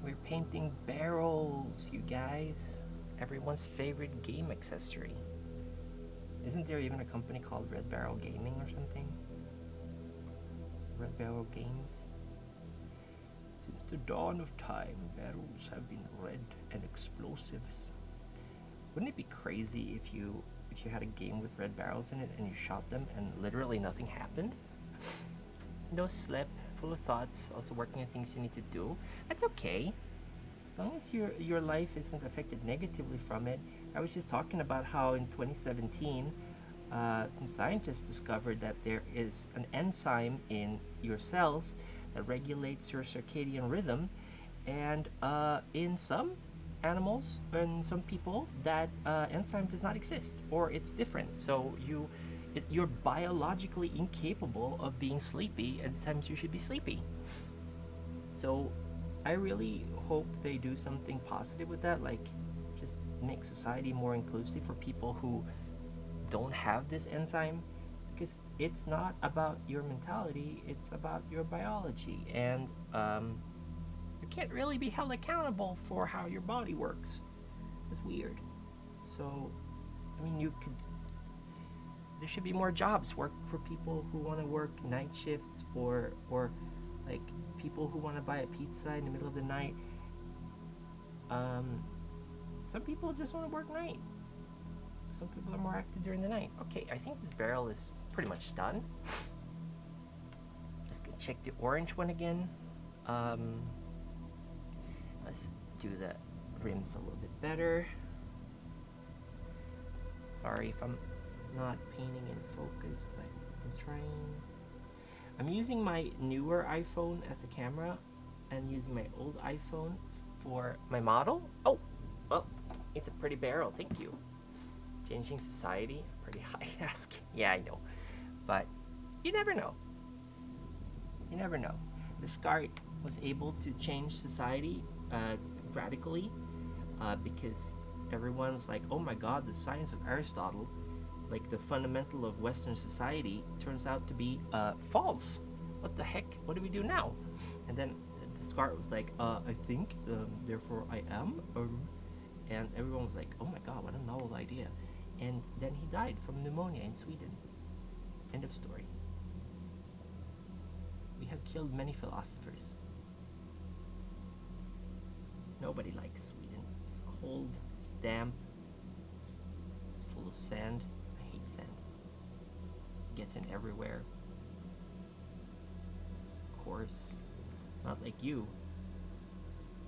We're painting barrels, you guys. Everyone's favorite game accessory. Isn't there even a company called Red Barrel Gaming or something? Red Barrel Games? Since the dawn of time, barrels have been red and explosives. Wouldn't it be crazy if you had a game with red barrels in it and you shot them and literally nothing happened? No slip, full of thoughts, also working on things you need to do. That's okay. As long as your life isn't affected negatively from it. I was just talking about how in 2017, some scientists discovered that there is an enzyme in your cells that regulates your circadian rhythm, and in some animals and some people, that enzyme does not exist, or it's different. So you're biologically incapable of being sleepy at the times you should be sleepy. So I really hope they do something positive with that, like just make society more inclusive for people who don't have this enzyme, because it's not about your mentality, it's about your biology, and you can't really be held accountable for how your body works. It's weird. So, I mean, there should be more jobs work for people who want to work night shifts, or like people who want to buy a pizza in the middle of the night. Some people just want to work night. Some people are more active during the night. Okay, I think this barrel is pretty much done. Let's go check the orange one again. Let's do the rims a little bit better. Sorry if I'm not painting in focus, but I'm trying. I'm using my newer iPhone as a camera and using my old iPhone for my model. Oh, well, it's a pretty barrel, thank you. Changing society, pretty high ask. Yeah, I know, but you never know. You never know. Descartes was able to change society radically because everyone was like, oh my god, the science of Aristotle, like the fundamental of Western society, turns out to be false. What the heck? What do we do now? And then Descartes was like, I think, therefore I am. And everyone was like, oh my god, what a novel idea. And then he died from pneumonia in Sweden. End of story. We have killed many philosophers. Nobody likes Sweden. It's cold, it's damp, it's full of sand. I hate sand. It gets in everywhere. Coarse. Not like you.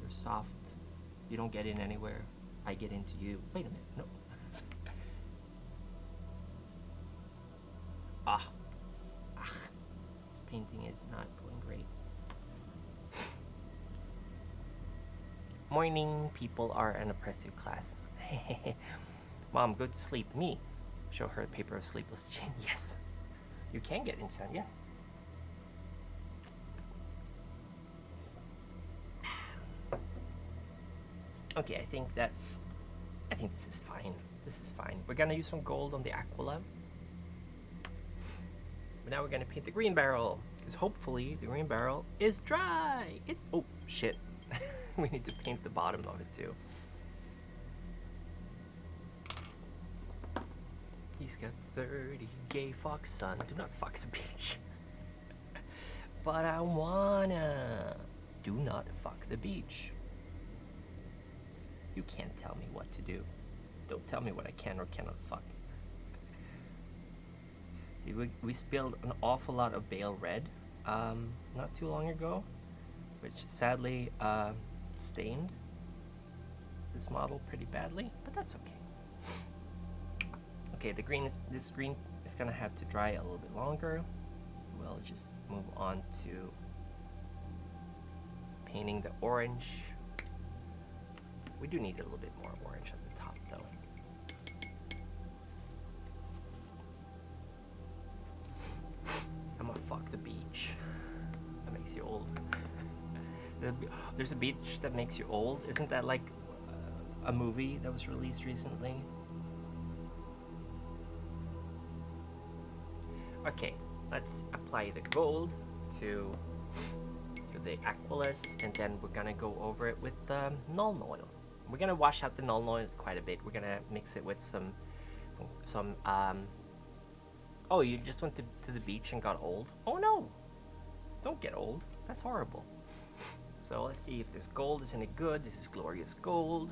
You're soft. You don't get in anywhere. I get into you. Wait a minute. No. This painting is not going great. Morning. People are an oppressive class. Mom, go to sleep. Me. Show her a paper of sleepless Jane. Yes. You can get into it, yeah. Okay, I think this is fine. This is fine. We're gonna use some gold on the Aquila. But now we're gonna paint the green barrel, because hopefully the green barrel is dry. Oh, shit. We need to paint the bottom of it too. He's got 30 gay fox son. Do not fuck the beach. But I wanna. Do not fuck the beach. You can't tell me what to do. Don't tell me what I can or cannot fuck. See, we spilled an awful lot of Bale Red not too long ago, which sadly stained this model pretty badly, but that's okay. okay, this green is gonna have to dry a little bit longer. We'll just move on to painting the orange. We do need a little bit more orange at the top though. I'm gonna fuck the beach. That makes you old. There's a beach that makes you old. Isn't that like a movie that was released recently? Okay, let's apply the gold to the aqueous, and then we're gonna go over it with Nuln Oil. We're gonna wash out the Nuln Oil quite a bit. We're gonna mix it with some oh, you just went to the beach and got old? Oh no! Don't get old. That's horrible. So let's see if this gold is any good. This is glorious gold.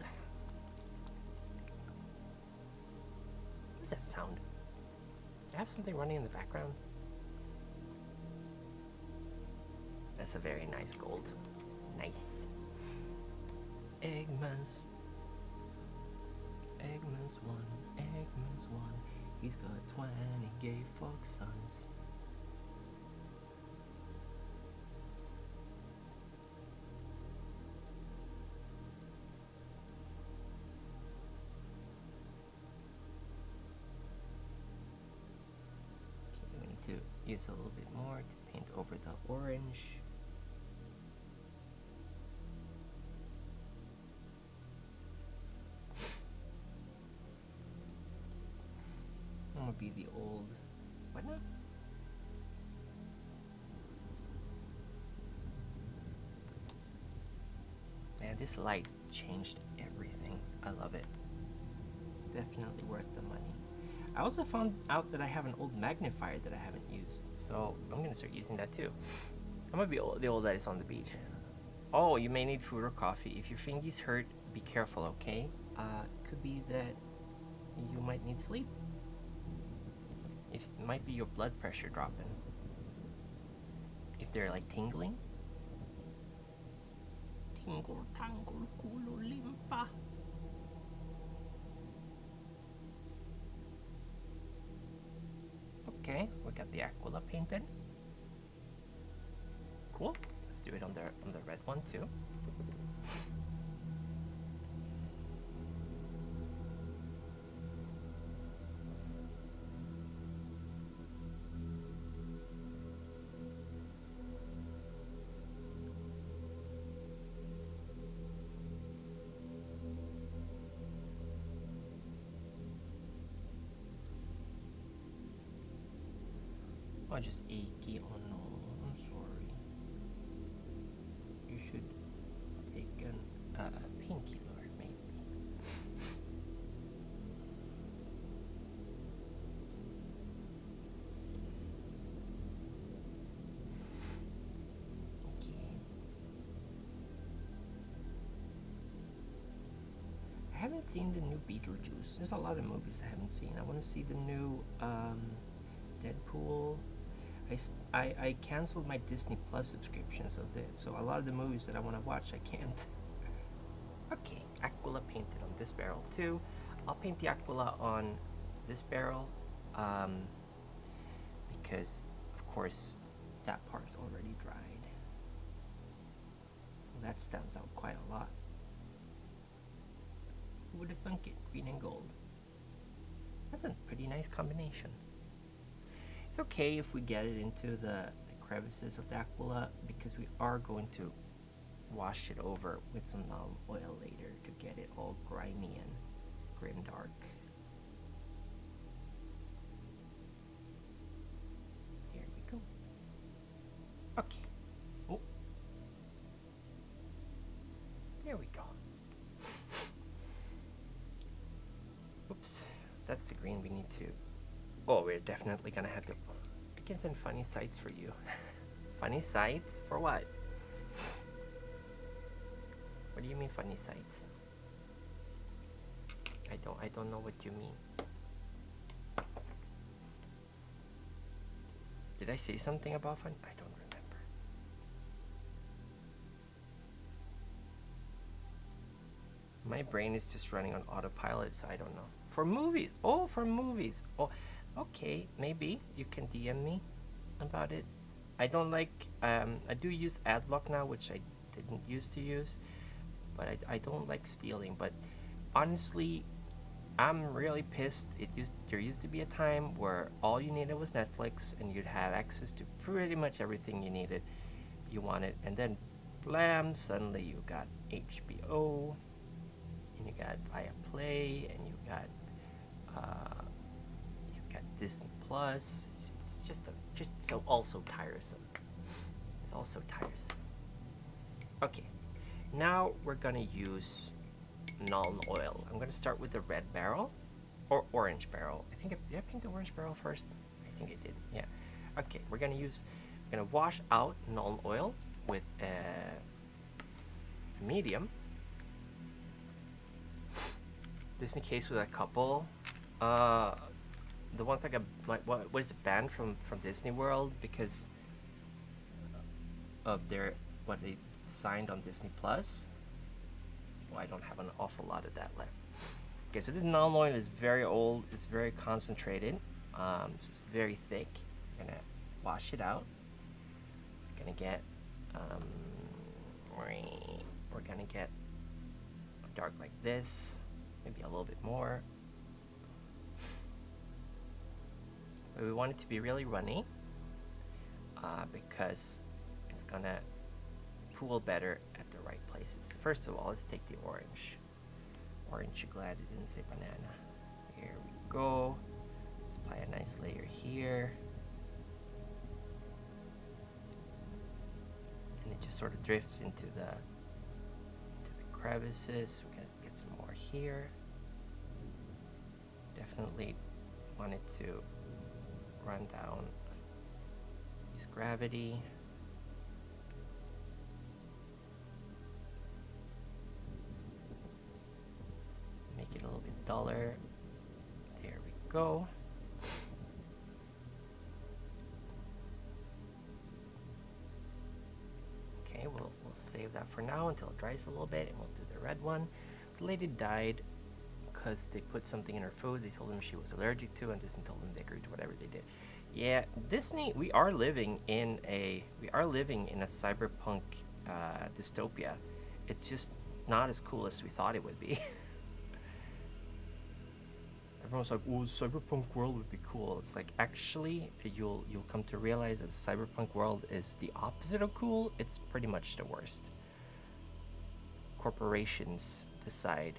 What does that sound? Do I have something running in the background? That's a very nice gold. Nice. Eggman's one. Eggman's one. He's got 20 gay fox sons. Okay, we need to use a little bit more to paint over the orange. I'm gonna be the old. What now? Man, this light changed everything. I love it. Definitely worth the money. I also found out that I have an old magnifier that I haven't used, so I'm gonna start using that too. I'm gonna be the old that is on the beach. Oh, you may need food or coffee. If your fingies hurt, be careful, okay? Could be that you might need sleep. It might be your blood pressure dropping. If they're like tingling. Tingle, tangle, culo, limpa. Okay, we got the Aquila painted. Cool. Let's do it on the red one too. Oh, just achy. Oh no, I'm sorry. You should take a painkiller, maybe. Okay. I haven't seen the new Beetlejuice. There's a lot of movies I haven't seen. I want to see the new Deadpool. I canceled my Disney Plus subscription, so a lot of the movies that I want to watch I can't. Okay, Aquila painted on this barrel too. I'll paint the Aquila on this barrel because of course that part's already dried. Well, that stands out quite a lot. Who would have thunk it? Green and gold. That's a pretty nice combination. It's okay if we get it into the crevices of the Aquila because we are going to wash it over with some Nuln Oil later to get it all grimy and grim dark. There we go. Okay. Oh. There we go. Oops. That's the green we need to... Oh, we're definitely gonna have to... I can send funny sites for you. Funny sites? For what? What do you mean funny sites? I don't know what you mean. Did I say something about fun? I don't remember. My brain is just running on autopilot, so I don't know. For movies. Oh, for movies. Oh, okay. Maybe you can DM me about it. I don't like. I do use AdBlock now, which I didn't used to use, but I don't like stealing. But honestly, I'm really pissed. There used to be a time where all you needed was Netflix, and you'd have access to pretty much everything you wanted, and then blam, suddenly you got HBO, and you got Viaplay, and you got Disney Plus. It's just so also tiresome. It's also tiresome. Okay, now we're gonna use Nuln Oil. I'm gonna start with the red barrel or orange barrel. Did I paint the orange barrel first? I think I did. Yeah. Okay, we're gonna wash out Nuln Oil with a medium. Just in case with a couple. The ones what is it, banned from Disney World because of what they signed on Disney Plus. Well, I don't have an awful lot of that left. Okay, so this Nuln Oil is very old. It's very concentrated. So it's very thick. I'm gonna wash it out. We're gonna get a dark like this, maybe a little bit more. But we want it to be really runny because it's gonna pool better at the right places. So first of all, let's take the orange. Orange, you're glad it didn't say banana. Here we go. Let's apply a nice layer here. And it just sort of drifts into the crevices. We're gonna get some more here. Definitely want it to run down, use gravity. Make it a little bit duller. There we go. Okay, we'll save that for now until it dries a little bit, and we'll do the red one. The lady died because they put something in her food they told them she was allergic to, and Disney told them they agreed to whatever they did. Yeah, Disney, we are living in a cyberpunk dystopia. It's just not as cool as we thought it would be. Everyone's like, "Oh, cyberpunk world would be cool." It's like, actually, you'll come to realize that the cyberpunk world is the opposite of cool. It's pretty much the worst. Corporations decide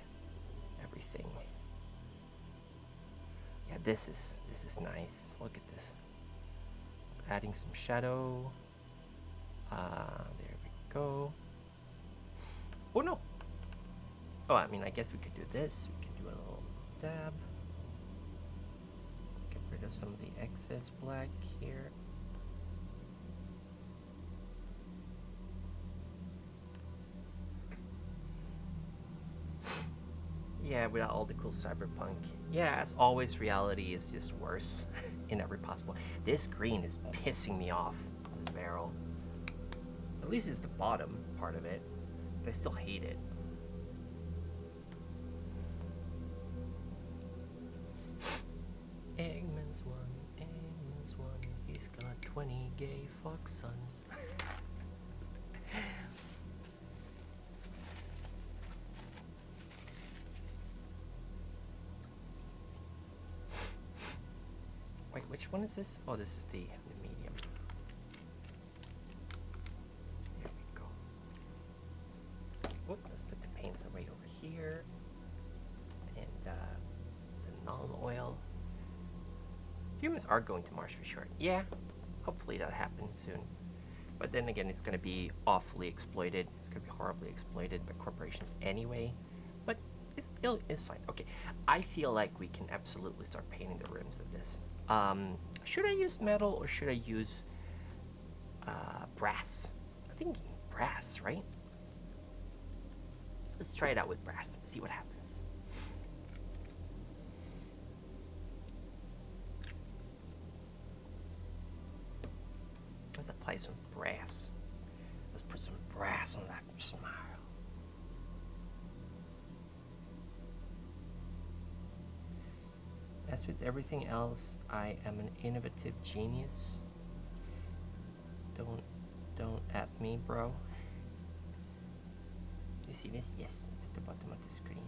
everything. Yeah, this is nice. Look at this. It's adding some shadow. There we go. Oh no. Oh, I mean, I guess we could do this. We could do a little dab. Get rid of some of the excess black here. Yeah, without all the cool cyberpunk. Yeah, as always, reality is just worse in every possible. This green is pissing me off, this barrel. At least it's the bottom part of it, but I still hate it. Eggman's one, he's got 20 gay fuck sons. Wait, which one is this? Oh, this is the medium. There we go. Oh, let's put the paints right over here. And the Nuln Oil. Humans are going to Mars for sure. Yeah, hopefully that happens soon. But then again, it's going to be awfully exploited. It's going to be horribly exploited by corporations anyway. But it's fine. Okay, I feel like we can absolutely start painting the rims of this. Should I use metal or should I use brass? I think brass, right? Let's try it out with brass and see what happens. Let's apply some brass. Let's put some brass on that smile. As with everything else, I am an innovative genius. Don't at me, bro. You see this? Yes, it's at the bottom of the screen.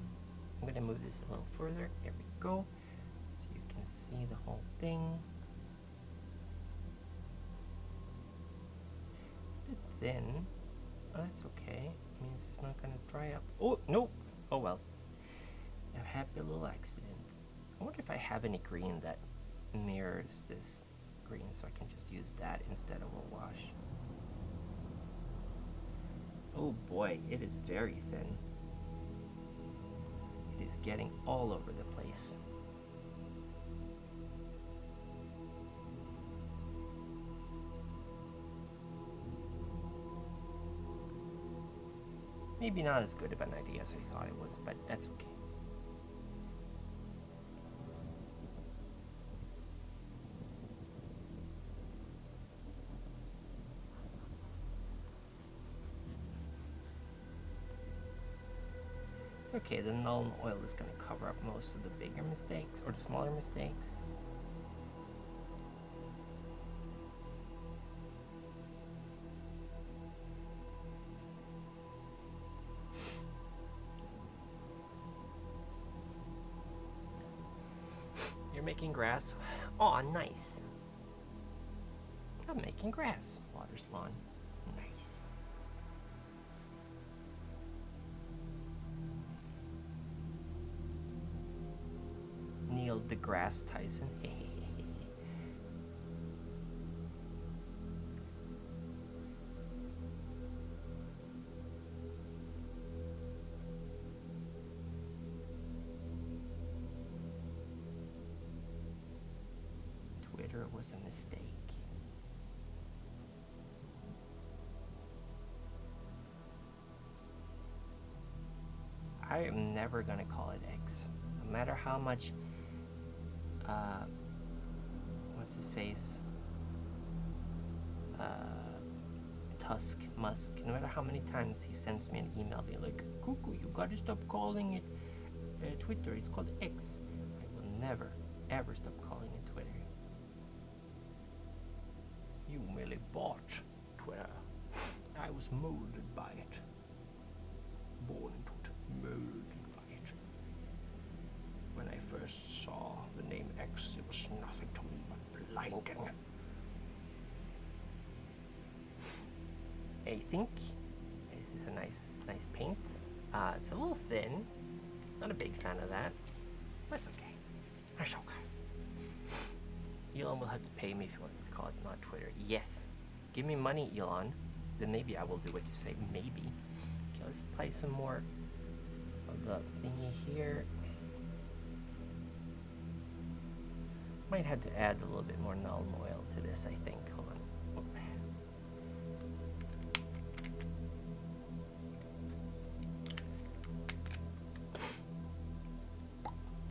I'm gonna move this a little further. There we go. So you can see the whole thing. It's a bit thin. Oh, that's okay. It means it's not gonna dry up. Oh, no! Oh well. A happy little accident. I wonder if I have any green that mirrors this green, so I can just use that instead of a wash. Oh boy, it is very thin. It is getting all over the place. Maybe not as good of an idea as I thought it was, but that's okay. Okay, the Nuln oil is going to cover up most of the bigger mistakes, or the smaller mistakes. You're making grass? Aw, nice. I'm making grass. Water's lawn. Nice. Neil deGrasse Tyson. Twitter was a mistake. I am never gonna call it X. No matter how much what's his face? Musk. No matter how many times he sends me an email being like, Cuckoo, you gotta stop calling it Twitter, it's called X. I will never, ever stop calling it Twitter. You merely bought Twitter. I was molded by it. Born into it, molded by it. When I first saw the name X, it was nothing to me but blinding. I think this is a nice paint. It's a little thin. Not a big fan of that. But it's okay. It's okay. Elon will have to pay me if he wants me to call it not Twitter. Yes. Give me money, Elon. Then maybe I will do what you say. Maybe. Okay, let's apply some more of the thingy here. Might have to add a little bit more Nuln oil to this, I think. Hold on. Whoop.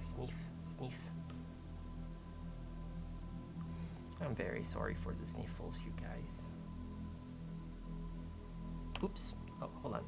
Sniff. I'm very sorry for the sniffles, you guys. Oops. Oh, hold on.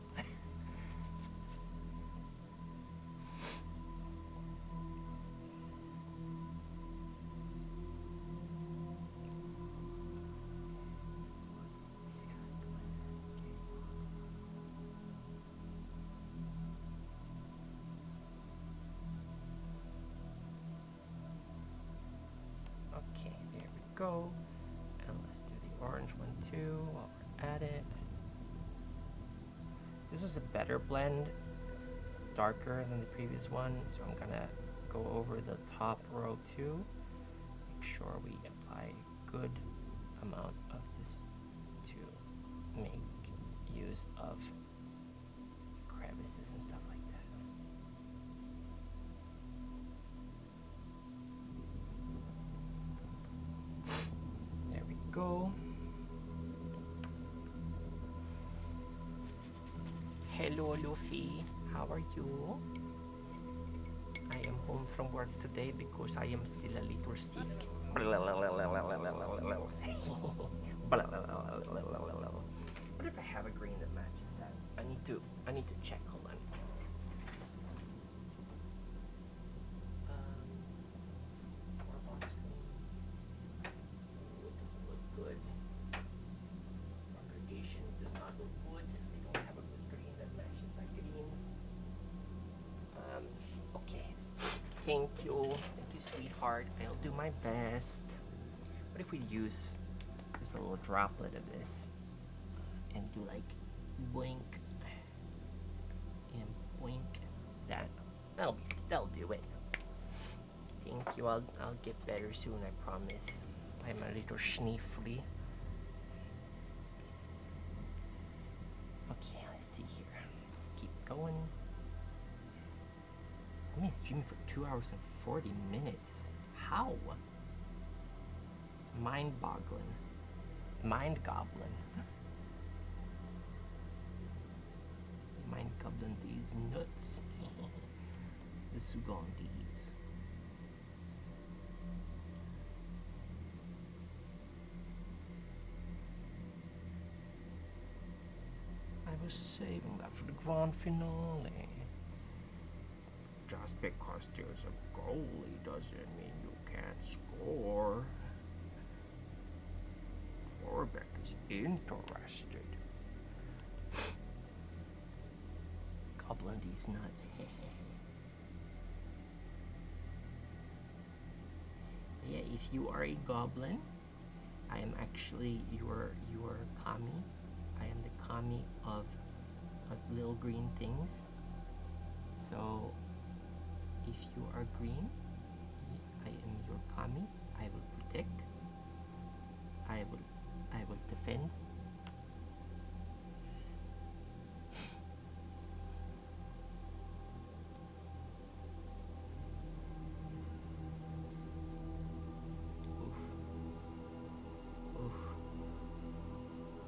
Okay, there we go. And let's do the orange one too while we're at it. This is a better blend. It's darker than the previous one, so I'm gonna go over the top row too. Make sure we apply a good amount of this to make use of crevices and stuff like that. There we go. Hello, Luffy. How are you? I am home from work today because I am still a little sick. What if I have a green that matches that? I need to check. Hold on. Thank you, sweetheart. I'll do my best. What if we use just a little droplet of this and do like blink and blink? That'll do it. Thank you. I'll get better soon. I promise. I'm a little sniffly. Okay, let's see here. Let's keep going. I've been streaming for 2 hours and 40 minutes. How? It's mind-boggling. It's mind-goblin. Mind-goblin these nuts. The Sugandis. I was saving that for the grand finale. Just because there's a goalie doesn't mean you can't score. Warbeck is interested. Goblin these nuts. Yeah, if you are a goblin, I am actually your kami. I am the kami of little green things. So if you are green, I am your kami. I will protect. I will defend.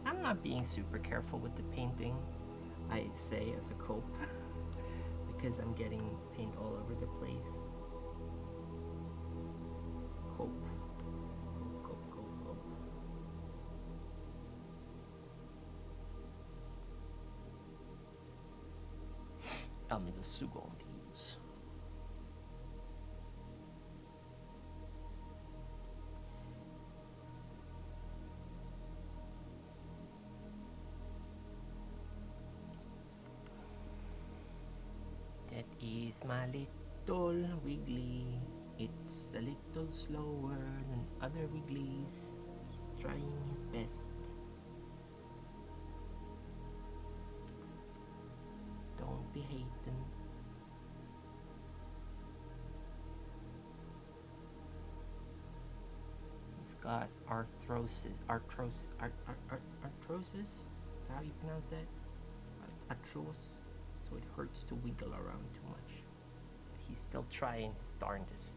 I'm not being super careful with the painting, I say as a cope, because I'm getting paint all over the place. Cope. Cope. The Sugandis. That is my little Wiggly. It's a little slower than other Wigglies. He's trying his best. Don't be hating. He's got arthrosis. Arthrosis? Is that how you pronounce that? Arthrosis. So it hurts to wiggle around too much. He's still trying his darndest.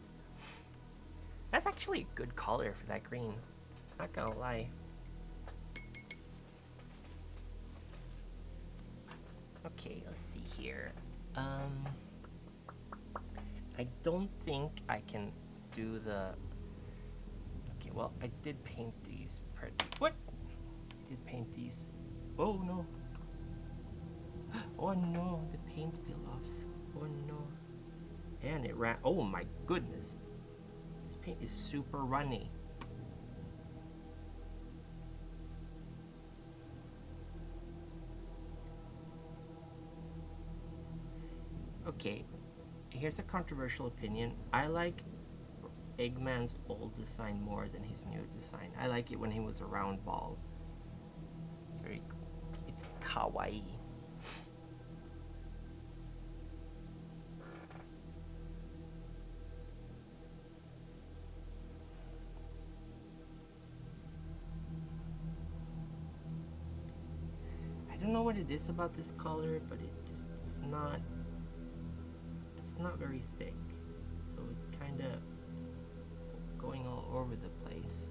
That's actually a good color for that green. Not gonna lie. Okay, let's see here. I don't think I can do the... Okay, well, I did paint these. What? I did paint these. Oh no. Oh no, the paint peeled off. Oh no. And it ran. Oh my goodness. This paint is super runny. Okay, here's a controversial opinion. I like Eggman's old design more than his new design. I like it when he was a round ball. It's kawaii. I don't know what it is about this color, but it just is not, it's not very thick, so it's kind of going all over the place.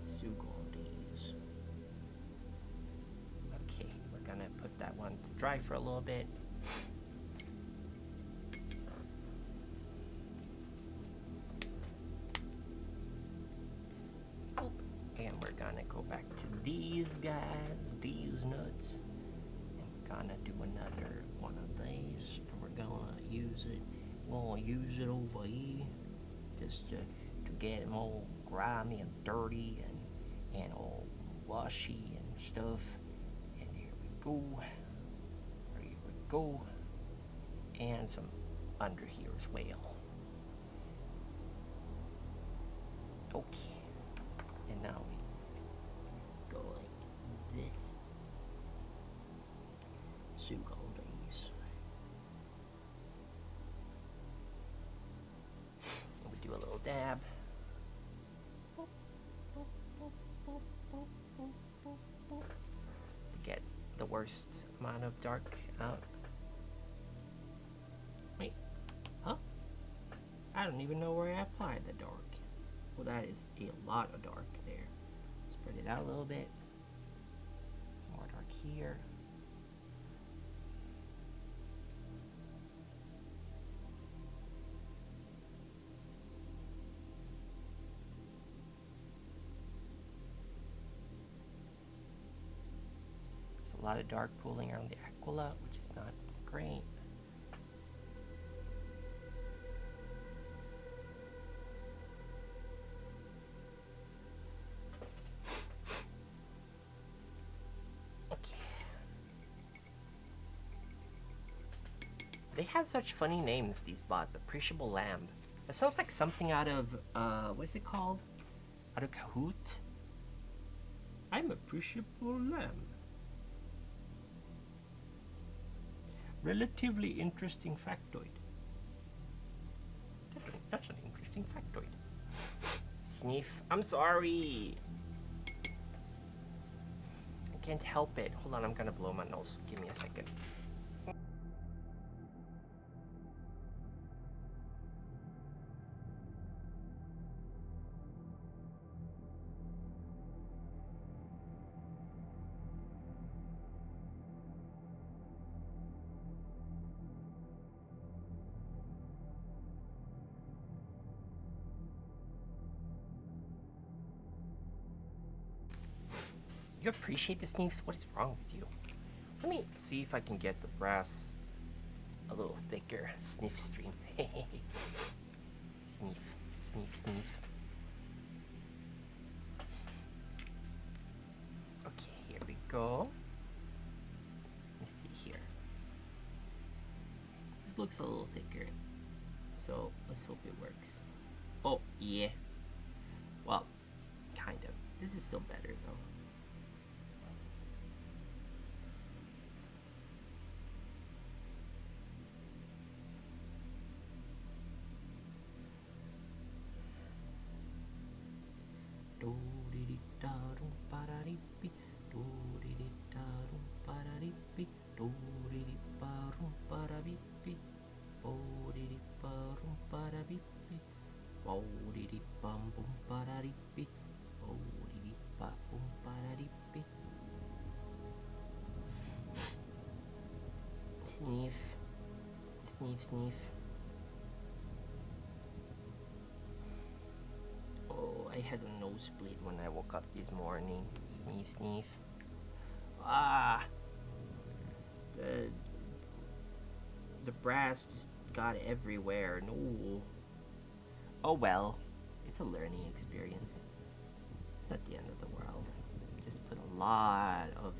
Sugandis. Okay, we're gonna put that one to dry for a little bit. And we're gonna go back to these guys, these nuts, and we're gonna do another one of these, and we're gonna use it. We'll use it over here just to get them all grimy and dirty and all washy and stuff. And here we go. Here we go. And some under here as well. Okay. And now we go like this. Sug all these. And we do a little dab. To get the worst amount of dark out. Wait, huh? I don't even know where I applied the dark. Well, that is a lot of dark there. Spread it out a little bit. Some more dark here. There's a lot of dark pooling around the aquila, which is not great. They have such funny names, these bots. Appreciable Lamb. That sounds like something out of, what's it called? Out of Kahoot? I'm Appreciable Lamb. Relatively interesting factoid. That's an interesting factoid. Sniff. I'm sorry. I can't help it. Hold on, I'm gonna blow my nose. Give me a second. You appreciate the sneeze? What is wrong with you? Let me see if I can get the brass a little thicker. Sniff stream. Sniff, sniff, sniff. Okay, here we go. Let's see here. This looks a little thicker. So let's hope it works. Oh, yeah. Well, kind of. This is still better though. Sniff, sniff, sniff. Oh, I had a nosebleed when I woke up this morning. Sniff, sniff. Ah, the brass just got everywhere. No. Oh well, it's a learning experience. It's not the end of the world. Just put a lot of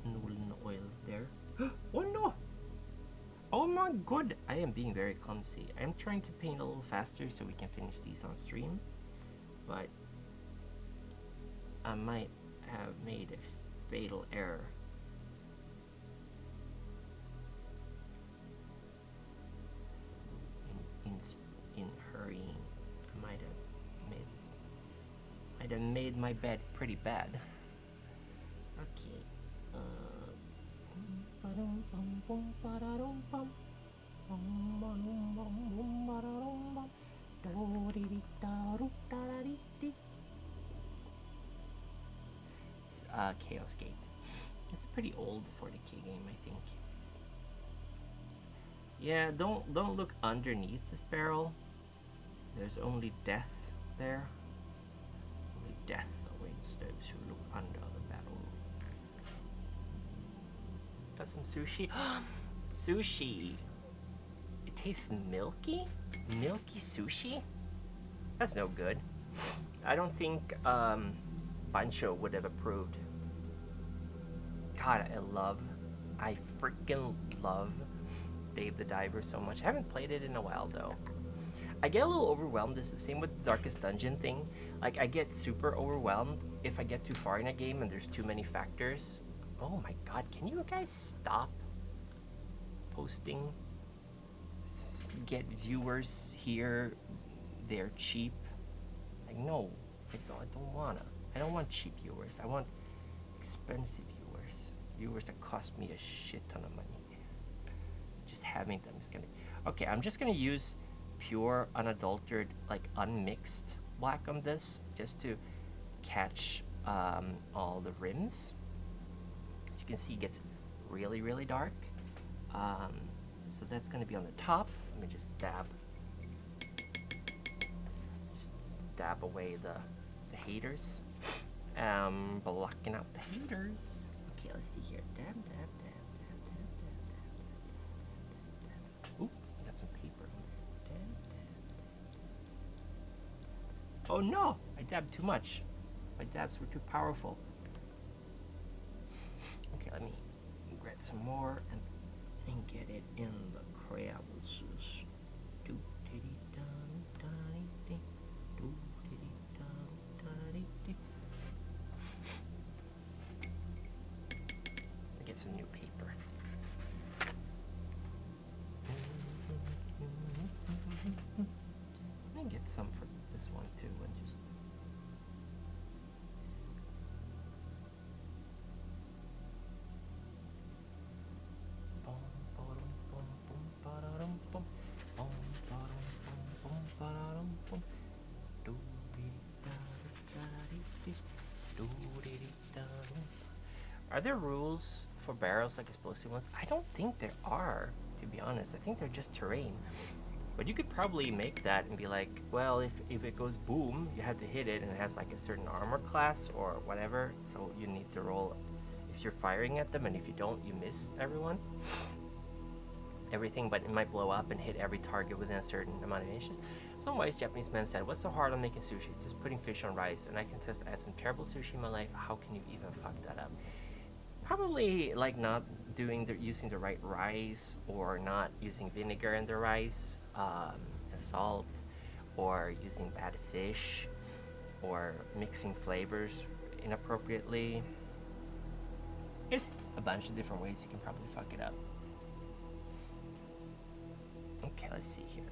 noodle oil there. Oh no! Oh my god! I am being very clumsy. I'm trying to paint a little faster so we can finish these on stream. But I might have made a fatal error. In hurrying. I might have made my bed pretty bad. Okay. Chaos Gate. It's a pretty old 40k game, I think. Yeah, don't look underneath this barrel. There's only death there. Only death awaits those who look under the barrel. Got some sushi. Sushi. It tastes milky? Milky sushi? That's no good. I don't think Bancho would have approved. God, I freaking love Dave the Diver so much. I haven't played it in a while though. I get a little overwhelmed. It's the same with the Darkest Dungeon thing. Like, I get super overwhelmed if I get too far in a game and there's too many factors. Oh my god, can you guys stop posting? Get viewers here. They're cheap. Like, no, I don't wanna. I don't want cheap viewers. I want expensive viewers. Viewers that cost me a shit ton of money. Just having them is gonna... Okay, I'm just gonna use pure, unadulterated, like unmixed black on this, just to catch all the rims. As you can see, it gets really, really dark. So that's gonna be on the top. Let me just dab away the haters. Blocking out the haters. Okay, let's see here. Dab. Ooh, I got some paper on there. Dab. Oh no! I dabbed too much. My dabs were too powerful. Okay, let me grab some more and get it in the crevices. Get some new paper. Let me get some for this one too, and just Are there rules for barrels like explosive ones? I don't think there are, to be honest. I think they're just terrain. But you could probably make that and be like, well, if it goes boom, you have to hit it and it has like a certain armor class or whatever, so you need to roll if you're firing at them, and if you don't, you miss everything, but it might blow up and hit every target within a certain amount of inches. Some wise Japanese man said, what's so hard on making sushi? Just putting fish on rice, and I can test I had some terrible sushi in my life. How can you even fuck that up? Probably like not using the right rice, or not using vinegar in the rice, and salt, or using bad fish, or mixing flavors inappropriately. There's a bunch of different ways you can probably fuck it up. Okay, let's see here.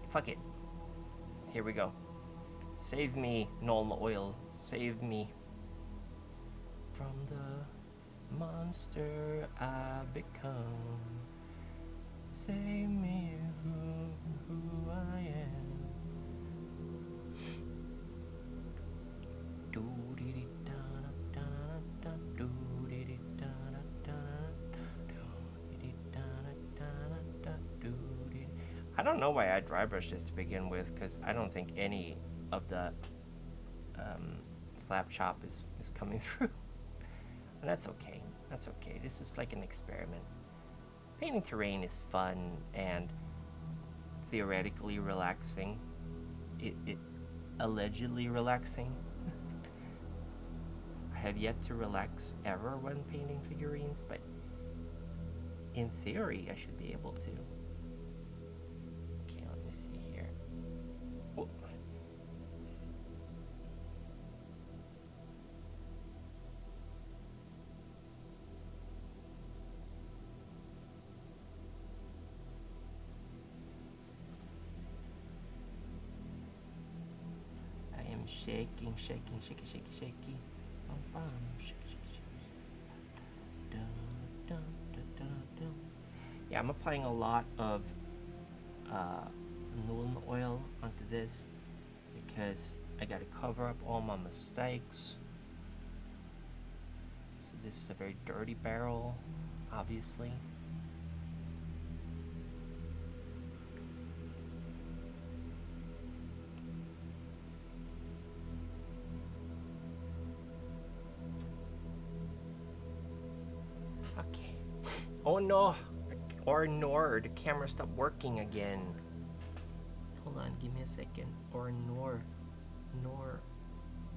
Fuck it. Here we go. Save me, Nolma Oil. Save me from the monster I've become. Save me who I am. I don't know why I dry brush this to begin with, because I don't think any of the slap chop is coming through. And that's okay. That's okay. This is like an experiment. Painting terrain is fun and theoretically relaxing. It allegedly relaxing. I have yet to relax ever when painting figurines, but in theory I should be able to. Okay, let me see here. Oh. Shaking, shaking, shaking, shaking, shaking. Bum, bum. Shake, shake, shake. Dun, dun, dun, dun, dun. Yeah, I'm applying a lot of Nuln oil onto this because I gotta cover up all my mistakes. So this is a very dirty barrel, obviously. Okay. Oh no! Or nor, the camera stopped working again. Hold on, give me a second. Or nor.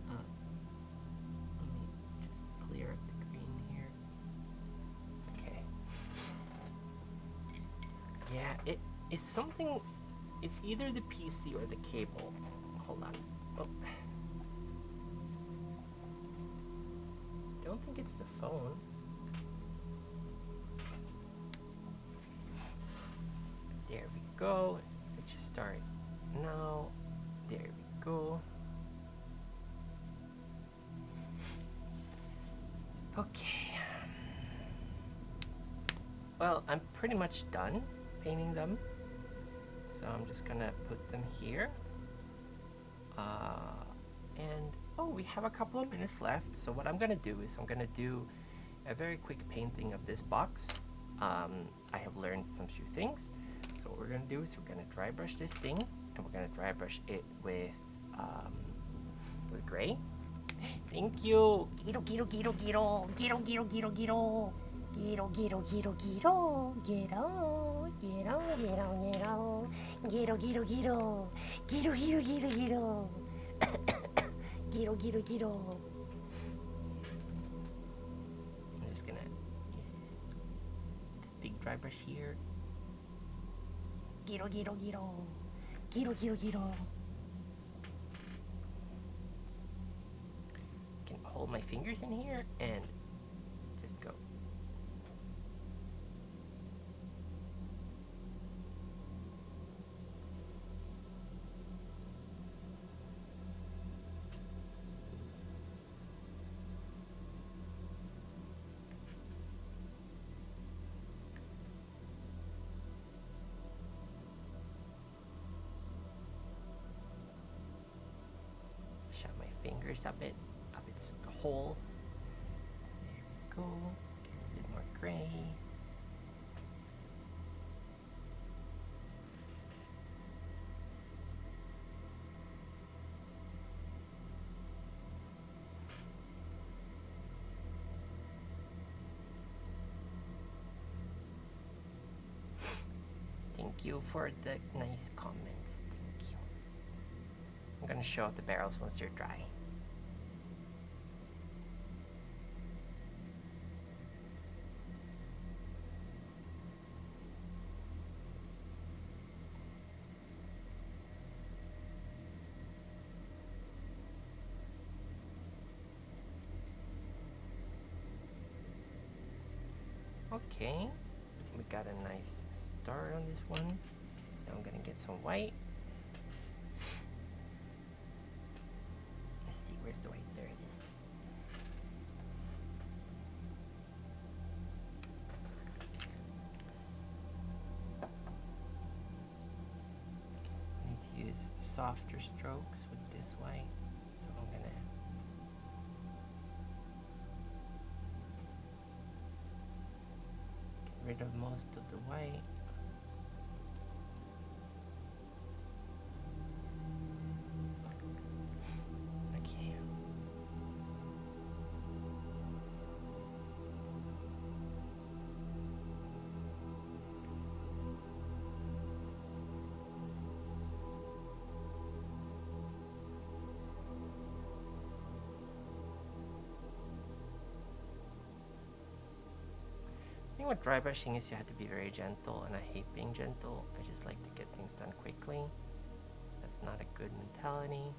Let me just it's something. It's either the PC or the cable. Hold on. Oh. Don't think it's the phone. There we go. It should start now. There we go. Okay. Well, I'm pretty much done painting them. So I'm just gonna put them here. And oh, we have a couple of minutes left. So what I'm gonna do is I'm gonna do a very quick painting of this box. I have learned some few things. So what we're gonna do is we're gonna dry brush this thing, and we're gonna dry brush it with gray. Thank you. Giro, giro, giro, giro, giro, giro, giro, giro. Giro, giro, giro, giro, giro, giro, giro, giro, giro, giro, giro, giro, giro, giro, giro, giro, giro, giro. I'm just gonna use this big dry brush here. Giro, giro, giro, giro, giro, giro. I can hold my fingers in here and just go. Shove my fingers up its hole. There we go. Get a bit more gray. Thank you for the nice comments. Thank you. I'm gonna show up the barrels once they're dry. Okay, we got a nice start on this one. Now I'm gonna get some white. Let's see, where's the white? There it is. I need to use softer strokes with this white, so I'm gonna rid of most of the white. Okay. I think what dry brushing is, you have to be very gentle, and I hate being gentle. I just like to get things done quickly. That's not a good mentality.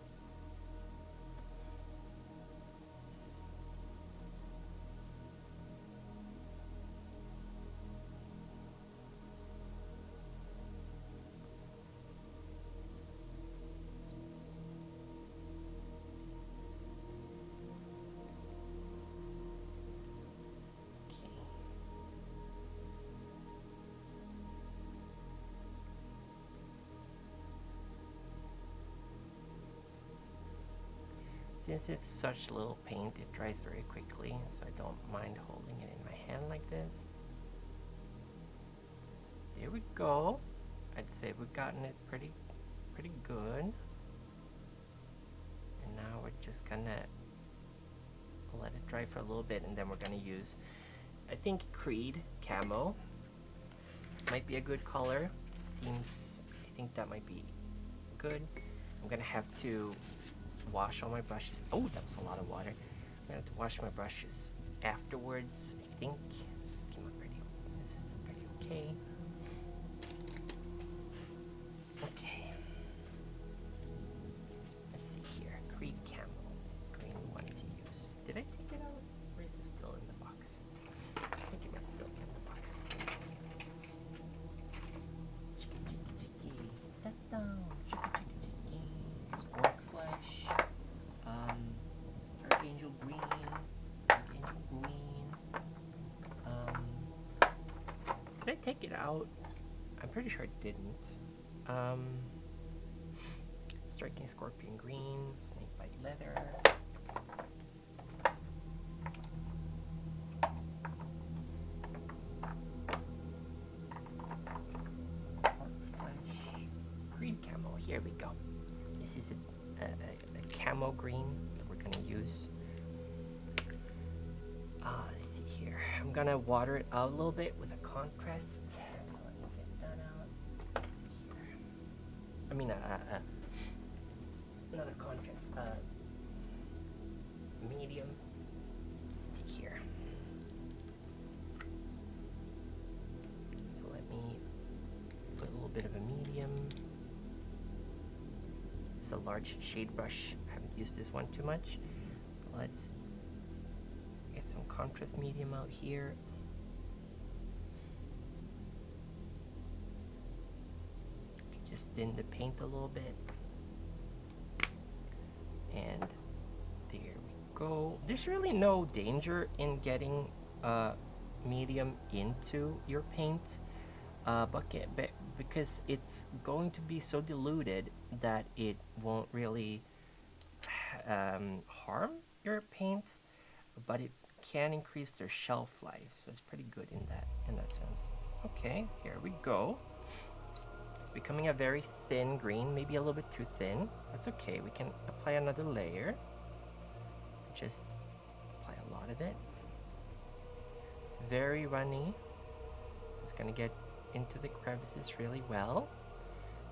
Since it's such little paint, it dries very quickly, so I don't mind holding it in my hand like this. There we go. I'd say we've gotten it pretty good. And now we're just gonna let it dry for a little bit, and then we're gonna use, I think, Creed Camo might be a good color. It seems, I think that might be good. I'm gonna have to wash all my brushes. Oh, that was a lot of water. I'm gonna have to wash my brushes afterwards, I think. This came out pretty, this is still pretty okay. drag it out? I'm pretty sure it didn't. Striking Scorpion Green, Snakebite Leather. Pork Flesh. Creed Camo, here we go. This is a camo green that we're gonna use. Let's see here. I'm gonna water it out a little bit with a contrast. So let me get that out. Let's see here. I mean, not a contrast, medium. Let's see here. So let me put a little bit of a medium. It's a large shade brush. I haven't used this one too much. Let's get some contrast medium out here. Just thin the paint a little bit. And there we go. There's really no danger in getting medium into your paint bucket, because it's going to be so diluted that it won't really harm your paint, but it can increase their shelf life, so it's pretty good in that sense. Okay, here we go. It's becoming a very thin green, maybe a little bit too thin. That's okay, we can apply another layer. Just apply a lot of it. It's very runny, so it's gonna get into the crevices really well.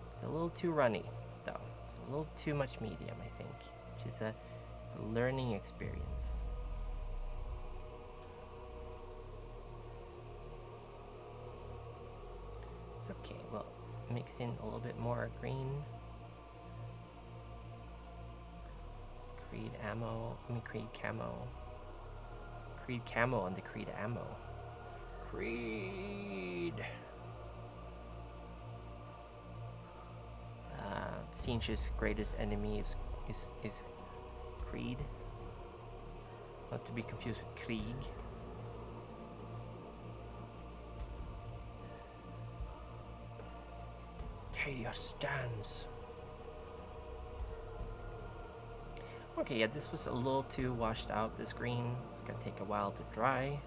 It's a little too runny though. It's a little too much medium, I think, which is it's a learning experience. It's okay, well, mix in a little bit more green. Creed Camo. Creed Camo and the Creed Ammo. Creed! Sinch's greatest enemy is Creed. Not to be confused with Krieg. Cadia stands. Okay, yeah, this was a little too washed out, this green. It's gonna take a while to dry.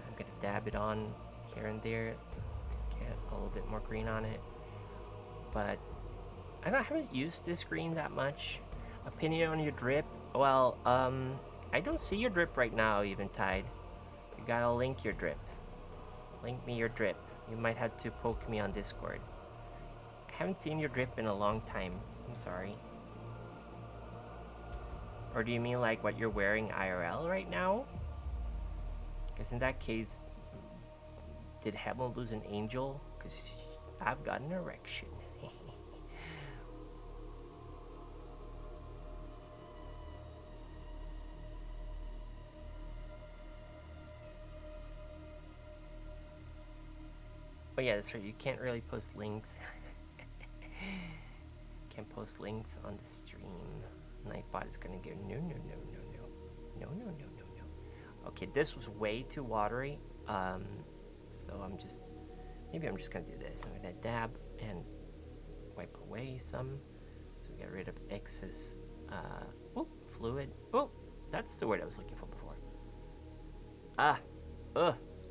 I'm gonna dab it on here and there to get a little bit more green on it. But I haven't used this green that much. Opinion on your drip? Well, I don't see your drip right now, Eventide. You gotta link your drip. Link me your drip. You might have to poke me on Discord. I haven't seen your drip in a long time. I'm sorry. Or do you mean like what you're wearing IRL right now? Because in that case, did Heaven lose an angel? Because I've got an erection. But yeah, that's right, you can't really post links. Can't post links on the stream. Nightbot is gonna go no. Okay, this was way too watery. So maybe I'm just gonna do this. I'm gonna dab and wipe away some, so we get rid of excess fluid. Oh, that's the word I was looking for before.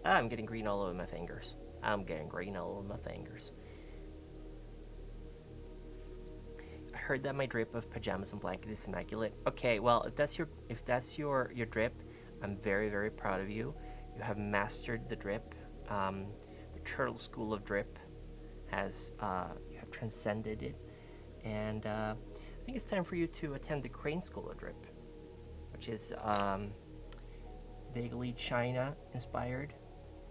I'm getting green all over my fingers. I heard that my drip of pajamas and blanket is immaculate. Okay, well, if that's your drip, I'm very, very proud of you. You have mastered the drip. The turtle school of drip you have transcended it, and I think it's time for you to attend the crane school of drip, which is vaguely China inspired,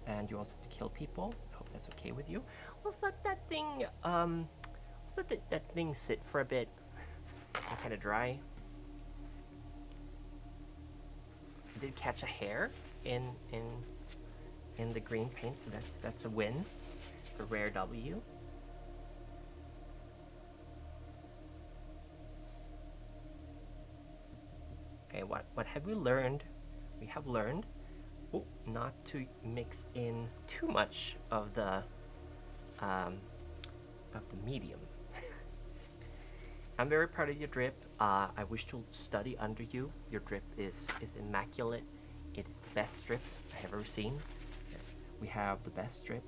and you also have to kill people. I hope that's okay with you. Let's let that thing that thing sit for a bit and kind of dry. I did catch a hair in the green paint, so that's a win. It's a rare W. Okay, what have we learned? We have learned not to mix in too much of the medium. I'm very proud of your drip. I wish to study under you. Your drip is immaculate. It is the best strip I have ever seen. We have the best strip.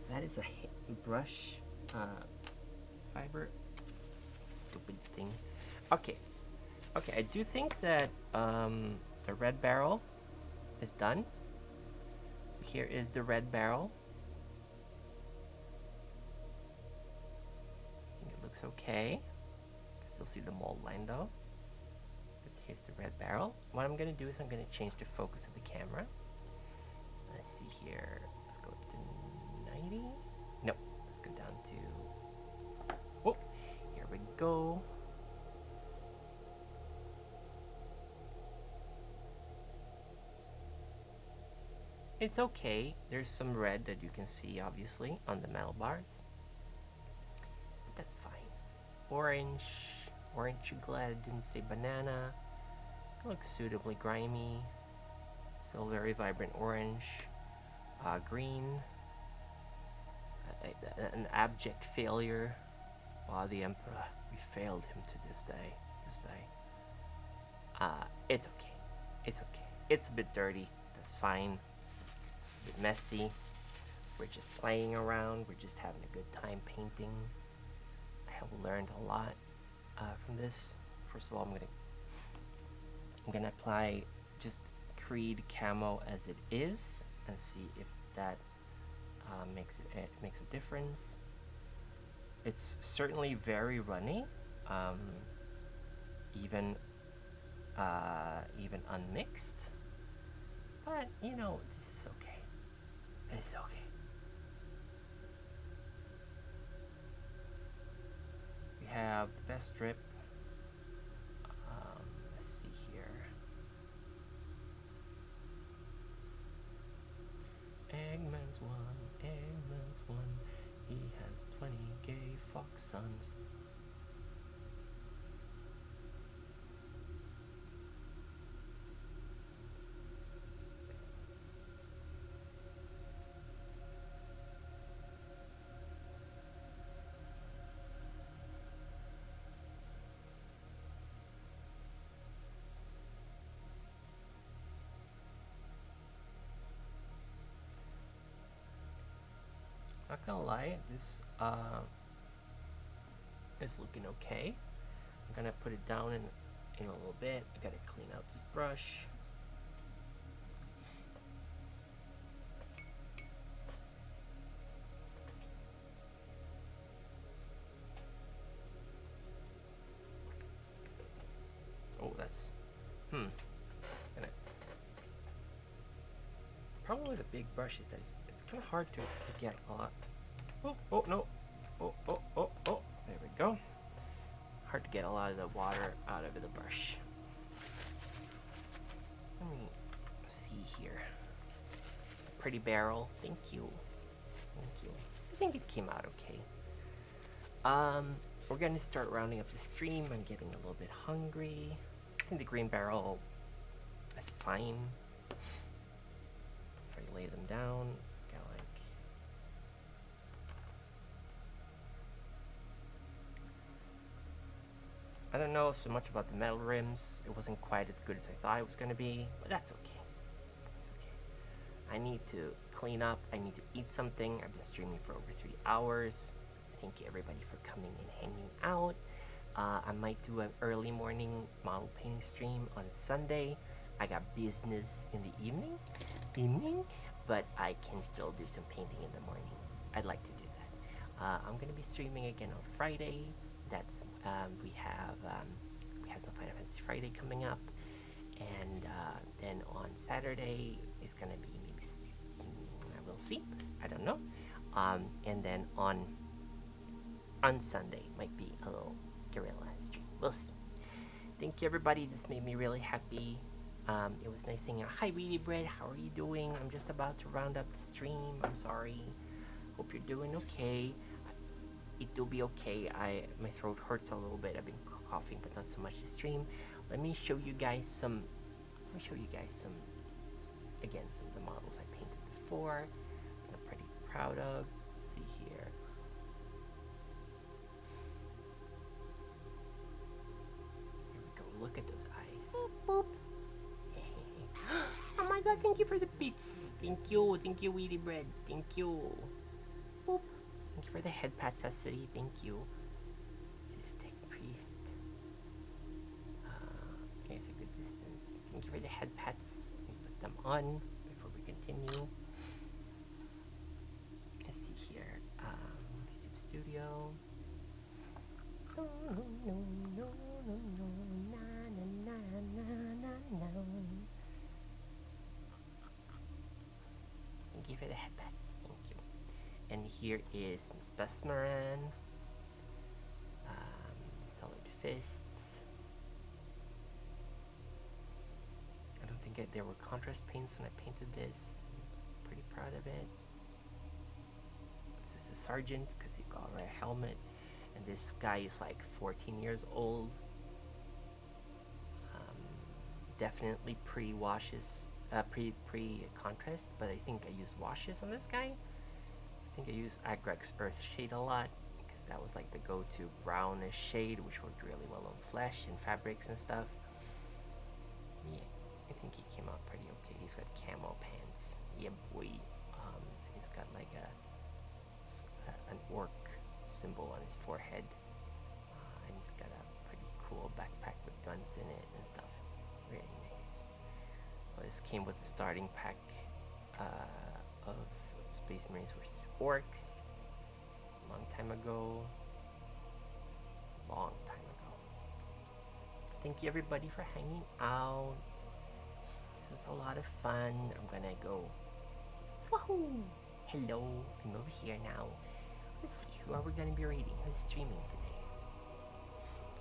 That is a brush fiber. Stupid thing. Okay. Okay, I do think that the red barrel is done. Here is the red barrel. I think it looks okay. Still see the mold line though. But here's the red barrel. What I'm gonna do is I'm gonna change the focus of the camera. Let's see here. Let's go to 90. No, let's go down to. Oh, here we go. It's okay. There's some red that you can see, obviously, on the metal bars. But that's fine. Orange. Orange, you glad I didn't say banana. It looks suitably grimy. Still very vibrant orange. Green. An abject failure. The Emperor. We failed him to this day. It's okay. It's okay. It's a bit dirty. That's fine. A bit messy. We're just playing around. We're just having a good time painting. I have learned a lot from this. First of all, I'm gonna apply just Creed camo as it is and see if that makes a difference. It's certainly very runny, even unmixed. But you know, this is okay. It's okay. We have the best drip. Let's see here. Eggman's one. He has 20 gay fox sons. Not gonna lie, this is looking okay. I'm gonna put it down in a little bit. I gotta clean out this brush. Oh, that's Problem with a big brush is that it's kind of hard to get a lot. Oh no. Oh. There we go. Hard to get a lot of the water out of the brush. Let me see here. It's a pretty barrel. Thank you. I think it came out okay. We're gonna start rounding up the stream. I'm getting a little bit hungry. I think the green barrel is fine. If I lay them down, got like. I don't know so much about the metal rims. It wasn't quite as good as I thought it was gonna be, but that's okay. It's okay. I need to clean up. I need to eat something. I've been streaming for over 3 hours. Thank you everybody for coming and hanging out. I might do an early morning model painting stream on Sunday. I got business in the evening, but I can still do some painting in the morning. I'd like to do that. I'm gonna be streaming again on Friday. That's we have some Final Fantasy Friday coming up, and then on Saturday is gonna be maybe we'll see. I don't know. And then on Sunday might be a little guerrilla stream. We'll see. Thank you everybody. This made me really happy. It was nice seeing you. Hi Weedy Bread, how are you doing? I'm just about to round up the stream. I'm sorry. Hope you're doing okay. it will be okay. My throat hurts a little bit. I've been coughing, but not so much this stream. Let me show you guys some. Again, some of the models I painted before. I'm pretty proud of. Let's see here. Here we go. Look at those eyes. Boop, boop. Oh my god, thank you for the bits. Thank you, Weedy Bread. Thank you. Boop. Thank you for the head pat, Cecily. Thank you. This is a tech priest. Here's a good distance. Thank you for the head pats. Let me put them on before we continue. Let's see here. YouTube Studio. No, no, no, no, no, no, na, na, na, na, na, na. Thank you for the headpats. Thank you. And here is Miss Besmaran. Solid Fists. I don't think there were contrast paints when I painted this. I was pretty proud of it. This is a sergeant because he got a helmet. And this guy is like 14 years old. Definitely pre-washes. Pre-contrast, but I think I used washes on this guy. I think I used Agrex Earth Shade a lot because that was like the go-to brownish shade, which worked really well on flesh and fabrics and stuff. Yeah, I think he came out pretty okay. He's got camo pants, yeah boy. And he's got like an orc symbol on his forehead, and he's got a pretty cool backpack with guns in it and stuff. Really nice. This came with the starting pack of Space Marines versus Orcs a long time ago. Thank you everybody for hanging out. This was a lot of fun. I'm gonna go. Wahoo! Hello, I'm over here now. Let's see, who are we gonna be reading? Who's streaming today?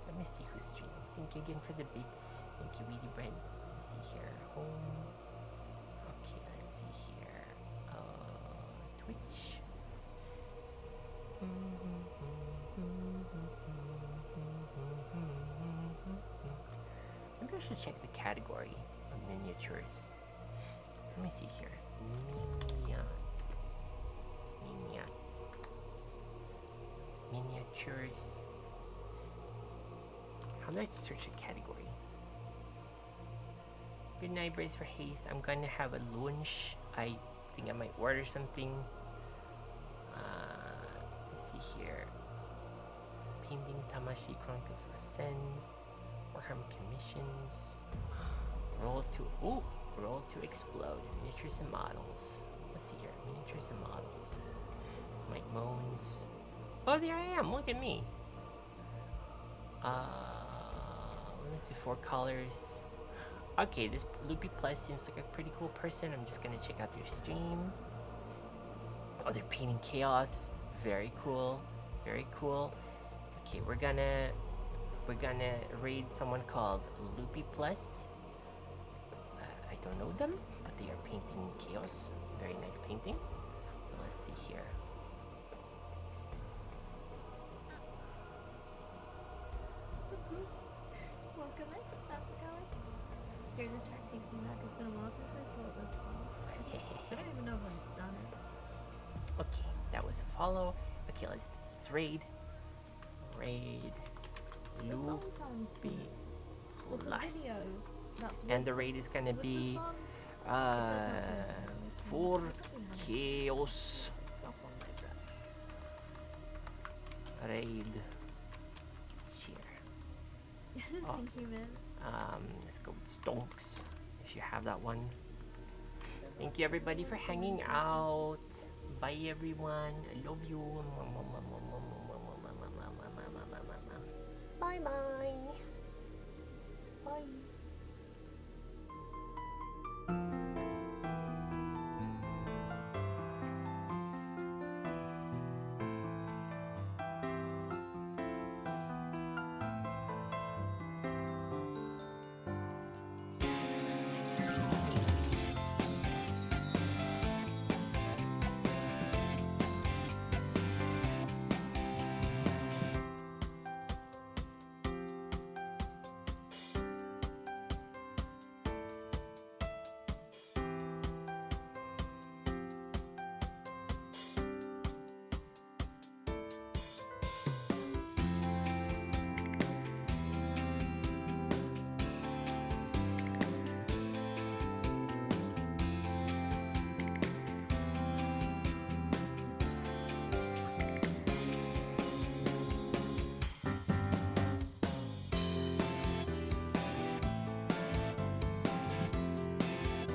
Let me see who's streaming. Thank you again for the bits. Thank you, Weedy Bread. Let's see here. Home. Okay, let's see here. Twitch. Maybe I should check the category of miniatures. Let me see here. Miniatures. How do I search a category? Good night, Brace for Haste. I'm gonna have a lunch. I think I might order something. Let's see here. Painting Tamashi Chronicles of Ascend. Warhammer Commissions. Roll to Explode. Miniatures and Models. Let's see here. Miniatures and Models. Mike Moans. Oh, there I am. Look at me. Limit to 4 colors. Okay, this Loopy Plus seems like a pretty cool person. I'm just gonna check out your stream. Oh, they're painting Chaos. Very cool. Very cool. Okay, we're gonna raid someone called Loopy Plus. I don't know them, but they are painting Chaos. Very nice painting. So let's see here. Welcome in. How's it going? Here, this track takes me back. It's been a while since I felt this one. I don't even know if I've done it. Okay, that was a follow. Okay, let's raid. This song sounds Loopy well, the Plus. video, that's And the raid is gonna with the be song, it does not sound for familiar. Chaos It's up on my track. raid cheer. Thank you, man. Let's go with Stonks if you have that one. Thank you everybody for hanging out. Bye everyone. I love you. Bye bye. Bye.